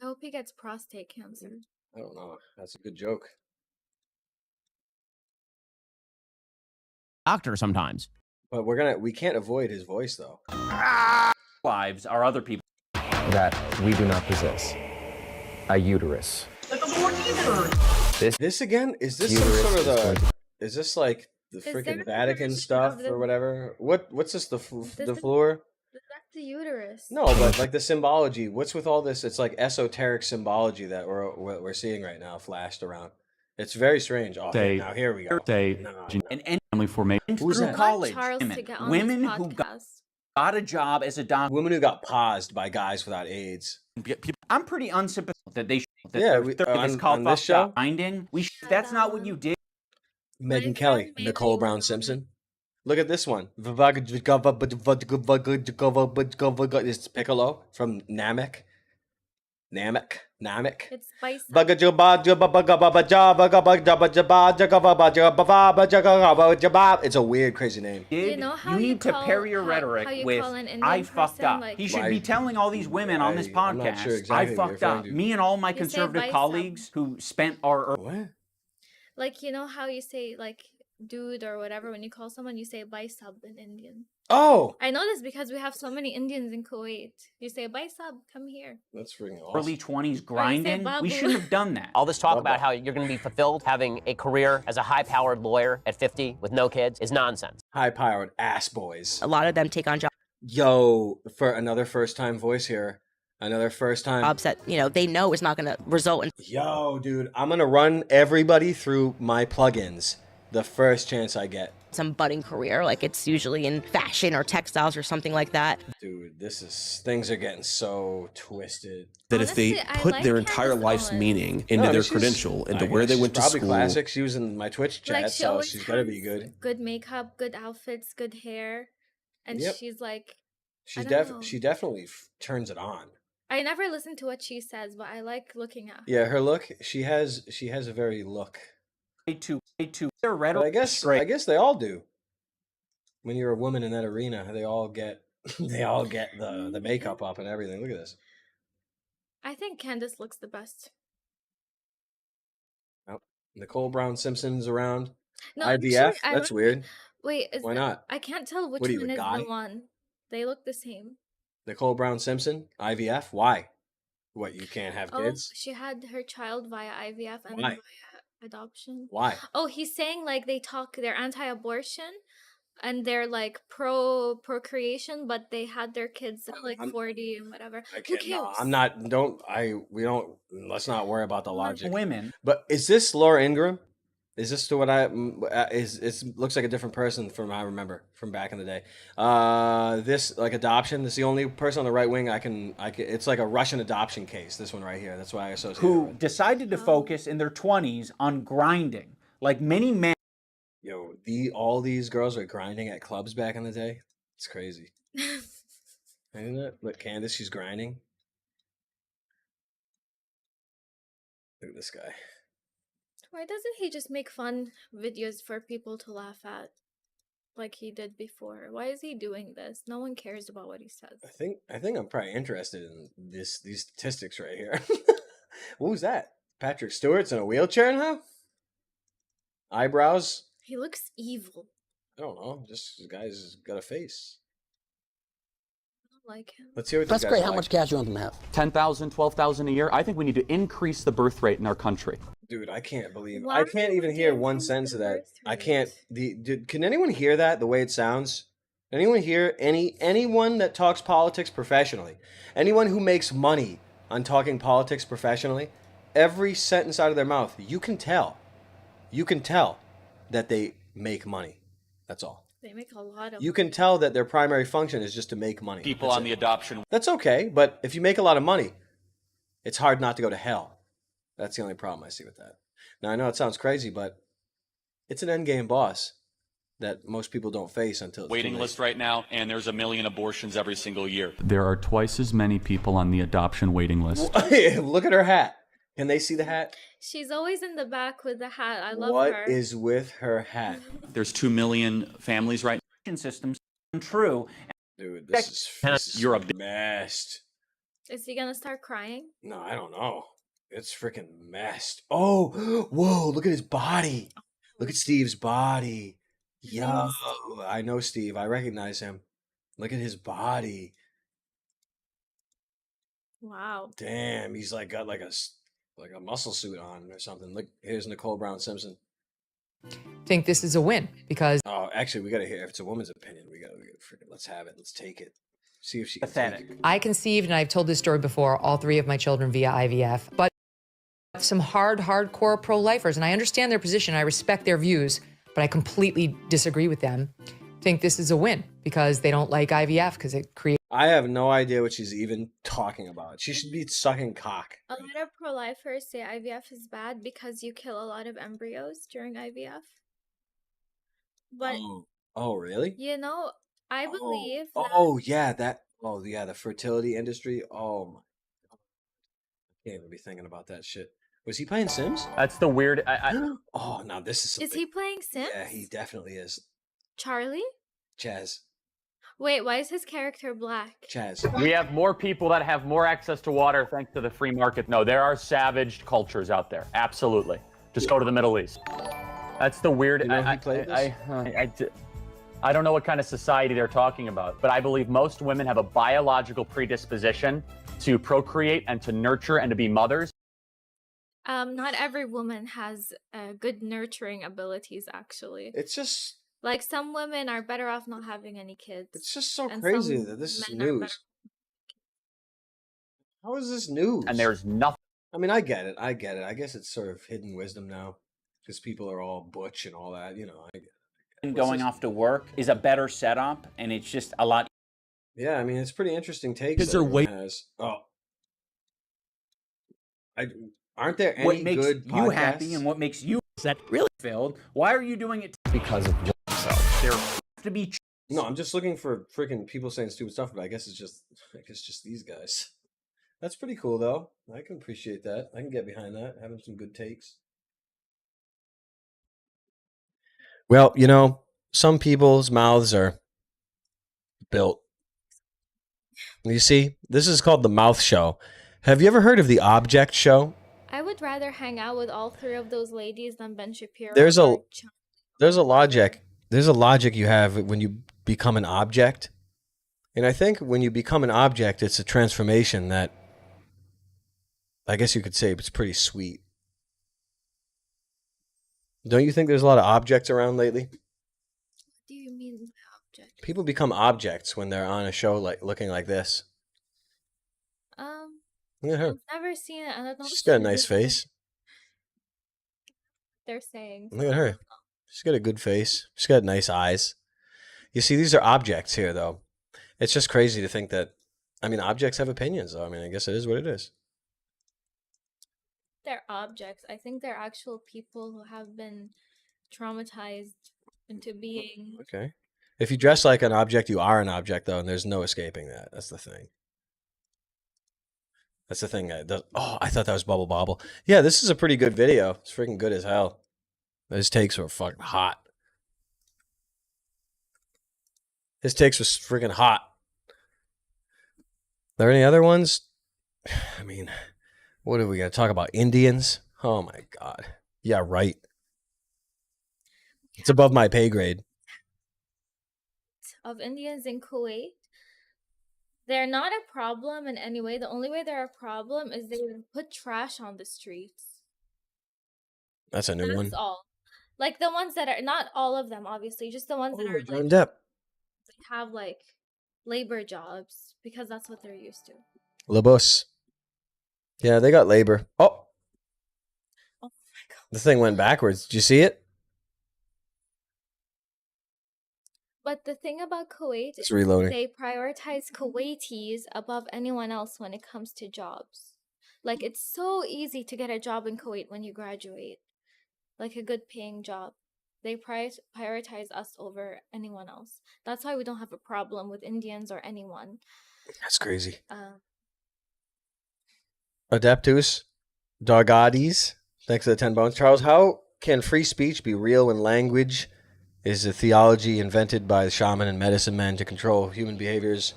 I hope he gets prostate cancer. I don't know. That's a good joke. doctor sometimes. But we can't avoid his voice though. Lives are other people. That we do not possess a uterus. This again? Is this some Uterus sort of is going the? Is this like the there freaking a Vatican version stuff of the- or whatever? What's this? The This- floor? That's the uterus. No, but like the symbology. What's with all this? It's like esoteric symbology that we're seeing right now flashed around. It's very strange. Oh, now here we go. No. And any family formation Who's through that? college. Charles to Women, get on women this who podcast. got a job as a doctor. Women who got paused by guys without AIDS. I'm pretty unsympathetic that they. That Yeah, it's on called this show? finding. That's not what you did. Megan My Kelly, friend made Nicole me Brown laugh. Simpson. Look at this one. It's Piccolo from Namek. Namek. It's bicep. It's a weird, crazy name. You know how you you need to call- pair your how rhetoric you with call an Indian I fucked person, up. like- He should be telling all these women on this I'm not podcast, sure exactly I what you're fucked up. referring to. Me and all my You say conservative bicep. colleagues who spent our What? Like, you know how you say, like, dude or whatever, when you call someone, you say bicep in Indian. Oh, I know this because we have so many Indians in Kuwait. You say bicep, come here. that's freaking early awesome. 20s grinding. We babu. shouldn't have done that. All this talk Bubba. about how you're going to be fulfilled having a career as a high-powered lawyer at 50 with no kids is nonsense. High-powered ass boys. A lot of them take on Yo, for another first-time voice here. Another first-time. jobs that, they know is not going to result in Yo, dude, I'm gonna run everybody through my plugins the first chance I get. some budding career. Like it's usually in fashion or textiles or something like that. Dude, things are getting so twisted. That if they Honestly, I put like their entire Candace life's Owens. meaning into No, their she's- credential, into I where guess they she's went to probably school. classic. She was in my Twitch chat, Like, she so always she's gotta be has good. good makeup, good outfits, good hair. And Yep. she's like, She don't know. definitely turns it on. I never listen to what she says, but I like looking at her. Yeah, her look. She has a very look. Way too. Their But rhetoric. I guess they all do. When you're a woman in that arena, they all get the makeup up and everything. Look at this. I think Candace looks the best. Nicole Brown Simpson's around. No, IVF. actually, That's weird. Wait, is Why not? I can't tell which What are you, one a is guy? the one. They look the same. Nicole Brown Simpson. IVF. Why? What? You can't have Oh, kids? she had her child via IVF and Why? via adoption. Why? Oh, he's saying like they're anti-abortion and they're like procreation, but they had their kids at like 40 and whatever. I Who can't. No, cares? I'm not. We don't. Let's not worry about the logic. Women. But is this Laura Ingraham? Is this to what looks like a different person from I remember from back in the day. This like adoption. This is the only person on the right wing I can. It's like a Russian adoption case. This one right here. That's why I associate. Who it with. decided to focus in their 20s on grinding. Like many men. Yo, all these girls were grinding at clubs back in the day. It's crazy, isn't it? Look, Candace, she's grinding. Look at this guy. Why doesn't he just make fun videos for people to laugh at like he did before? Why is he doing this? No one cares about what he says. I think I'm probably interested in these statistics right here. What was that? Patrick Stewart's in a wheelchair now? Eyebrows? He looks evil. I don't know. Just this guy's got a face. I don't like him. Let's hear what That's this great. guy's How like. much cash you want them to have? 10,000, 12,000 a year. I think we need to increase the birth rate in our country. Dude, I can't believe Why I can't even would hear you one increase sentence the of that. birth I rate? can't. Dude, can anyone hear that the way it sounds? Anyone hear anyone that talks politics professionally? Anyone who makes money on talking politics professionally? Every sentence out of their mouth, you can tell that they make money. That's all. They make a lot of You can tell that their primary function is just to make money. People That's on it. the adoption. That's okay, but if you make a lot of money, it's hard not to go to hell. That's the only problem I see with that. Now, I know it sounds crazy, but it's an endgame boss that most people don't face until it's Waiting too late. list right now, and there's 1 million abortions every single year. There are twice as many people on the adoption waiting list. Look at her hat. Can they see the hat? She's always in the back with the hat. I love What her. is with her hat? There's 2 million families right Systems untrue. Dude, this is You're a messed. Is he gonna start crying? No, I don't know. It's freaking messed. Oh, whoa, look at his body. Look at Steve's body. Yo, I know Steve. I recognize him. Look at his body. Wow. Damn, he's like got like a muscle suit on or something. Look, here's Nicole Brown Simpson. Think this is a win because Oh, actually, we gotta hear if it's a woman's opinion. We gotta freaking let's have it. Let's take it. See if she can Pathetic. take it. I conceived, and I've told this story before, all 3 of my children via IVF, but some hardcore pro-lifers, and I understand their position, I respect their views, but I completely disagree with them, think this is a win because they don't like IVF because it creates I have no idea what she's even talking about. She should be sucking cock. A lot of pro-lifers say IVF is bad because you kill a lot of embryos during IVF. But Oh, really? you know, I believe that Oh, yeah, the fertility industry. Oh my. can't even be thinking about that shit. Was he playing Sims? That's the weird. Oh, now this is. Is he playing Sims? Yeah, he definitely is. Charlie? Chaz. Wait, why is his character black? Chaz. We have more people that have more access to water thanks to the free market. No, there are savaged cultures out there. Absolutely. Just go to the Middle East. That's the weird. You know he played this? I don't know what kind of society they're talking about, but I believe most women have a biological predisposition to procreate and to nurture and to be mothers. Not every woman has good nurturing abilities, actually. It's just like some women are better off not having any kids. It's just so crazy that this is news. How is this news? And there's nothing. I mean, I get it. I guess it's sort of hidden wisdom now, because people are all butch and all that. You know, I get it. Going off to work is a better setup, and it's just a lot. Yeah, I mean, it's pretty interesting takes. Kids are way. Aren't there any what makes good you podcasts? happy and what makes you really filled? Why are you doing it? Because of yourself. There have to be. No, I'm just looking for freaking people saying stupid stuff, but I guess it's just these guys. That's pretty cool, though. I can appreciate that. I can get behind that. Having some good takes. Well, you know, some people's mouths are built. You see, this is called the Mouth Show. Have you ever heard of the Object Show? I would rather hang out with all three of those ladies than Ben Shapiro. There's a logic. There's a logic you have when you become an object. And I think when you become an object, it's a transformation that I guess you could say it's pretty sweet. Don't you think there's a lot of objects around lately? What do you mean by object? People become objects when they're on a show like looking like this. Look at her. I've never seen it. I don't know. She's got a nice face. They're saying. Look at her. She's got a good face. She's got nice eyes. You see, these are objects here, though. It's just crazy to think that. I mean, objects have opinions, though. I mean, I guess it is what it is. They're objects. I think they're actual people who have been traumatized into being. Okay. If you dress like an object, you are an object, though, and there's no escaping that. That's the thing. That's the thing. Oh, I thought that was Bubble Bobble. Yeah, this is a pretty good video. It's freaking good as hell. His takes were fucking hot. His takes was freaking hot. Are there any other ones? I mean, what are we going to talk about? Indians? Oh, my God. Yeah, right. It's above my pay grade. Of Indians in Kuwait. They're not a problem in any way. The only way they're a problem is they put trash on the streets. That's a new one. That's all. Like the ones that are, not all of them, obviously, just the ones that are Johnny Depp. They have like labor jobs because that's what they're used to. Labus. Yeah, they got labor. Oh my God. The thing went backwards. Did you see it? But the thing about Kuwait It's is reloading. they prioritize Kuwaitis above anyone else when it comes to jobs. Like, it's so easy to get a job in Kuwait when you graduate. Like, a good paying job. They prioritize us over anyone else. That's why we don't have a problem with Indians or anyone. That's crazy. Adeptus. Dargades. Thanks for the 10 bones. Charles, how can free speech be real when language is a theology invented by the shaman and medicine men to control human behaviors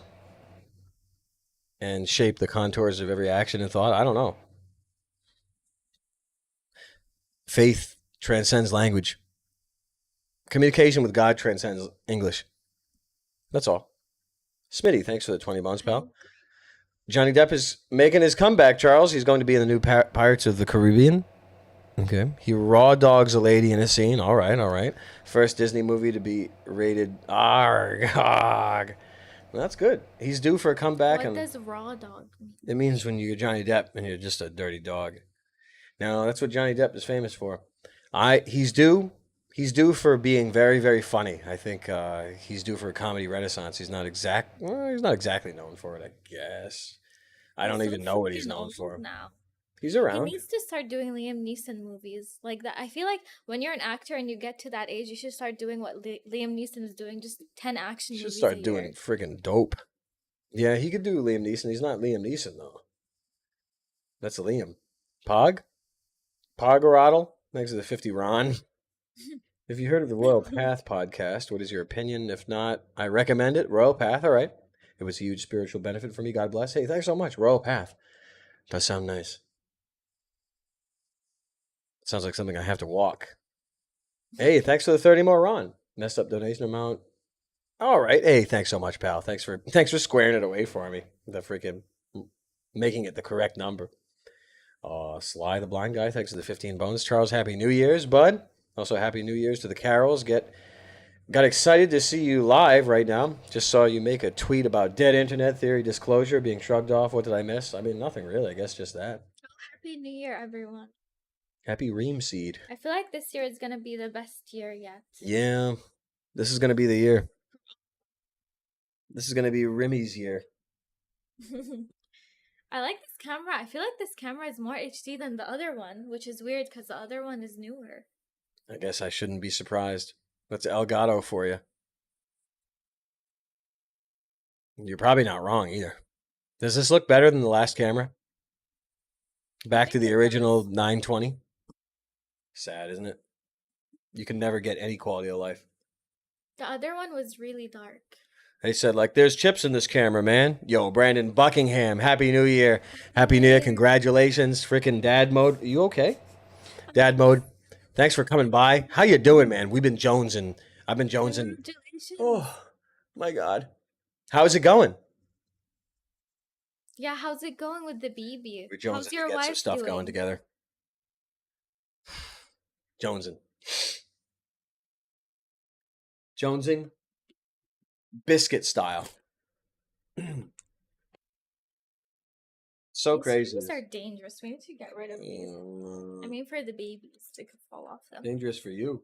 and shape the contours of every action and thought? I don't know. Faith transcends language. Communication with God transcends English. That's all. Smitty, thanks for the 20 bones, pal. Johnny Depp is making his comeback, Charles. He's going to be in the new Pirates of the Caribbean. Okay. He raw dogs a lady in a scene. All right, all right. First Disney movie to be rated R. Well, that's good. He's due for a comeback. What does raw dog mean? It means when you're Johnny Depp and you're just a dirty dog. Now, that's what Johnny Depp is famous for. He's due for being very, very funny. I think he's due for a comedy renaissance. He's not exactly known for it, I guess. I don't even know what he's known for. Now. He's around. He needs to start doing Liam Neeson movies like that. I feel like when you're an actor and you get to that age, you should start doing what Liam Neeson is doing, just 10 action movies. Should start doing friggin' dope. Yeah, he could do Liam Neeson. He's not Liam Neeson, though. That's Liam. Pog? Pogaroddle? Thanks to the 50 Ron. Have you heard of the Royal Path podcast? What is your opinion? If not, I recommend it. Royal Path, all right. It was a huge spiritual benefit for me. God bless. Hey, thanks so much. Royal Path. Does sound nice. Sounds like something I have to walk. Hey, thanks for the 30 more, Ron. Messed up donation amount. All right. Hey, thanks so much, pal. Thanks for squaring it away for me. The freaking making it the correct number. Sly the blind guy, thanks for the 15 bones. Charles, happy New Year's, bud. Also, happy New Year's to the Carrolls. Got excited to see you live right now. Just saw you make a tweet about dead internet theory disclosure being shrugged off. What did I miss? I mean, nothing really. I guess just that. Happy New Year, everyone. Happy Ream Seed. I feel like this year is going to be the best year yet. Yeah, this is going to be the year. This is going to be Rimmy's year. I like this camera. I feel like this camera is more HD than the other one, which is weird because the other one is newer. I guess I shouldn't be surprised. That's Elgato for you. You're probably not wrong either. Does this look better than the last camera? Back to the original 920? Sad, isn't it? You can never get any quality of life. The other one was really dark. They said, like, there's chips in this camera, man. Yo, Brandon Buckingham, Happy New Year. Happy New Year. Congratulations. Freaking dad mode. Are you okay? Dad mode. Thanks for coming by. How you doing, man? We've been jonesing. I've been jonesing. Congratulations. Oh, my God. How's it going? Yeah, how's it going with the baby? We're jonesing How's your to get wife some stuff doing? going together. Jonesing. Jonesing. Biscuit style. So crazy. These are dangerous. We need to get rid of these. I mean, for the babies, they could fall off them. Dangerous for you.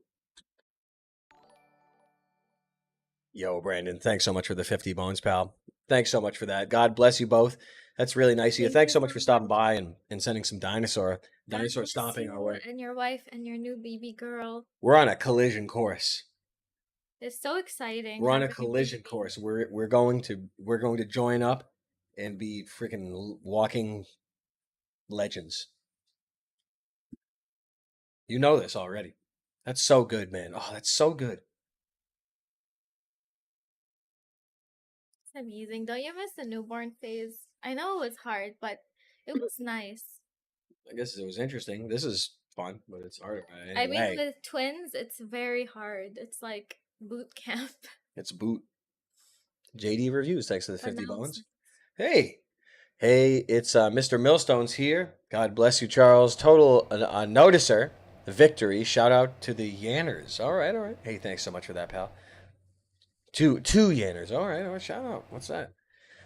Yo, Brandon, thanks so much for the 50 bones, pal. Thanks so much for that. God bless you both. That's really nice of you. Thanks so much for stopping by and sending some dinosaur stomping our way. And your wife and your new baby girl. We're on a collision course. It's so exciting. We're on a collision course. We're going to join up and be freaking walking legends. You know this already. That's so good, man. Oh, that's so good. It's amazing. Don't you miss the newborn phase? I know it was hard, but it was nice. I guess it was interesting. This is fun, but it's hard. I mean, with twins, it's very hard. It's like boot camp. It's boot. JD Reviews, thanks to the 50 bones. Hey, it's Mr. Millstones here. God bless you, Charles. Total noticer. Victory. Shout out to the Yanners. All right. Hey, thanks so much for that, pal. Two Yanners. All right. Shout out. What's that?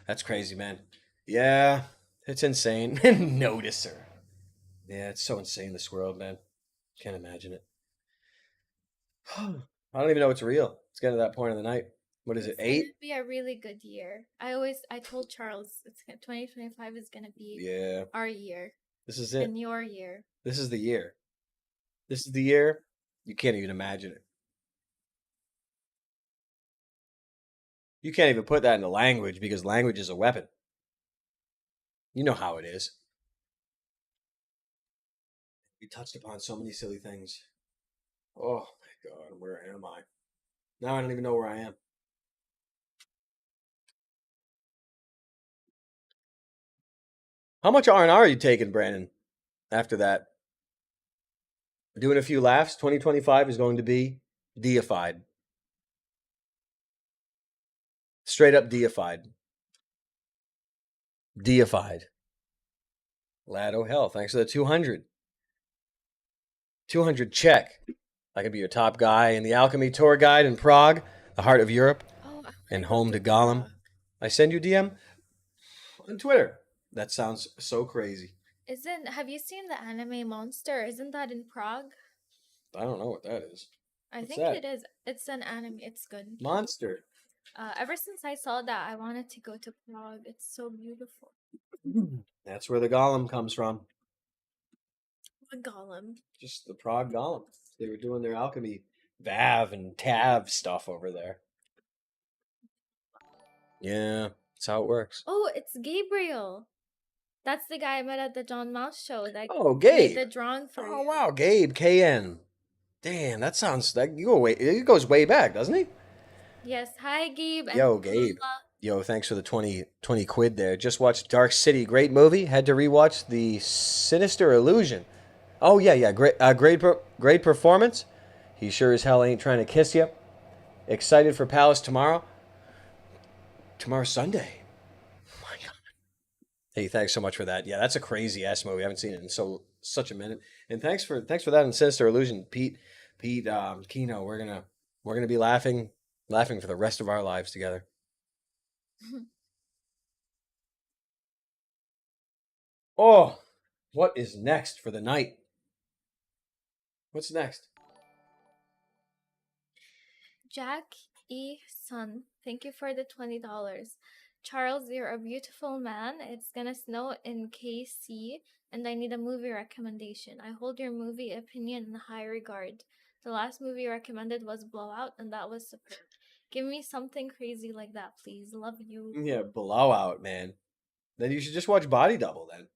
That's crazy, man. Yeah, it's insane. Noticer. Yeah, it's so insane, this world, man. Can't imagine it. I don't even know what's real. It's getting to that point of the night. What is it, 8? It's gonna be a really good year. I told Charles 2025 is gonna be our year. This is it. And your year. This is the year. This is the year. You can't even imagine it. You can't even put that into language because language is a weapon. You know how it is. We touched upon so many silly things. Oh my God, where am I? Now I don't even know where I am. How much R&R are you taking, Brandon, after that? Doing a few laughs. 2025 is going to be deified. Straight up deified. Deified. Lado Hell, thanks for the 200. 200 check. I could be your top guy in the Alchemy tour guide in Prague, the heart of Europe, and home to Gollum. I send you DM on Twitter. That sounds so crazy. Have you seen the anime Monster? Isn't that in Prague? I don't know what that is. I think it is. It's an anime. It's good. Monster. Ever since I saw that, I wanted to go to Prague. It's so beautiful. That's where the Gollum comes from. What Gollum? Just the Prague Gollum. They were doing their alchemy Vav and Tav stuff over there. Yeah, that's how it works. Oh, it's Gabriel. That's the guy I met at the John Mouse show that Oh, made Gabe. the drawing for Oh you. wow, Gabe KN. Damn, that sounds like it goes way back, doesn't he? Yes, hi Gabe and Yo, Gabe. Paula. Yo, thanks for the 20 quid there. Just watched Dark City, great movie. Had to rewatch The Sinister Illusion. Oh yeah, great performance. He sure as hell ain't trying to kiss you. Excited for Palace tomorrow. Tomorrow's Sunday. Oh my god. Hey, thanks so much for that. Yeah, that's a crazy ass movie. I haven't seen it in such a minute. And thanks for that in Sinister Illusion, Pete, Kino. We're gonna be laughing for the rest of our lives together. Oh, what is next for the night? What's next? Jack E. Sun, thank you for the $20. Charles, you're a beautiful man. It's gonna snow in KC, and I need a movie recommendation. I hold your movie opinion in high regard. The last movie you recommended was Blowout, and that was superb. Give me something crazy like that, please. Love you. Yeah, Blowout, man. Then you should just watch Body Double then.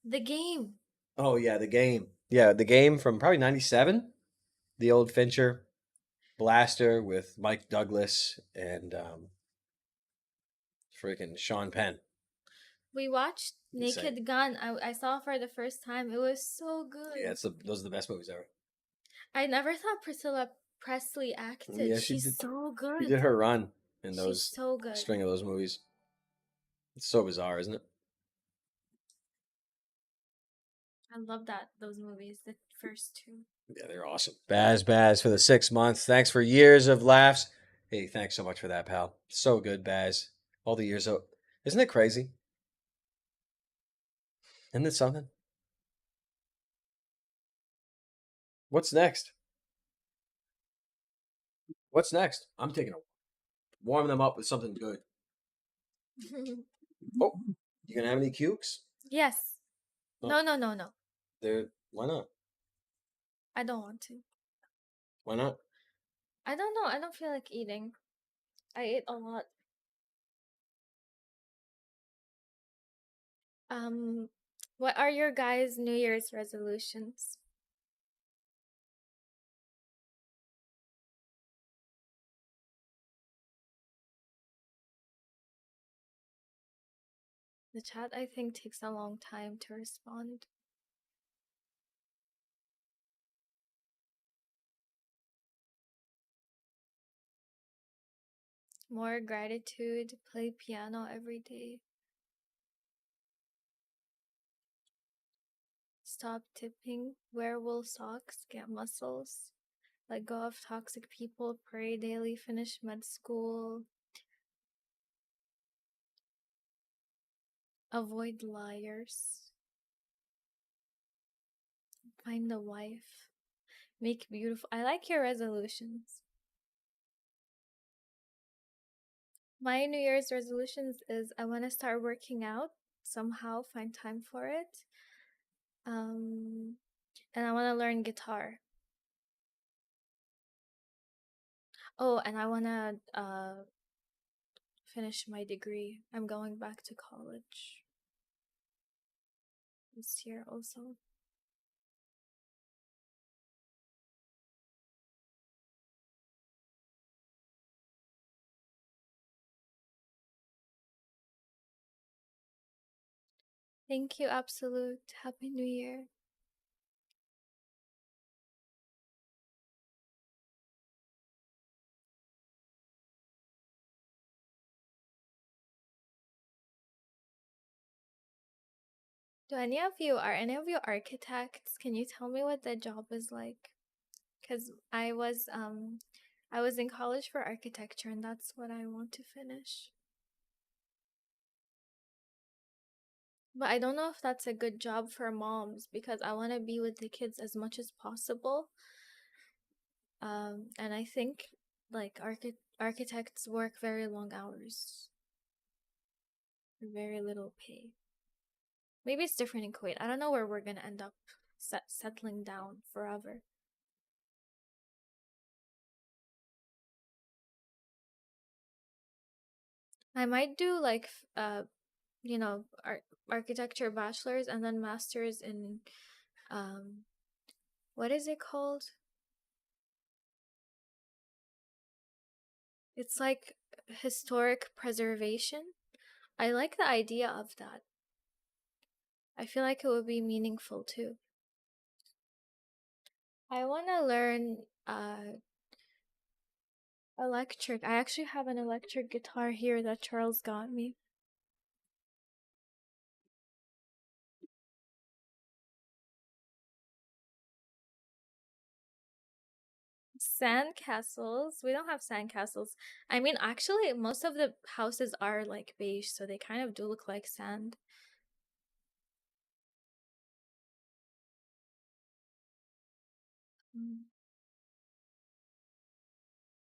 The Game. Oh yeah, The Game. Yeah, The Game from probably 97. The old Fincher blaster with Mike Douglas and freaking Sean Penn. We watched Insane. Naked Gun. I saw it for the first time. It was so good. Yeah, those are the best movies ever. I never thought Priscilla Presley acted. Yeah, She's so good. She did her run in those She's so good. string of those movies. It's so bizarre, isn't it? I love those movies, the first two. Yeah, they're awesome. Baz for the 6 months. Thanks for years of laughs. Hey, thanks so much for that, pal. So good, Baz. All the years of... Isn't it crazy? Isn't it something? What's next? What's next? I'm taking a warm them up with something good. Oh, you gonna have any cukes? Yes. Oh. No. Why not? I don't want to. Why not? I don't know. I don't feel like eating. I ate a lot. What are your guys' New Year's resolutions? The chat, I think, takes a long time to respond. More gratitude, play piano every day. Stop tipping, wear wool socks, get muscles, let go of toxic people, pray daily, finish med school, avoid liars, find a wife, make beautiful. I like your resolutions. My New Year's resolutions is I want to start working out somehow, find time for it. And I want to learn guitar. Oh, and I want to finish my degree. I'm going back to college this year also. Thank you, Absolute. Happy New Year. Are any of you architects? Can you tell me what the job is like? Because I was in college for architecture, and that's what I want to finish. But I don't know if that's a good job for moms, because I want to be with the kids as much as possible. And I think like architects work very long hours for very little pay. Maybe it's different in Kuwait. I don't know where we're gonna end up settling down forever. I might do like architecture bachelor's and then master's in what is it called? It's like historic preservation. I like the idea of that. I feel like it would be meaningful too. I want to learn electric. I actually have an electric guitar here that Charles got me. Sandcastles. We don't have sandcastles. I mean, actually, most of the houses are like beige, so they kind of do look like sand.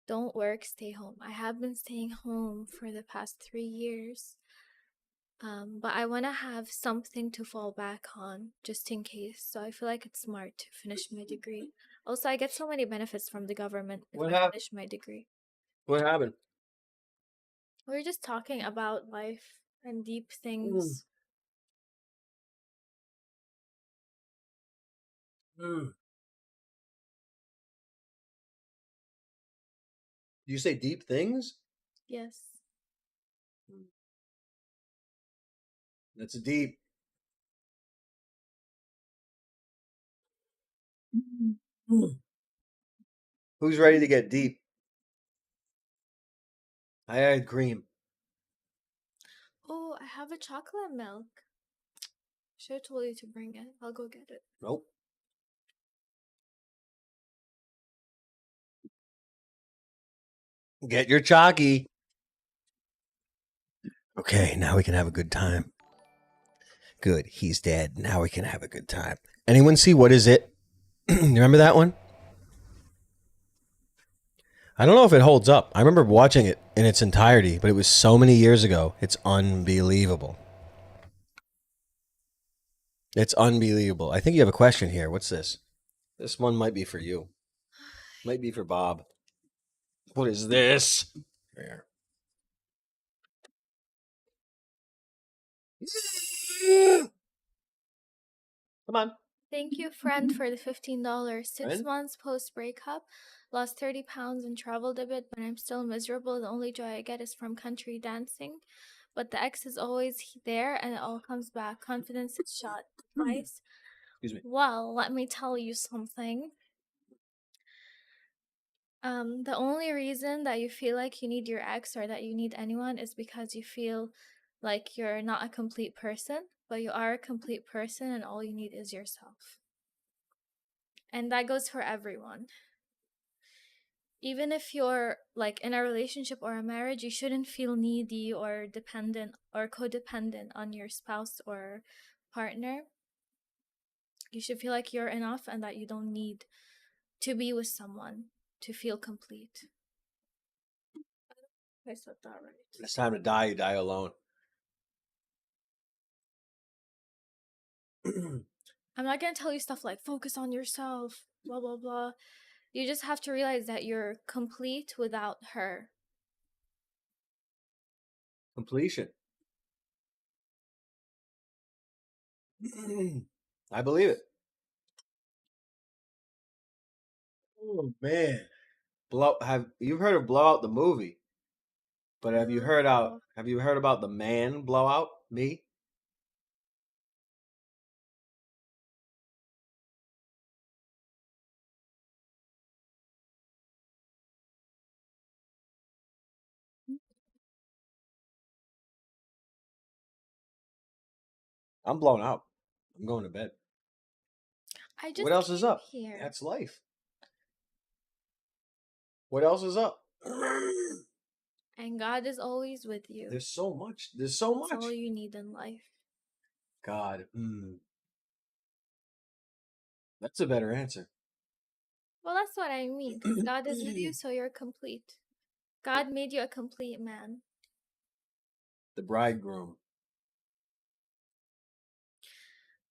Don't work, stay home. I have been staying home for the past 3 years. But I want to have something to fall back on just in case. So I feel like it's smart to finish my degree. Also, I get so many benefits from the government if I finish my degree. What happened? We're just talking about life and deep things. You say deep things? Yes. That's deep. Who's ready to get deep? I had cream. Oh, I have a chocolate milk. Should have told you to bring it. I'll go get it. Nope. Get your chalky. Okay, now we can have a good time. Good, he's dead. Now we can have a good time. Anyone see What Is It? You remember that one? I don't know if it holds up. I remember watching it in its entirety, but it was so many years ago. It's unbelievable. It's unbelievable. I think you have a question here. What's this? This one might be for you. Might be for Bob. What is this? Here. Come on. Thank you, friend, for the $15. 6 Friend? months post breakup, lost 30 pounds and traveled a bit, but I'm still miserable. The only joy I get is from country dancing. But the ex is always there and it all comes back. Confidence is shot twice. Excuse me. Well, let me tell you something. The only reason that you feel like you need your ex or that you need anyone is because you feel like you're not a complete person, but you are a complete person and all you need is yourself. And that goes for everyone. Even if you're like in a relationship or a marriage, you shouldn't feel needy or dependent or codependent on your spouse or partner. You should feel like you're enough and that you don't need to be with someone to feel complete. I said that right. It's time to die. You die alone. I'm not going to tell you stuff like focus on yourself, blah, blah, blah. You just have to realize that you're complete without her. Completion. I believe it. Oh man. Have you heard of Blowout the movie? But have you heard about the man Blowout? Me? I'm blown out. I'm going to bed. I just What else is up? Here. That's life. What else is up? And God is always with you. There's so much. There's so much. That's all you need in life. God. That's a better answer. Well, that's what I mean. 'Cause God is with you, so you're complete. God made you a complete man. The bridegroom.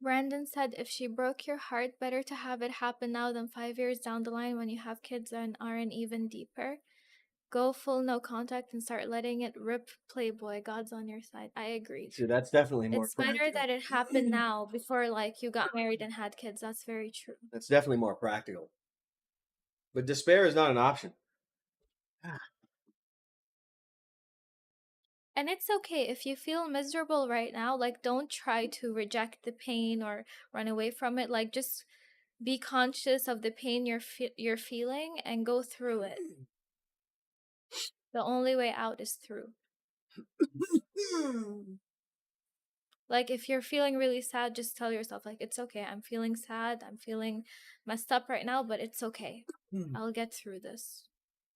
Brandon said, if she broke your heart, better to have it happen now than 5 years down the line when you have kids and aren't even deeper. Go full no contact and start letting it rip. Playboy, God's on your side. I agree. See, that's definitely more It's better that it happened now before like you got married and had kids. That's very true. That's definitely more practical. But despair is not an option. And it's okay if you feel miserable right now. Like, don't try to reject the pain or run away from it. Like, just be conscious of the pain you're feeling and go through it. The only way out is through. Like, if you're feeling really sad, just tell yourself, like, it's okay. I'm feeling sad. I'm feeling messed up right now, but it's okay. I'll get through this.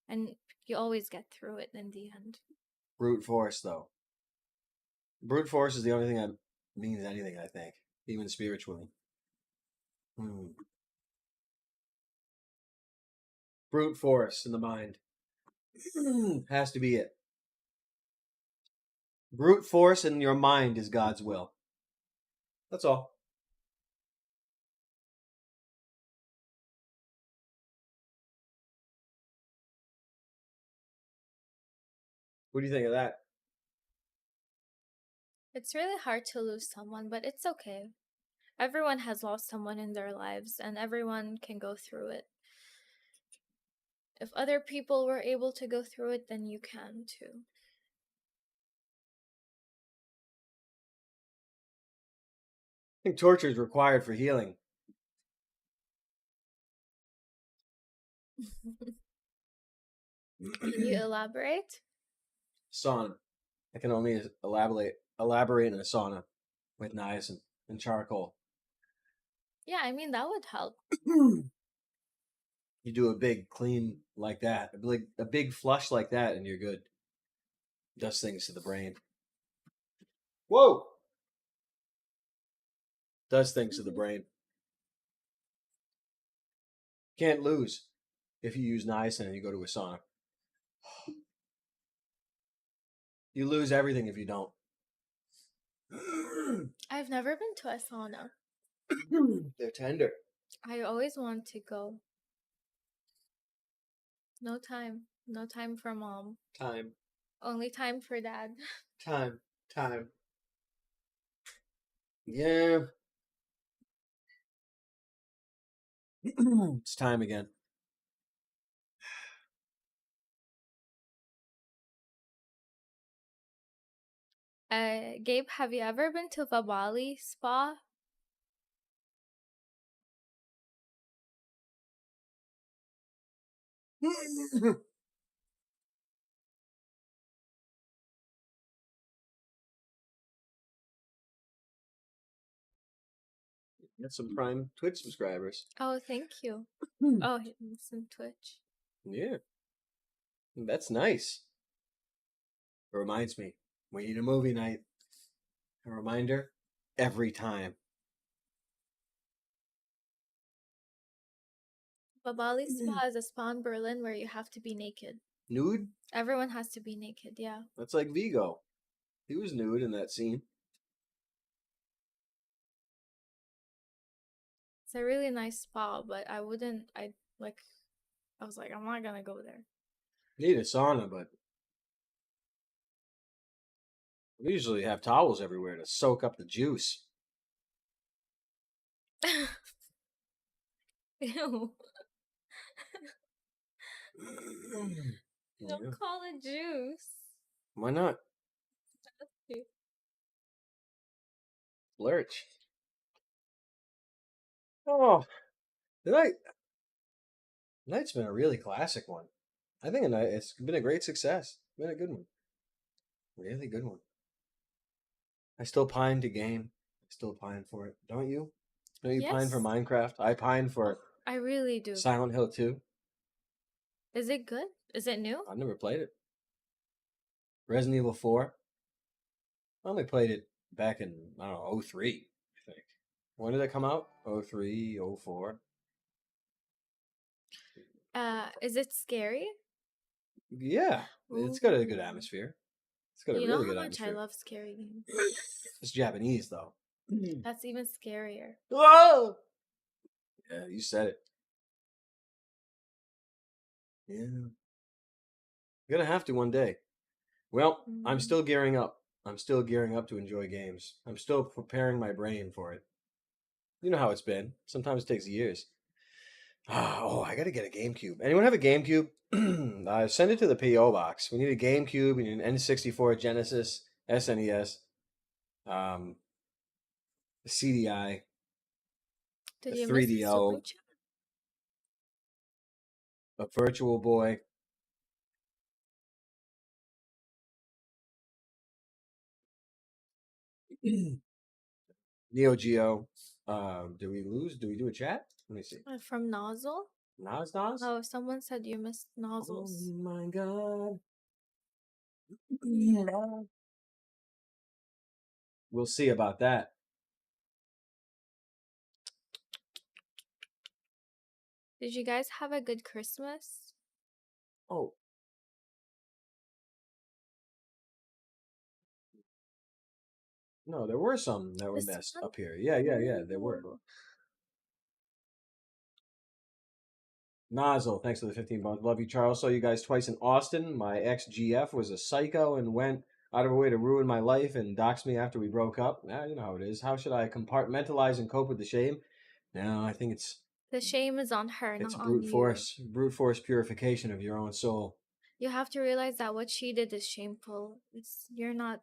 And you always get through it in the end. Brute force, though. Brute force is the only thing that means anything, I think, even spiritually. Brute force in the mind. Has to be it. Brute force in your mind is God's will. That's all. What do you think of that? It's really hard to lose someone, but it's okay. Everyone has lost someone in their lives, and everyone can go through it. If other people were able to go through it, then you can too. I think torture is required for healing. Can you elaborate? Sauna. I can only elaborate in a sauna with niacin and charcoal. Yeah, I mean, that would help. You do a big clean like that, a big flush like that, and you're good. Does things to the brain. Whoa! Does things to the brain. Can't lose if you use niacin and you go to a sauna. You lose everything if you don't. I've never been to a sauna. They're tender. I always want to go. No time. No time for mom. Time. Only time for dad. Time. Yeah. It's time again. Gabe, have you ever been to the Bali spa? Got some Prime Twitch subscribers. Oh, thank you. Oh, it's in Twitch. Yeah. That's nice. It reminds me, we need a movie night. A reminder every time. The Bali spa is a spa in Berlin where you have to be naked. Nude? Everyone has to be naked, yeah. That's like Vigo. He was nude in that scene. It's a really nice spa, but I was like, I'm not gonna go there. Need a sauna, but we usually have towels everywhere to soak up the juice. Ew. Yeah. Don't call it juice. Why not? Lurch. Oh, tonight's been a really classic one. I think it's been a great success. It's been a good one. Really good one. I still pine to game. I still pine for it. Don't you? Don't you pine for Yes. Minecraft? I pine for I really do. Silent Hill 2. Is it good? Is it new? I've never played it. Resident Evil 4. I only played it back in, I don't know, 03, I think. When did it come out? 03, 04. Is it scary? Yeah. It's got a good atmosphere. It's got a You really know good how much atmosphere. I love scary games. It's Japanese, though. That's even scarier. Whoa! Yeah, you said it. Yeah. You're gonna have to one day. Well, I'm Mm. still gearing up. I'm still gearing up to enjoy games. I'm still preparing my brain for it. You know how it's been. Sometimes it takes years. Oh, I gotta get a GameCube. Anyone have a GameCube? Send it to the PO box. We need a GameCube. We need an N64, Genesis, SNES, um, a CDI, Did a you miss the 3DO, super chat? a Virtual Boy. Neo Geo. Do we lose? Do we do a chat? Let me see. From Nozzle? Nas? Oh, someone said you missed nozzles. Oh my god. We'll see about that. Did you guys have a good Christmas? Oh. No, there were some that were This missed one? up here. Yeah, there were. Nozzle, thanks for the 15 bucks. Love you, Charles. Saw you guys twice in Austin. My ex GF was a psycho and went out of her way to ruin my life and doxed me after we broke up. Now, you know how it is. How should I compartmentalize and cope with the shame? No, I think The shame is on her, it's not on you. brute force purification of your own soul. You have to realize that what she did is shameful. You're not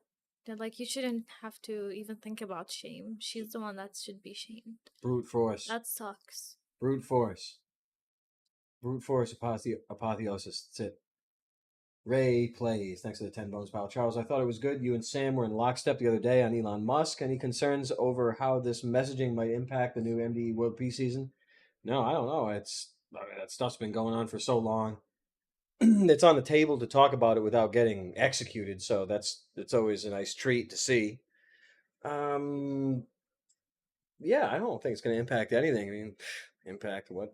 like you shouldn't have to even think about shame. She's the one that should be shamed. Brute force. That sucks. Brute force. Brute force apotheosis. That's it. Ray plays. Thanks for the 10 bones, pal. Charles, I thought it was good. You and Sam were in lockstep the other day on Elon Musk. Any concerns over how this messaging might impact the new MD World Peace season? No, I don't know. That stuff's been going on for so long. It's on the table to talk about it without getting executed, so it's always a nice treat to see. Yeah, I don't think it's going to impact anything. I mean, impact what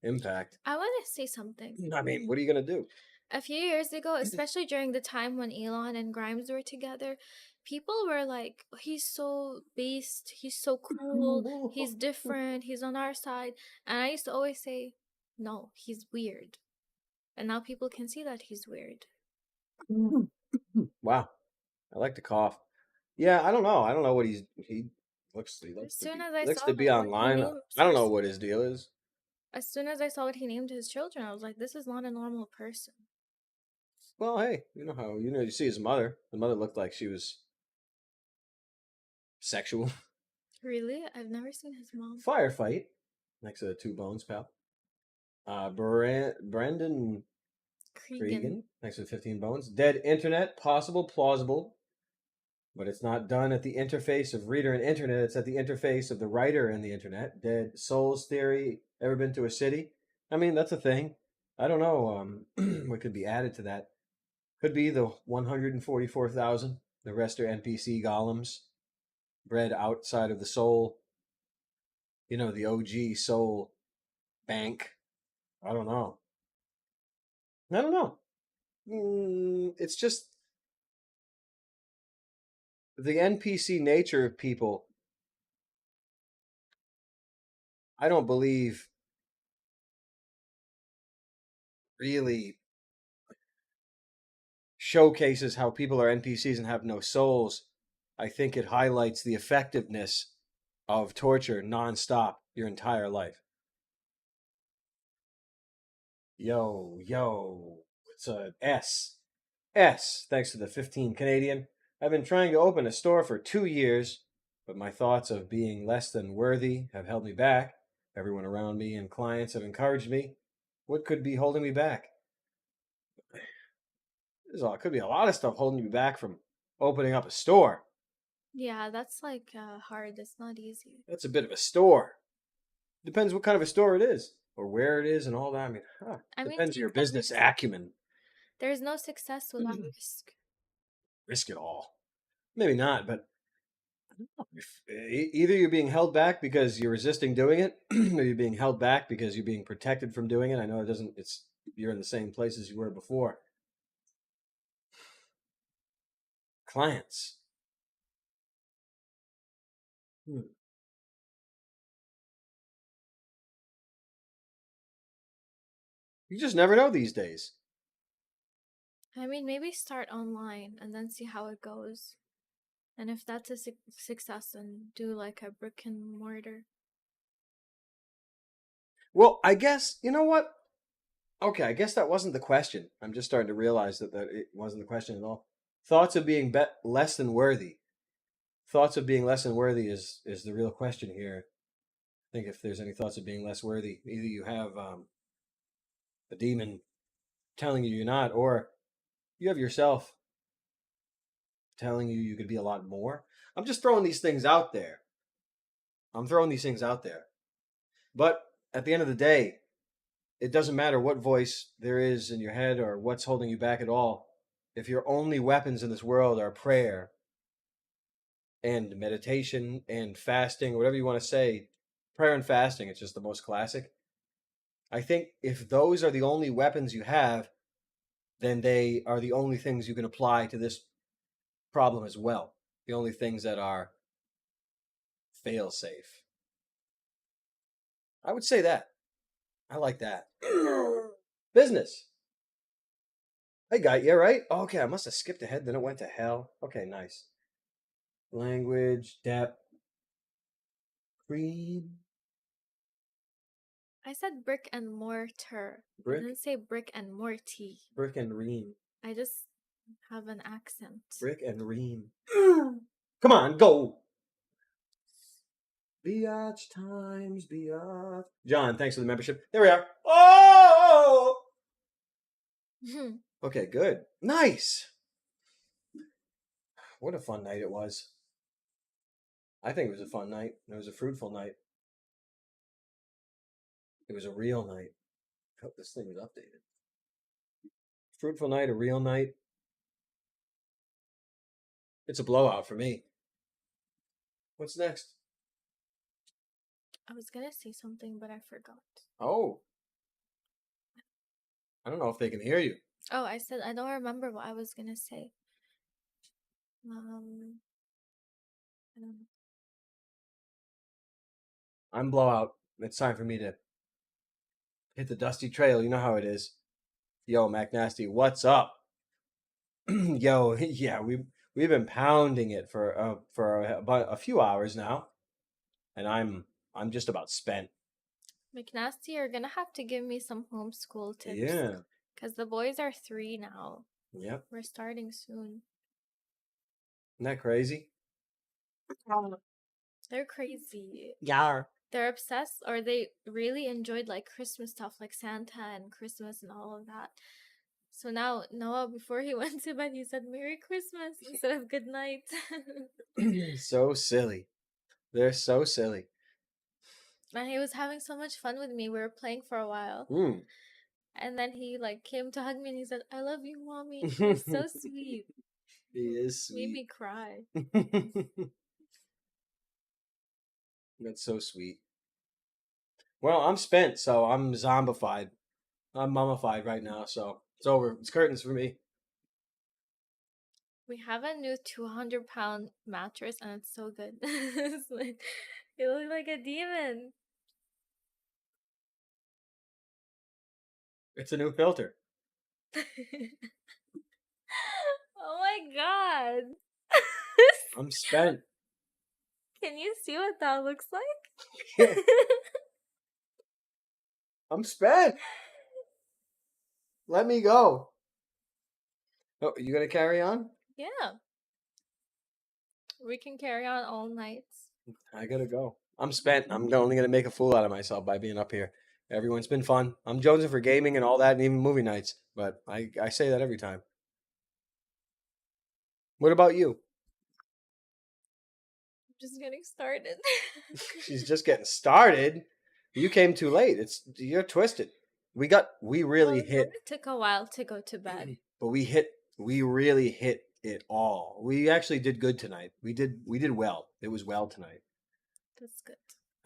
impact? I want to say something. I mean, what are you going to do? A few years ago, especially during the time when Elon and Grimes were together, people were like, he's so based, he's so cool, he's different, he's on our side. And I used to always say, no, he's weird. And now people can see that he's weird. Wow. I like to cough. Yeah, I don't know. I don't know what he looks to be online. I don't know what his deal is. As soon as I saw what he named his children, I was like, this is not a normal person. Well, hey, you see his mother. The mother looked like she was sexual. Really? I've never seen his mom. Firefight. Next to the 2 bones, pal. Brendan Cregan. Next to the 15 bones. Dead internet. Possible, plausible. But it's not done at the interface of reader and internet. It's at the interface of the writer and the internet. Dead souls theory. Ever been to a city? I mean, that's a thing. I don't know what could be added to that. Could be the 144,000. The rest are NPC golems. Bred outside of the soul. You know, the OG soul bank. I don't know. It's just the NPC nature of people. I don't believe really showcases how people are NPCs and have no souls. I think it highlights the effectiveness of torture nonstop your entire life. Yo, it's a S. Thanks to the 15 Canadian. I've been trying to open a store for 2 years, but my thoughts of being less than worthy have held me back. Everyone around me and clients have encouraged me. What could be holding me back? It could be a lot of stuff holding you back from opening up a store. Yeah, that's like hard. It's not easy. That's a bit of a store. Depends what kind of a store it is or where it is and all that. I mean, depends on your business acumen. There's no success without risk. Risk it all. Maybe not, but either you're being held back because you're resisting doing it, or you're being held back because you're being protected from doing it. I know it doesn't. You're in the same place as you were before. Clients. You just never know these days. I mean, maybe start online and then see how it goes. And if that's a success, then do like a brick and mortar. Well, I guess, you know what? Okay, I guess that wasn't the question. I'm just starting to realize that it wasn't the question at all. Thoughts of being less than worthy. Thoughts of being less than worthy is the real question here. I think if there's any thoughts of being less worthy, either you have a demon telling you you're not, or you have yourself telling you you could be a lot more. I'm just throwing these things out there. But at the end of the day, it doesn't matter what voice there is in your head or what's holding you back at all. If your only weapons in this world are prayer and meditation and fasting, whatever you want to say, prayer and fasting, it's just the most classic. I think if those are the only weapons you have, then they are the only things you can apply to this problem as well. The only things that are fail safe. I would say that. I like that. Business. I got you, right? Oh, okay, I must have skipped ahead, then it went to hell. Okay, nice. Language, depth, creed. I said brick and mortar. Brick? I didn't say brick and morty. Brick and ream. I just have an accent. Brick and ream. Come on, go. Biatch times biatch. John, thanks for the membership. There we are. Oh! Okay, good. Nice. What a fun night it was. I think it was a fun night. It was a fruitful night. It was a real night. I hope this thing was updated. Fruitful night, a real night. It's a blowout for me. What's next? I was gonna say something, but I forgot. Oh. I don't know if they can hear you. Oh, I said I don't remember what I was gonna say. I don't know. I'm blowout. It's time for me to hit the dusty trail. You know how it is. Yo, Mac Nasty, what's up? Yo, yeah, we've been pounding it for about a few hours now, and I'm just about spent. McNasty, you're gonna have to give me some homeschool tips. Yeah. Because the boys are 3 now. Yep. We're starting soon. Isn't that crazy? They're crazy. Yeah. They're obsessed, or they really enjoyed like Christmas stuff, like Santa and Christmas and all of that. So now Noah, before he went to bed, he said Merry Christmas instead of good night. So silly. They're so silly. And he was having so much fun with me. We were playing for a while. And then he like came to hug me and he said, I love you, mommy. He's so sweet. He is sweet. Made me cry. That's so sweet. Well, I'm spent, so I'm zombified. I'm mummified right now, so it's over. It's curtains for me. We have a new 200-pound mattress and it's so good. It's like, it looks like a demon. It's a new filter. Oh my god. I'm spent. Can you see what that looks like? I'm spent. Let me go. Oh, you gonna carry on? Yeah. We can carry on all nights. I gotta go. I'm spent. I'm only gonna make a fool out of myself by being up here. Everyone's been fun. I'm jonesing for gaming and all that, and even movie nights. But I say that every time. What about you? I'm just getting started. She's just getting started. You came too late. You're twisted. We really hit. It took a while to go to bed. But we really hit it all. We actually did good tonight. We did well. It was well tonight. That's good.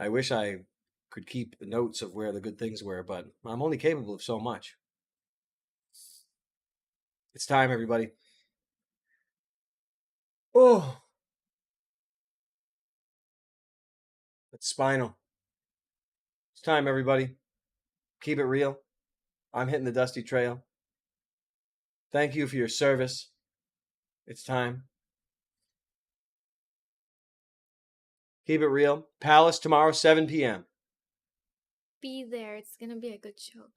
I wish I could keep notes of where the good things were, but I'm only capable of so much. It's time, everybody. Oh. It's spinal. It's time, everybody. Keep it real. I'm hitting the dusty trail. Thank you for your service. It's time. Keep it real. Palace tomorrow, 7 p.m. Be there. It's gonna be a good show.